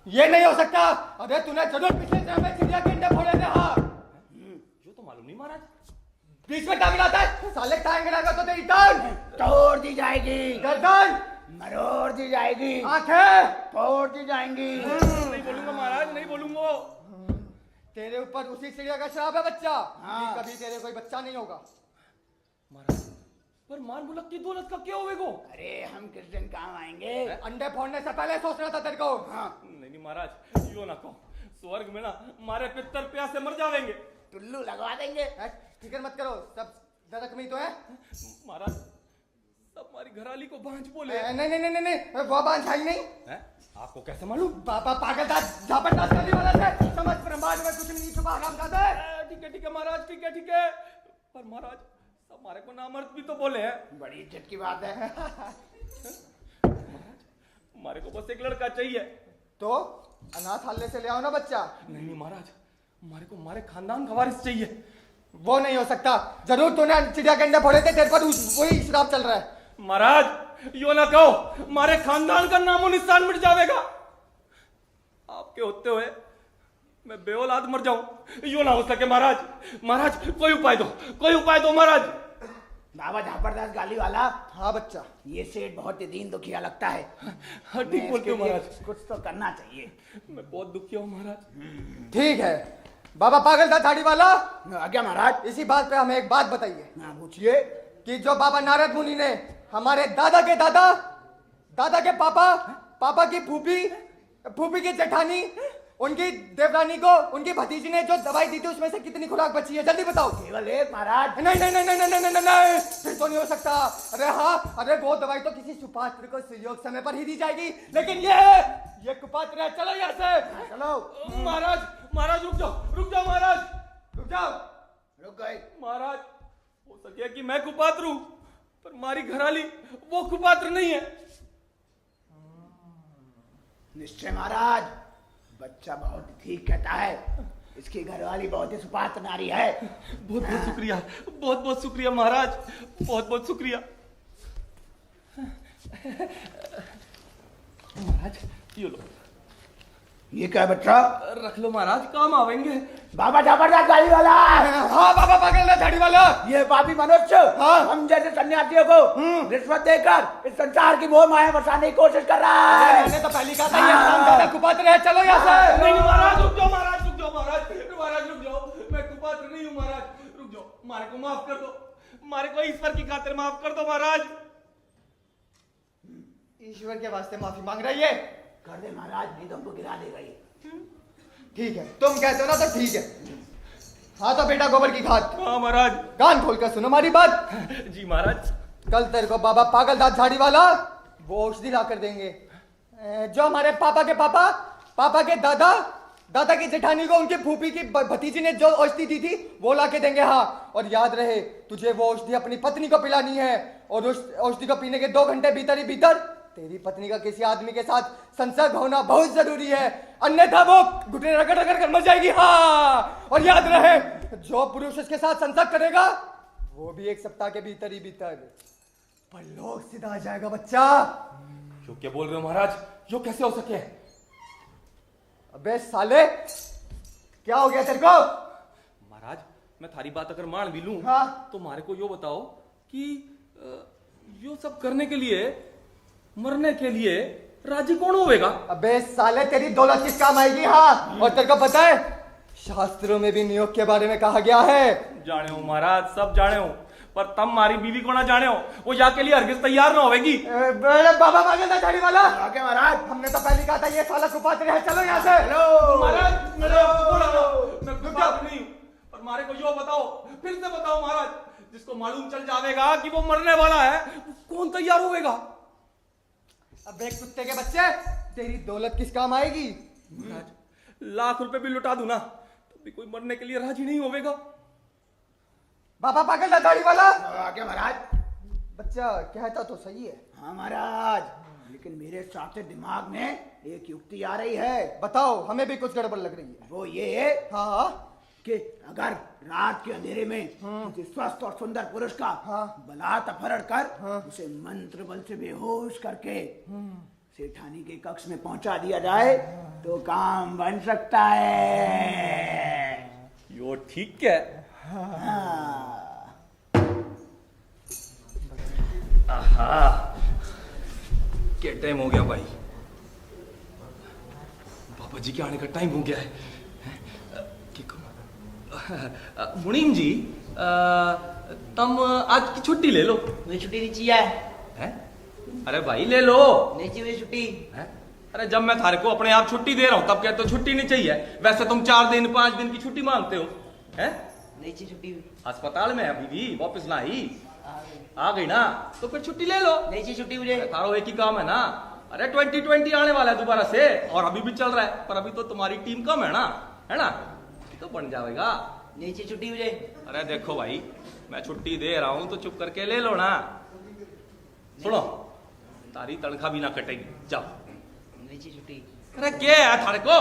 [SPEAKER 1] ये नहीं हो सकता। अबे तूने जरूर पिछले जन्म में चिड़िया के अंडे फोड़े थे। हाँ,
[SPEAKER 5] जो तो मालूम नहीं महाराज।
[SPEAKER 1] बीच में टांग लाता है। साले टांग गिराएगा तो तेरी टांग
[SPEAKER 3] तोड़ दी जाएगी,
[SPEAKER 1] गर्दन,
[SPEAKER 3] मरोड़ दी जाएगी,
[SPEAKER 1] आंखें
[SPEAKER 3] तोड़ दी जाएंगी।
[SPEAKER 5] नहीं बोलूंगा महाराज, नहीं बोलूंगा।
[SPEAKER 1] तेरे ऊपर उसी चिड़िया का श्राप है बच्चा।
[SPEAKER 3] हाँ।
[SPEAKER 1] कि कभी तेरे कोई बच्चा नहीं होगा।
[SPEAKER 5] महाराज, पर मान मुलक की दौलत का क्या होवेगो?
[SPEAKER 3] अरे हम किस दिन काम आएंगे?
[SPEAKER 1] अंडे फोड़ने से पहले सोचना था तेरे को।
[SPEAKER 3] हाँ,
[SPEAKER 5] नहीं महाराज, यो ना कहो। स्वर्ग में ना मारे पितर प्यास से मर जावेंगे।
[SPEAKER 3] टुल्लू लगवा देंगे।
[SPEAKER 1] फिक्र मत करो, सब नरक में ही तो है।
[SPEAKER 5] महाराज, सब हमारी घराली को भांज बोले।
[SPEAKER 1] नहीं नहीं नहीं नहीं, वो बांझ आई नहीं।
[SPEAKER 5] हैं? आपको कैसे मालूम?
[SPEAKER 1] पापा पागलदास झापटदास करने वाला है। समझ ब्रह्मांड में कुछ भी नहीं छुपा, हरामजादा है।
[SPEAKER 5] ठीक है महाराज, ठीक है। पर महाराज, सब हमारे को नामर्द भी तो बोले हैं।
[SPEAKER 3] बड़ी इज्जत की बात है।
[SPEAKER 5] हमारे को बस एक लड़का चाहिए।
[SPEAKER 1] तो अनाथालय से ले आओ ना बच्चा।
[SPEAKER 5] नहीं महाराज, हमारे को हमारे खानदान का वारिस चाहिए।
[SPEAKER 1] वो नहीं हो सकता। जरूर तूने चिड़िया के अंडे फोड़े थे, तेरे पर वही श्राप चल रहा है।
[SPEAKER 5] महाराज, यो ना कहो, हमारे खानदान का नामो निशान मिट जाएगा। आपके होते हुए मैं बेऔलाद मर जाऊं, यो ना हो सके महाराज। महाराज, कोई उपाय दो महाराज।
[SPEAKER 3] बाबा झापरदास गाली वाला,
[SPEAKER 1] हाँ बच्चा,
[SPEAKER 3] ये सेठ बहुत ही दीन दुखिया लगता है।
[SPEAKER 5] हाँ, ठीक बोलते हो महाराज।
[SPEAKER 3] कुछ तो करना चाहिए।
[SPEAKER 5] मैं बहुत दुखी हूँ महाराज।
[SPEAKER 1] ठीक है बाबा पागलदास झाड़ी वाला,
[SPEAKER 3] आज्ञा महाराज।
[SPEAKER 1] इसी बात पे हमें एक बात बताइए
[SPEAKER 3] हाँ, पूछिए।
[SPEAKER 1] कि जो बाबा नारद मुनि ने हमारे दादा के पापा की फूफी की जेठानी, उनकी देवरानी को उनकी भतीजी ने जो दवाई दी थी, उसमें से कितनी खुराक बची है? जल्दी बताओ।
[SPEAKER 3] केवल एक महाराज।
[SPEAKER 1] नहीं नहीं नहीं नहीं नहीं नहीं नहीं नहीं, फिर तो नहीं हो सकता। अरे हाँ, अरे वो दवाई तो किसी सुपात्र को सुयोग समय पर ही दी जाएगी, लेकिन ये कुपात्र है। चलो यहाँ से, चलो।
[SPEAKER 5] महाराज रुक जाओ महाराज,
[SPEAKER 1] रुक जाओ।
[SPEAKER 3] रुक गए।
[SPEAKER 5] महाराज, हो सके कि मैं कुपात्र हूं, पर हमारी घराली वो कुपात्र नहीं है।
[SPEAKER 3] निश्चय महाराज, बच्चा बहुत ठीक कहता है। इसकी घरवाली बहुत ही सुपात्र नारी है।
[SPEAKER 5] बहुत बहुत शुक्रिया महाराज, बहुत शुक्रिया। महाराज, ये लो,
[SPEAKER 3] ये क्या बच्चा?
[SPEAKER 5] रख लो महाराज, काम आवेंगे।
[SPEAKER 3] बाबा जबरदस्त गाली वाला।
[SPEAKER 1] हाँ बाबा पागलदास झाड़ी वाला।
[SPEAKER 3] ये पापी मनुष्य
[SPEAKER 1] हाँ।
[SPEAKER 3] हम जैसे सन्यासियों को रिश्वत देकर इस संसार की मोह माया बसाने की कोशिश कर रहा है।
[SPEAKER 1] मैंने तो पहली कहा था ये हरामजादा कुपात्र है। चलो यहाँ से।
[SPEAKER 5] नहीं महाराज, रुक जाओ महाराज, रुक जाओ। मैं कुपात्र नहीं हूँ महाराज, रुक जाओ। हमारे को माफ कर दो, हमारे को ईश्वर की खातिर माफ कर दो महाराज।
[SPEAKER 1] ईश्वर के वास्ते माफी मांग रही है।
[SPEAKER 3] कर दे महाराज, नहीं तो हमको गिरा देगा ये।
[SPEAKER 1] ठीक है, तुम कहते हो ना तो ठीक है। हाँ तो बेटा गोबर की खाद,
[SPEAKER 5] हाँ महाराज।
[SPEAKER 1] कान खोल कर सुनो हमारी बात।
[SPEAKER 5] जी महाराज।
[SPEAKER 1] कल तेरे को बाबा पागलदास झाड़ी वाला वो औषधि ला कर देंगे, जो हमारे पापा के दादा की जेठानी को उनकी फूफी की भतीजी ने जो औषधि दी थी वो ला के देंगे। हाँ, और याद रहे, तुझे वो औषधि अपनी पत्नी को पिलानी है, और उस औषधि को पीने के 2 घंटे भीतर तेरी पत्नी का किसी आदमी के साथ संसर्ग होना बहुत जरूरी है, अन्यथा वो घुटने रगड़ कर मर जाएगी। हाँ, और याद रहे, जो पुरुष उसके साथ संसर्ग करेगा वो भी 1 सप्ताह के भीतर परलोक सीधा आ जाएगा। बच्चा,
[SPEAKER 5] जो क्या बोल रहे हो महाराज? जो कैसे हो सके?
[SPEAKER 1] अबे साले, क्या हो गया तेरे को?
[SPEAKER 5] महाराज, मैं थारी बात अगर मान भी लूं,
[SPEAKER 1] हाँ।
[SPEAKER 5] तो हमारे को यो बताओ कि यो सब करने के लिए, मरने के लिए राजी कौन होवेगा?
[SPEAKER 1] अबे साले, तेरी दौलत किस काम आएगी? हाँ, और तेरे को पता है शास्त्रों में भी नियोग के बारे में कहा गया है।
[SPEAKER 5] जाने हो महाराज, सब जाने हो, पर तब हमारी बीवी को ना जाने हो, वो या के लिए हरगिज तैयार ना होगी।
[SPEAKER 1] बाबा पागलदास झाड़ी वाला,
[SPEAKER 3] आगे महाराज।
[SPEAKER 1] हमने तो पहले कहा था ये साला कुपात्र है। चलो यहाँ से।
[SPEAKER 5] महाराज, मैं कुपात्र नहीं हूं, पर हमारे को यो बताओ, फिर से बताओ महाराज, जिसको मालूम चल जाएगा कि वो मरने वाला है, कौन तैयार होगा?
[SPEAKER 1] अबे कुत्ते के बच्चे, तेरी दौलत किस काम आएगी?
[SPEAKER 5] महाराज, लाख रुपए भी लुटा दूं ना, तो भी कोई मरने के लिए राजी नहीं होगा।
[SPEAKER 1] बाबा पागलदास झाड़ी वाला।
[SPEAKER 3] आगे महाराज।
[SPEAKER 1] बच्चा कहता तो सही है।
[SPEAKER 3] हाँ महाराज, लेकिन मेरे साथ से दिमाग में एक युक्ति आ रही है।
[SPEAKER 1] बताओ, हमें भी कुछ गड़बड़ लग रही है।
[SPEAKER 3] वो ये
[SPEAKER 1] हाँ,
[SPEAKER 3] कि अगर रात के अंधेरे में किसी स्वस्थ और सुंदर पुरुष का बलात् अपहरण कर उसे मंत्र बल से बेहोश करके सेठानी के कक्ष में पहुंचा दिया जाए तो काम बन सकता है।
[SPEAKER 5] यो ठीक है। आहा, क्या टाइम हो गया भाई? बाबा जी के आने का टाइम हो गया है। क्या करूं? मुनीम जी तुम आज की छुट्टी ले लो।
[SPEAKER 6] मुझे छुट्टी नहीं चाहिए।
[SPEAKER 5] हैं? अरे भाई ले लो।
[SPEAKER 6] नहीं चाहिए मुझे छुट्टी।
[SPEAKER 5] हैं? अरे जब मैं थारे को अपने आप छुट्टी दे रहा हूं तब कहते हो छुट्टी नहीं चाहिए। वैसे तुम 4 दिन 5 दिन की छुट्टी मांगते हो। हैं?
[SPEAKER 6] नहीं चाहिए छुट्टी।
[SPEAKER 5] अस्पताल में है अभी भी, वापस ना आई।
[SPEAKER 6] आ गई।
[SPEAKER 5] आ गई ना तो फिर छुट्टी ले लो।
[SPEAKER 6] नहीं चाहिए छुट्टी मुझे।
[SPEAKER 5] थारो एक ही काम है ना। अरे 2020 आने वाला है दोबारा से और अभी भी चल रहा है, पर अभी तो तुम्हारी टीम कम है ना, तो बन जाएगा।
[SPEAKER 6] नहीं चाहिए छुट्टी मुझे।
[SPEAKER 5] अरे देखो भाई मैं छुट्टी दे रहा हूं तो चुप करके ले लो ना। सुनो तारी तनख्वाह भी ना कटेगी, जाओ।
[SPEAKER 6] नहीं चाहिए छुट्टी।
[SPEAKER 5] अरे क्या है थारे को,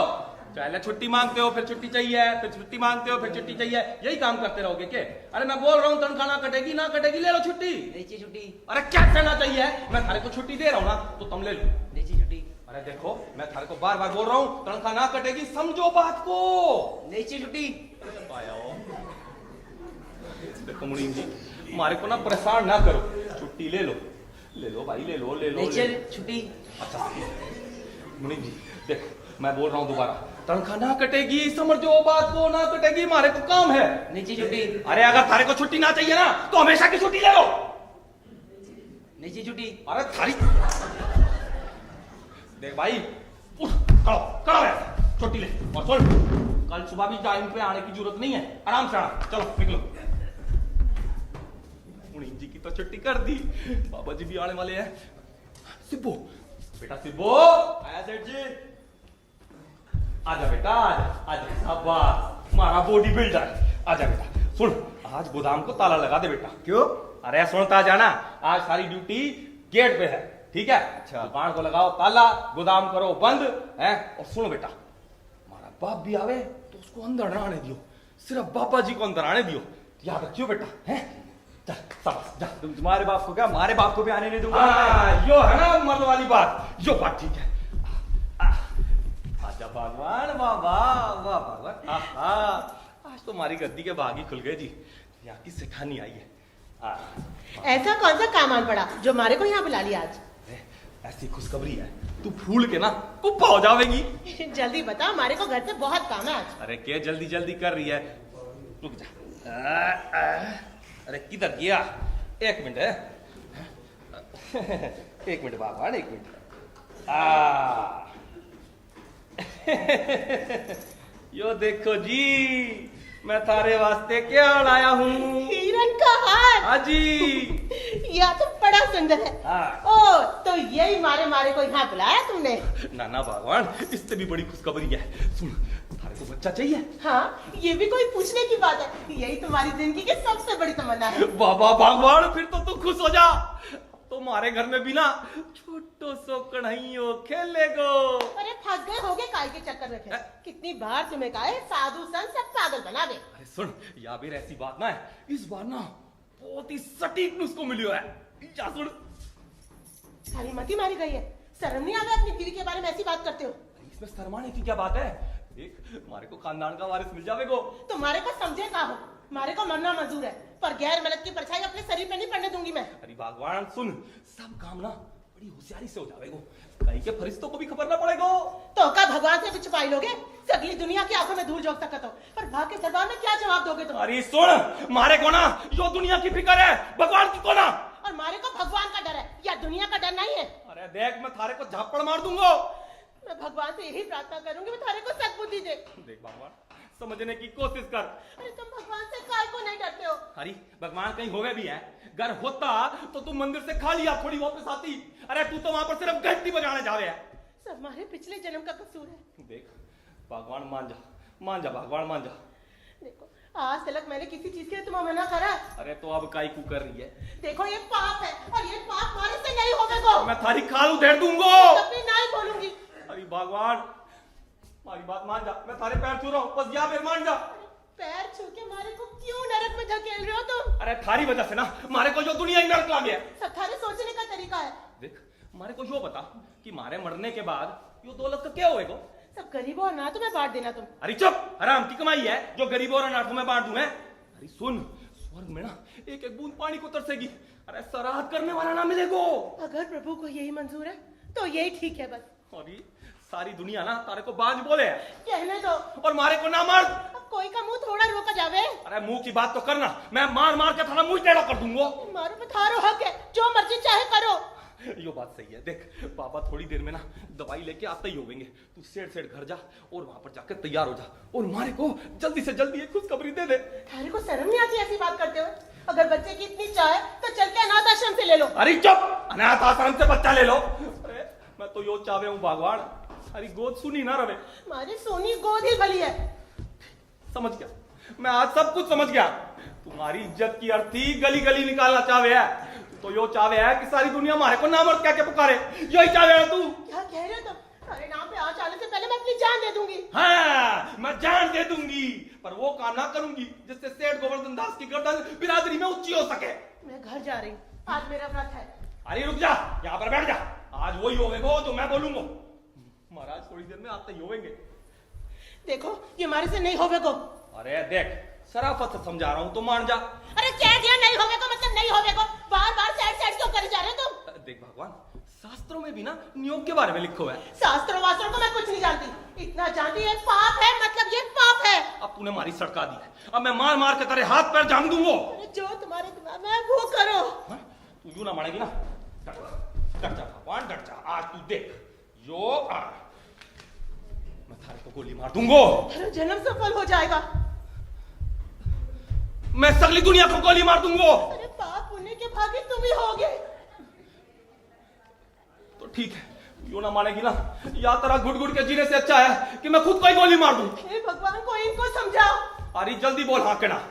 [SPEAKER 5] पहले छुट्टी मांगते हो फिर छुट्टी चाहिए, फिर छुट्टी मांगते हो फिर छुट्टी चाहिए, यही काम करते रहोगे क्या? अरे मैं बोल रहा हूँ तनख्वाह ना कटेगी ले लो छुट्टी।
[SPEAKER 6] नहीं चाहिए छुट्टी।
[SPEAKER 5] अरे क्या कहना चाहिए, मैं थारे को छुट्टी दे रहा हूँ ना तो तुम ले लो।
[SPEAKER 6] नहीं चाहिए छुट्टी।
[SPEAKER 5] अरे देखो मैं थारे को बार बार बोल रहा हूँ तनख्वाह ना कटेगी, समझो बात को।
[SPEAKER 6] नहीं चाहिए छुट्टी।
[SPEAKER 5] आया हो। देखो मुनीम जी हमारे को ना परेशान ना करो, छुट्टी ले लो भाई ले लो।
[SPEAKER 6] नहीं चाहिए छुट्टी।
[SPEAKER 5] अच्छा मुनीम जी देखो मैं बोल रहा हूँ दोबारा, तनख्वाह ना कटेगी, समझो बात को, ना कटेगी, हमारे को काम है।
[SPEAKER 6] नहीं चाहिए छुट्टी।
[SPEAKER 5] अरे अगर थारे को छुट्टी ना चाहिए ना तो हमेशा की छुट्टी ले लो।
[SPEAKER 6] नहीं चाहिए छुट्टी।
[SPEAKER 5] अरे थारी देख भाई उठ खड़ा है, छुट्टी ले। और सुन कल सुबह भी टाइम पे आने की जरूरत नहीं है, आराम से आना, चलो निकलो। मुनीम जी की तो छुट्टी कर दी, बाबा जी भी आने वाले हैं। सिब्बो बेटा सिब्बो आया सेठ जी, आजा बेटा आजा। अब हमारा बॉडी बिल्डर आजा बेटा। सुन आज गोदाम को ताला लगा दे बेटा।
[SPEAKER 2] क्यों?
[SPEAKER 5] अरे सुनता जाना, आज सारी ड्यूटी गेट पे है, ठीक है?
[SPEAKER 2] अच्छा।
[SPEAKER 5] दुकान को लगाओ ताला, गोदाम करो बंद है। और सुनो बेटा हमारा बाप भी आवे तो उसको अंदर ना आने दियो, सिर्फ बाबा जी को अंदर आने दियो, याद रखियो बेटा। है चल शाबाश जा।
[SPEAKER 2] तुम्हारे बाप को क्या, हमारे बाप को भी आने नहीं दूंगा।
[SPEAKER 5] यो है ना मर्द वाली बात, यो बात ठीक है। आजा भगवान, वाह वाह वाह भगवान। आज तो हमारी गद्दी के भाग ही खुल गए जी, यहाँ की सिखानी आई है।
[SPEAKER 4] ऐसा कौन सा काम आन पड़ा जो हमारे को यहाँ बुला लिया आज?
[SPEAKER 5] ऐसी खुशखबरी है तू फूल के ना कुप्पा हो जाएगी।
[SPEAKER 4] जल्दी बता, हमारे को घर से बहुत काम है आज।
[SPEAKER 5] अरे क्या जल्दी जल्दी कर रही है, रुक जा। अरे किधर गया, एक मिनट है। एक मिनट भगवान, एक मिनट। यो देखो जी मैं थारे वास्ते क्या लाया हूँ,
[SPEAKER 4] हिरन का हार।
[SPEAKER 5] हाँ जी।
[SPEAKER 4] यह तो बड़ा सुंदर है।
[SPEAKER 5] हाँ।
[SPEAKER 4] ओ तो यही मारे को यहाँ बुलाया तुमने?
[SPEAKER 5] नाना भगवान इससे भी बड़ी खुशखबरी है, सुन थारे को बच्चा चाहिए।
[SPEAKER 4] हाँ ये भी कोई पूछने की बात है, यही तुम्हारी जिंदगी की सबसे बड़ी तमन्ना है।
[SPEAKER 5] बाबा भगवान फिर तो तू खुश हो जा, तुम्हारे घर में भी ना छोटो सो कढ़ाइयो खेलेगो।
[SPEAKER 4] अरे फंस गए होगे काय के चक्कर में फिर। कितनी बार तुम्हें कहा है साधु संत सब पागल बना दे।
[SPEAKER 5] अरे सुन याबेर ऐसी बात ना है, इस बार ना बहुत ही सटीक नुस्खो मिलियो है, जा सुन।
[SPEAKER 4] सारी मती मारी गई है, शर्म नहीं आ रहा अपनी बीवी के बारे में ऐसी बात करते हो?
[SPEAKER 5] इसमें शर्माने की क्या बात है, देख हमारे को खानदान का वारिस मिल जाएगो।
[SPEAKER 4] तुम्हारे को समझे का हो, हमारे को मरना मंजूर है, पर गैर मर्द की परछाई अपने शरीर पे नहीं पड़ने दूंगी मैं।
[SPEAKER 5] अरे भगवान सुन, सब काम ना बड़ी होशियारी से हो जाएगो, कहीं के फरिश्तों को भी खबर ना पड़ेगो।
[SPEAKER 4] तो का भगवान से भी छुपाई लोगे? सगली दुनिया की आंखों में धूल झोंक सकता हो, पर भाग के दरबार में क्या जवाब दोगे तुम?
[SPEAKER 5] अरे सुन मारे को ना यो दुनिया की फिक्र है, भगवान की को ना।
[SPEAKER 4] और मारे को भगवान का डर है या दुनिया का डर नहीं है?
[SPEAKER 5] अरे देख मैं थारे को झापड़ मार दूंगा।
[SPEAKER 4] मैं भगवान से यही प्रार्थना करूंगी, मैं थारे को सद्बुद्धि दे।
[SPEAKER 5] देख भगवान समझने की कोशिश कर।
[SPEAKER 4] अरे तुम भगवान से काय को नहीं डरते हो?
[SPEAKER 5] अरे भगवान कहीं होवे भी है, घर होता तो तू मंदिर से खाली हाथ थोड़ी वापस आती। अरे तू तो वहां पर सिर्फ घंटी बजाने जा रहे है।
[SPEAKER 4] सब हमारे पिछले जन्म का कसूर है।
[SPEAKER 5] देख भगवान मान जा भगवान मान जा।
[SPEAKER 4] देखो आज तक मैंने किसी चीज के लिए तुम्हें मना करा?
[SPEAKER 5] अरे तो अब काई कू कर रही है?
[SPEAKER 4] देखो ये पाप है और ये पाप मारे से नहीं होगा।
[SPEAKER 5] मैं थारी खाल उधेड़ दूंगा।
[SPEAKER 4] कभी नहीं बोलूंगी।
[SPEAKER 5] अरे भगवान हमारी बात मान जा, मैं थारे पैर छू रहा हूँ, बस या फिर मान जा।
[SPEAKER 4] पैर छू के मारे को क्यों नरक में धकेल रहे हो तुम?
[SPEAKER 5] अरे थारी वजह से ना मारे को जो दुनिया ही नरक लागे है।
[SPEAKER 4] सब थारे सोचने का तरीका है।
[SPEAKER 5] देख मारे को यो बता कि मारे मरने के बाद यो दौलत का क्या होएगा?
[SPEAKER 4] सब गरीबों और अनाथों में बांट देना तुम।
[SPEAKER 5] अरे चुप, हराम की कमाई है जो गरीबों और अनाथों में बांट दूं मैं। अरे सुन स्वर्ग में ना एक एक बूंद पानी को तरसेगी, अरे सराहत करने वाला ना मिलेगो।
[SPEAKER 4] अगर प्रभु को यही मंजूर है तो यही ठीक है बस।
[SPEAKER 5] अरे सारी दुनिया ना तारे को बांझ बोले है
[SPEAKER 4] कहने दो,
[SPEAKER 5] और मारे को ना मर्द।
[SPEAKER 4] अब कोई का मुंह थोड़ा रोका जावे।
[SPEAKER 5] अरे मुंह की बात तो करना, मैं मार मार के थारा मुंह टेढ़ा कर दूंगा।
[SPEAKER 4] मारो पे थारो हक है, जो मर्जी चाहे करो।
[SPEAKER 5] यो बात सही है। देख पापा थोड़ी देर में ना दवाई लेके आते ही होंगे, तू सेठ सेठ घर जा और वहां पर जाकर तैयार हो जा और मारे को जल्दी से जल्दी एक खुशखबरी दे दे।
[SPEAKER 4] थारे को शर्म नहीं आती ऐसी बात करते हुए? अगर बच्चे की इतनी चाह है तो चल के अनाथ आश्रम से ले लो।
[SPEAKER 5] अरे चुप, अनाथ आश्रम से बच्चा ले लो। अरे मैं तो यो चाहे हूँ भगवान, अरे गोद सुनी ना रवे।
[SPEAKER 4] मारी सोनी गोद ही भली है।
[SPEAKER 5] समझ गया, मैं आज सब कुछ समझ गया। तुम्हारी इज्जत की अर्थी गली गली निकालना चाहे है, तो यो चाहे है कि सारी दुनिया मारे को नामर्द क्या क्या पुकारे, यही चाहे है तू।
[SPEAKER 4] क्या कह रहे हो तुम? अरे नाम पे आ चाले से पहले मैं अपनी जान दे दूंगी।
[SPEAKER 5] हाँ मैं जान दे दूंगी, पर वो काम ना करूंगी जिससे सेठ गोवर्धन दास की गर्दन बिरादरी में ऊंची हो सके।
[SPEAKER 4] मैं घर जा रही हूँ, आज मेरा व्रत है।
[SPEAKER 5] अरे रुक जा, यहाँ पर बैठ जा। आज वही होवेगो जो मैं बोलूंगा। महाराज थोड़ी देर में आते ही होवेंगे।
[SPEAKER 4] देखो ये हमारे से नहीं होवे को।
[SPEAKER 5] अरे देख शराफत से समझा रहा हूँ तो मान जा।
[SPEAKER 4] अरे कह दिया नहीं होवे को मतलब नहीं होवे को, बार बार साइड साइड क्यों करे जा रहे हो तुम?
[SPEAKER 5] देख भगवान, शास्त्रों में भी ना नियोग के बारे में लिखो है।
[SPEAKER 4] शास्त्रों वास्त्रों को मैं कुछ नहीं जानती, इतना जानती है पाप है, मतलब ये पाप है।
[SPEAKER 5] अब तूने मारी सड़का दी है, अब मैं मार मार के तेरे हाथ पैर जाम दूंगा।
[SPEAKER 4] अरे जो तुम्हारे दिमाग में है वो करो।
[SPEAKER 5] तू यूं ना मानेगी ना, डट जा भगवान डट जा। आज तू देख यो मैं थारे को गोली मार दूंगा।
[SPEAKER 4] अरे जन्म सफल हो जाएगा।
[SPEAKER 5] मैं सगली दुनिया को गोली मार दूंगा।
[SPEAKER 4] अरे पाप पुण्य के भागी तुम ही होगे।
[SPEAKER 5] तो ठीक है, यूं ना मानेगी ना, या तेरा घुट घुट के जीने से अच्छा है कि मैं खुद को ही गोली मार दूं।
[SPEAKER 4] हे भगवान को इनको समझाओ।
[SPEAKER 5] अरे जल्दी बोल हाँ के ना।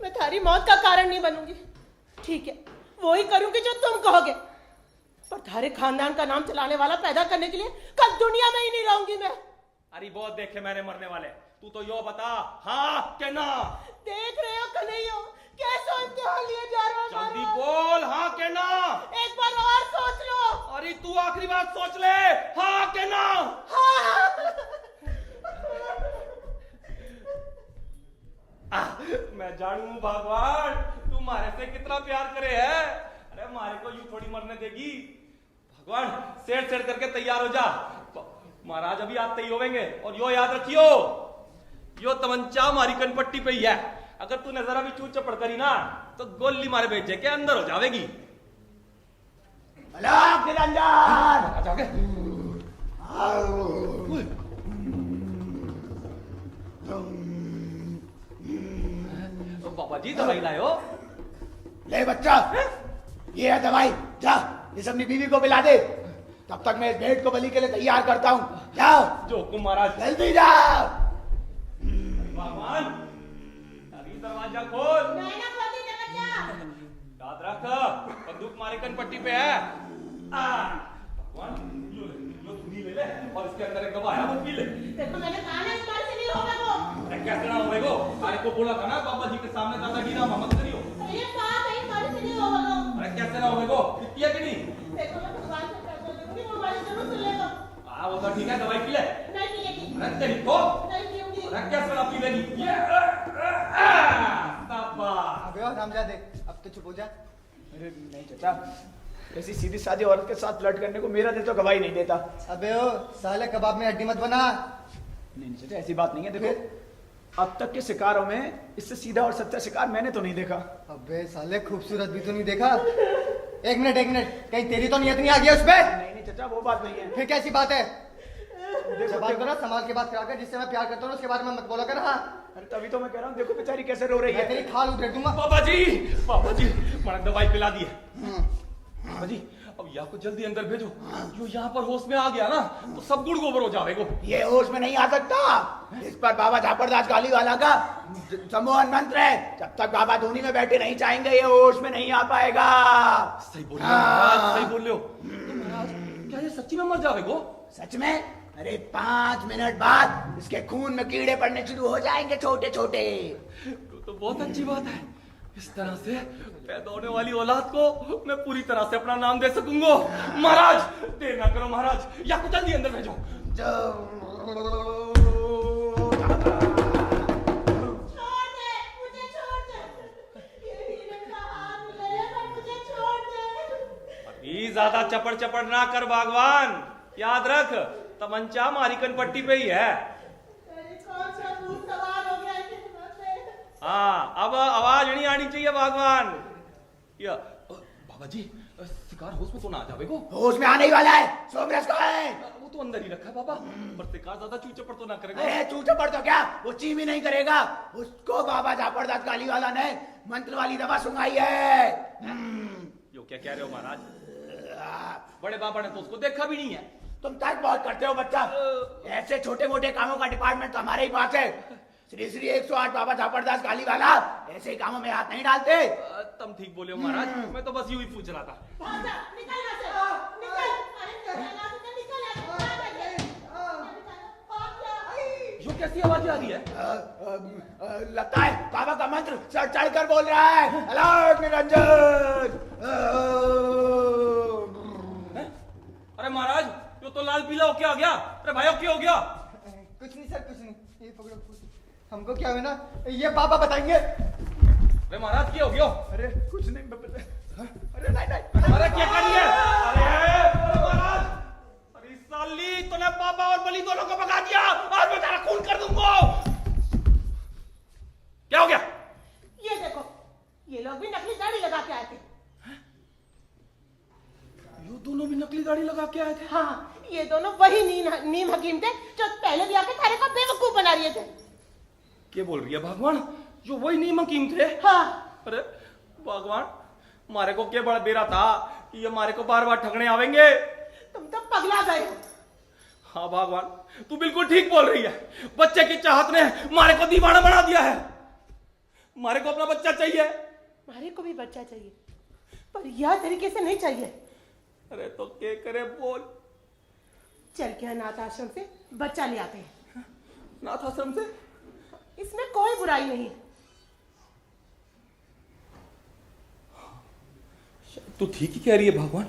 [SPEAKER 4] मैं थारी मौत का कारण नहीं बनूंगी, ठीक है वो ही करूंगी जो तुम कहोगे, पर थारे खानदान का नाम चलाने वाला पैदा करने के लिए कल दुनिया में ही नहीं रहूंगी मैं।
[SPEAKER 5] अरे बहुत देखे मैंने मरने वाले, तू तो यो बता हाँ के ना।
[SPEAKER 4] देख रहे हो कि नहीं हो कैसा इम्तिहान लिए जा रहा हो?
[SPEAKER 5] जल्दी बोल हाँ के ना।
[SPEAKER 4] एक बार और सोच लो।
[SPEAKER 5] अरे तू आखिरी बात सोच ले, हाँ के ना।
[SPEAKER 4] हाँ।
[SPEAKER 5] मैं जानू भगवान तू मारे से कितना प्यार करे है। अरे मारे को यूं थोड़ी मरने देगी। भगवान सेठ सेठ करके तैयार हो जा, महाराज अभी आते ही होवेंगे। और यो याद रखियो, यो तमंचा मारी कनपट्टी पे ही है, अगर तूने जरा भी चूत चपड़ करी ना तो गोली मारे भेजे के अंदर हो जावेगी।
[SPEAKER 3] अलग निरंजन
[SPEAKER 5] आ जाओगे? बाबा जी दवाई लायो।
[SPEAKER 3] ले बच्चा, ये है दवाई, जा इस अपनी बीवी को पिला दे, तब तक मैं इस भेंट को बलि के लिए तैयार करता हूँ। जाओ
[SPEAKER 5] जो हुकुम महाराज।
[SPEAKER 3] जल्दी जाओ।
[SPEAKER 5] भगवान अभी दरवाजा खोल।
[SPEAKER 4] मैं ना खोलती दरवाजा।
[SPEAKER 5] याद रख बंदूक मारे कनपट्टी पे है। भगवान यो धुनी ले ले और इसके अंदर एक दवा है वो पी ले।
[SPEAKER 4] देखो मैंने कहा ना इस बार से नहीं होगा वो।
[SPEAKER 5] अरे कैसे ना होएगो, अरे को बोला था ना पापा जी के सामने दादागिरी ना मत करियो।
[SPEAKER 4] ये बात है इस बार से नहीं होगा वो।
[SPEAKER 5] अरे कैसे ना होएगो, किया कि नहीं?
[SPEAKER 4] देखो मैं भगवान से प्रार्थना करूंगी वो हमारी जरूर सुन लेगा।
[SPEAKER 5] वो तो ठीक है, दवाई पी ले।
[SPEAKER 4] नहीं पिएगी।
[SPEAKER 5] अरे तेरी को
[SPEAKER 4] नहीं पीऊंगी।
[SPEAKER 5] अरे कैसे ना पी लेगी? ये शाबाश।
[SPEAKER 1] अबे और रामजादे अब तो चुप हो जा।
[SPEAKER 2] अरे नहीं चाचा, ऐसी सीधी सादी औरत के साथ फ्लर्ट करने को मेरा दिल तो गवाही नहीं देता।
[SPEAKER 1] अबे ओ साले कबाब में हड्डी मत बना।
[SPEAKER 2] नहीं चाचा ऐसी बात नहीं है। देखो अब तक के शिकारों में इससे सीधा और सच्चा शिकार मैंने तो नहीं देखा।
[SPEAKER 1] अबे साले खूबसूरत भी तो नहीं देखा। एक मिनट कहीं तेरी तो नियत नहीं आ गया उसपे?
[SPEAKER 2] नहीं चाचा वो बात नहीं है।
[SPEAKER 1] फिर कैसी बात है? जब बात करो संभाल के बात करा कर, जिससे मैं प्यार करता हूँ उसके बारे में मत बोला कर। हाँ
[SPEAKER 2] अरे तभी तो मैं कह रहा हूँ, देखो बेचारी कैसे रो रही
[SPEAKER 1] मैं
[SPEAKER 2] है।
[SPEAKER 1] तेरी खाल उधेड़ दूंगा।
[SPEAKER 5] पापा जी मैंने दवाई पिला दी है। पापा जी अब या को जल्दी अंदर भेजो, जो यहाँ पर होश में आ गया ना तो सब गुड़ गोबर हो जाएगा।
[SPEAKER 3] ये होश में नहीं आ सकता, इस पर बाबा झापड़दास गाली वाला का सम्मोहन मंत्र है। जब तक बाबा धोनी में बैठे नहीं चाहेंगे ये होश में नहीं आ पाएगा।
[SPEAKER 5] सही बोल रहे हो महाराज, सही बोल रहे हो। तो महाराज क्या ये सच्ची में मर जाएगा?
[SPEAKER 3] सच में? अरे 5 मिनट बाद इसके खून में कीड़े पड़ने शुरू हो जाएंगे छोटे छोटे।
[SPEAKER 5] तो बहुत अच्छी बात है, इस तरह से पैदा होने वाली औलाद को मैं पूरी तरह से अपना नाम दे सकूंगा। महाराज देर ना करो महाराज, या को जल्दी अंदर भेजो।
[SPEAKER 4] छोड़ दे, मुझे छोड़ दे। ये हीरे का हाथ ले पर मुझे छोड़ दे।
[SPEAKER 5] अभी ज्यादा चपड़ चपड़ ना कर भगवान, याद रख तमंचा हमारी कनपट्टी पे ही है।
[SPEAKER 4] अरे कौन सा भूत सवार हो गया इनके दिमाग में?
[SPEAKER 5] हाँ, अब आवाज नहीं आनी चाहिए भगवान। या बाबा जी, शिकार होश में तो ना आ जावे को।
[SPEAKER 3] होश में आने ही वाला है, सोमरस का है।
[SPEAKER 5] वो तो अंदर ही रखा है बाबा, पर शिकार ज्यादा चूचे पर तो ना करेगा।
[SPEAKER 3] अरे चूचे पर तो क्या, वो ची भी नहीं करेगा। उसको बाबा झापड़दास काली वाला ने मंत्र वाली दवा सुंघाई है।
[SPEAKER 5] यो क्या कह रहे हो महाराज? बड़े बाबा ने तो उसको देखा भी नहीं है।
[SPEAKER 3] तुम तर्क बहुत करते हो बच्चा। ऐसे छोटे मोटे कामों का डिपार्टमेंट तो हमारे ही पास है। श्री श्री 108 बाबा झापड़दास काली वाला ऐसे कामों में हाथ नहीं डालते।
[SPEAKER 5] तुम ठीक बोले हो महाराज, मैं तो बस यूं ही पूछ रहा था।
[SPEAKER 4] भाग जा, निकल यहाँ से, निकल। अरे यहाँ से निकल यहाँ से, भाग जा।
[SPEAKER 5] यो कैसी आवाज आ रही है?
[SPEAKER 3] लगता है बाबा का मंत्र चढ़ चढ़ कर बोल रहा है। अलग निरंजन।
[SPEAKER 5] अरे महाराज, यो तो लाल पीला होके आ गया। अरे भाइयों क्या हो गया?
[SPEAKER 1] कुछ नहीं सर, कुछ नहीं। ये पकड़ो, हमको क्या हुआ ना, ये बाबा बताएंगे।
[SPEAKER 5] अरे महाराज क्या हो गया?
[SPEAKER 3] अरे कुछ नहीं, अरे नहीं।
[SPEAKER 5] अरे क्या करिए? अरे महाराज, अरे साली तूने बाबा और बली दोनों को भगा दिया और मैं तेरा खून कर दूंगा। क्या हो गया?
[SPEAKER 4] ये देखो, ये लोग भी नकली दाढ़ी लगा के आए थे।
[SPEAKER 5] यो दोनों भी नकली दाढ़ी लगा के आए थे?
[SPEAKER 4] हाँ, ये दोनों वही नीम हकीम थे जो पहले भी आके थारे को बेवकूफ बना रहे थे।
[SPEAKER 5] क्या बोल रही है भगवान? जो वही नीम हकीम थे?
[SPEAKER 4] हाँ।
[SPEAKER 5] अरे भगवान, मारे को क्या बड़ा बेरा था कि ये मारे को बार बार ठगने आवेंगे।
[SPEAKER 4] तुम तो पगला गए हो।
[SPEAKER 5] हाँ भगवान, तू बिल्कुल ठीक बोल रही है। बच्चे की चाहत ने मारे को दीवाना बना दिया है। मारे को अपना बच्चा चाहिए।
[SPEAKER 4] मारे को भी बच्चा चाहिए, पर यह तरीके से नहीं चाहिए।
[SPEAKER 5] अरे तो क्या करे बोल?
[SPEAKER 4] चल के अनाथ आश्रम से बच्चा ले आते हैं।
[SPEAKER 5] नाथ आश्रम से?
[SPEAKER 4] इसमें कोई बुराई नहीं है।
[SPEAKER 5] तू ठीक ही कह रही है भगवान।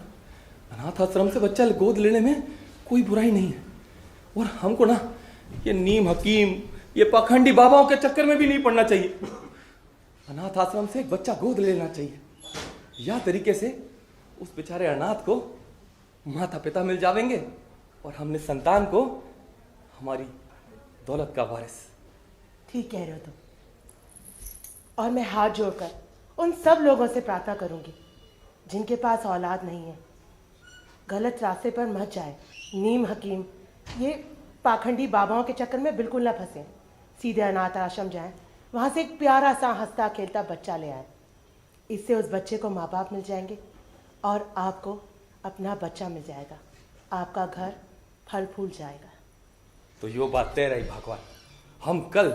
[SPEAKER 5] अनाथ आश्रम से बच्चा गोद लेने में कोई बुराई नहीं है। और हमको ना ये नीम हकीम, ये पाखंडी बाबाओं के चक्कर में भी नहीं पड़ना चाहिए। अनाथ आश्रम से एक बच्चा गोद लेना चाहिए। या तरीके से उस बेचारे अनाथ को माता पिता मिल जाएंगे और हमने संतान को हमारी दौलत का वारिस।
[SPEAKER 4] ठीक कह रहे हो तुम। और मैं हाथ जोड़कर उन सब लोगों से प्रार्थना करूंगी जिनके पास औलाद नहीं है, गलत रास्ते पर मत जाए। नीम हकीम, ये पाखंडी बाबाओं के चक्कर में बिल्कुल ना फंसे। सीधे अनाथ आश्रम जाएं, वहां से एक प्यारा सा हंसता खेलता बच्चा ले आए। इससे उस बच्चे को माँ बाप मिल जाएंगे और आपको अपना बच्चा मिल जाएगा। आपका घर फल फूल जाएगा।
[SPEAKER 5] तो यो बात तय रही भगवान। हम कल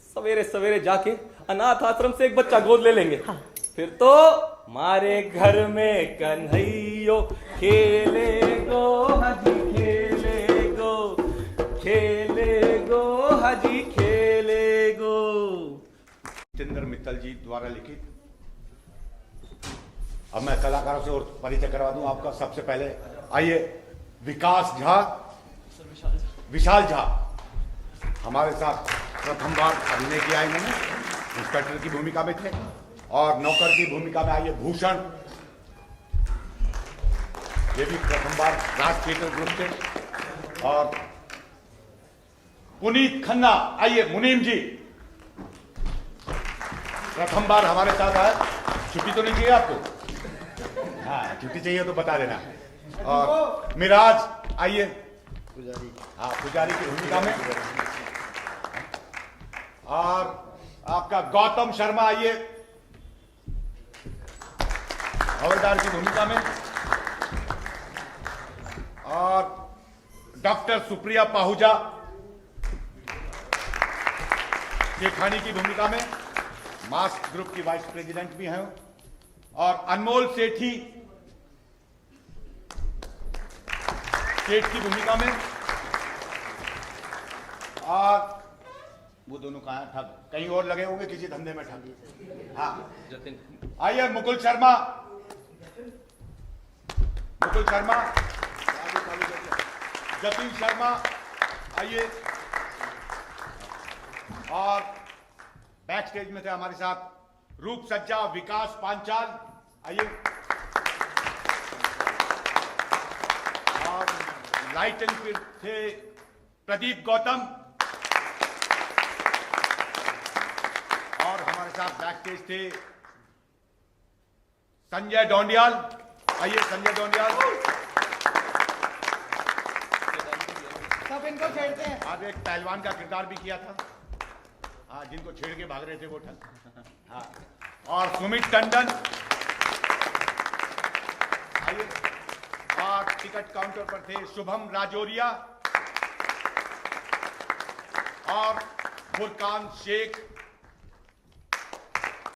[SPEAKER 5] सवेरे सवेरे जाके अनाथ आश्रम से एक बच्चा गोद ले लेंगे।
[SPEAKER 4] हाँ।
[SPEAKER 5] फिर तो मारे घर में कन्हैयो खेलेगो हजी खेलेगो, खेलेगो हजी खेलेगो।
[SPEAKER 8] जितेंद्र मित्तल जी द्वारा लिखित। अब मैं कलाकारों से और परिचय करवा दूं आपका। सबसे पहले आइए, विकास झा, विशाल झा हमारे साथ प्रथम बार अभिनय किया इन्होंने। इंस्पेक्टर की भूमिका में थे। और नौकर की भूमिका में आइए भूषण, ये भी प्रथम बार राज थिएटर ग्रुप से। और पुनीत खन्ना, आइए मुनीम जी, प्रथम बार हमारे साथ आए। छुट्टी तो नहीं चाहिए आपको? हाँ, छुट्टी चाहिए तो बता देना। और मिराज, आइए, पुजारी। हाँ, पुजारी की भूमिका में। और आपका गौतम शर्मा, आइए, हवलदार की भूमिका में। और डॉक्टर सुप्रिया पाहुजा शेखानी की भूमिका में, मास्क ग्रुप की वाइस प्रेसिडेंट भी हैं। और अनमोल सेठी सेठ की भूमिका में। और वो दोनों कहाँ हैं? ठग कहीं और लगे होंगे किसी धंधे में, ठग। हाँ, आइए मुकुल शर्मा, मुकुल शर्मा, जतिन शर्मा, आइए। और बैक स्टेज में थे हमारे साथ रूप सज्जा विकास पांचाल, आइए। और राइट एनफील्ड थे प्रदीप गौतम, और हमारे साथ बैक स्टेज थे संजय डोंडियाल। आइए संजय डोंडियाल।
[SPEAKER 6] सब इनको छेड़ते हैं।
[SPEAKER 8] आप एक पहलवान का किरदार भी किया था, हाँ, जिनको छेड़ के भाग रहे थे वो ठग, हाँ। और सुमित टंडन, आइए। और टिकट काउंटर पर थे शुभम राजौरिया और फुरकान शेख।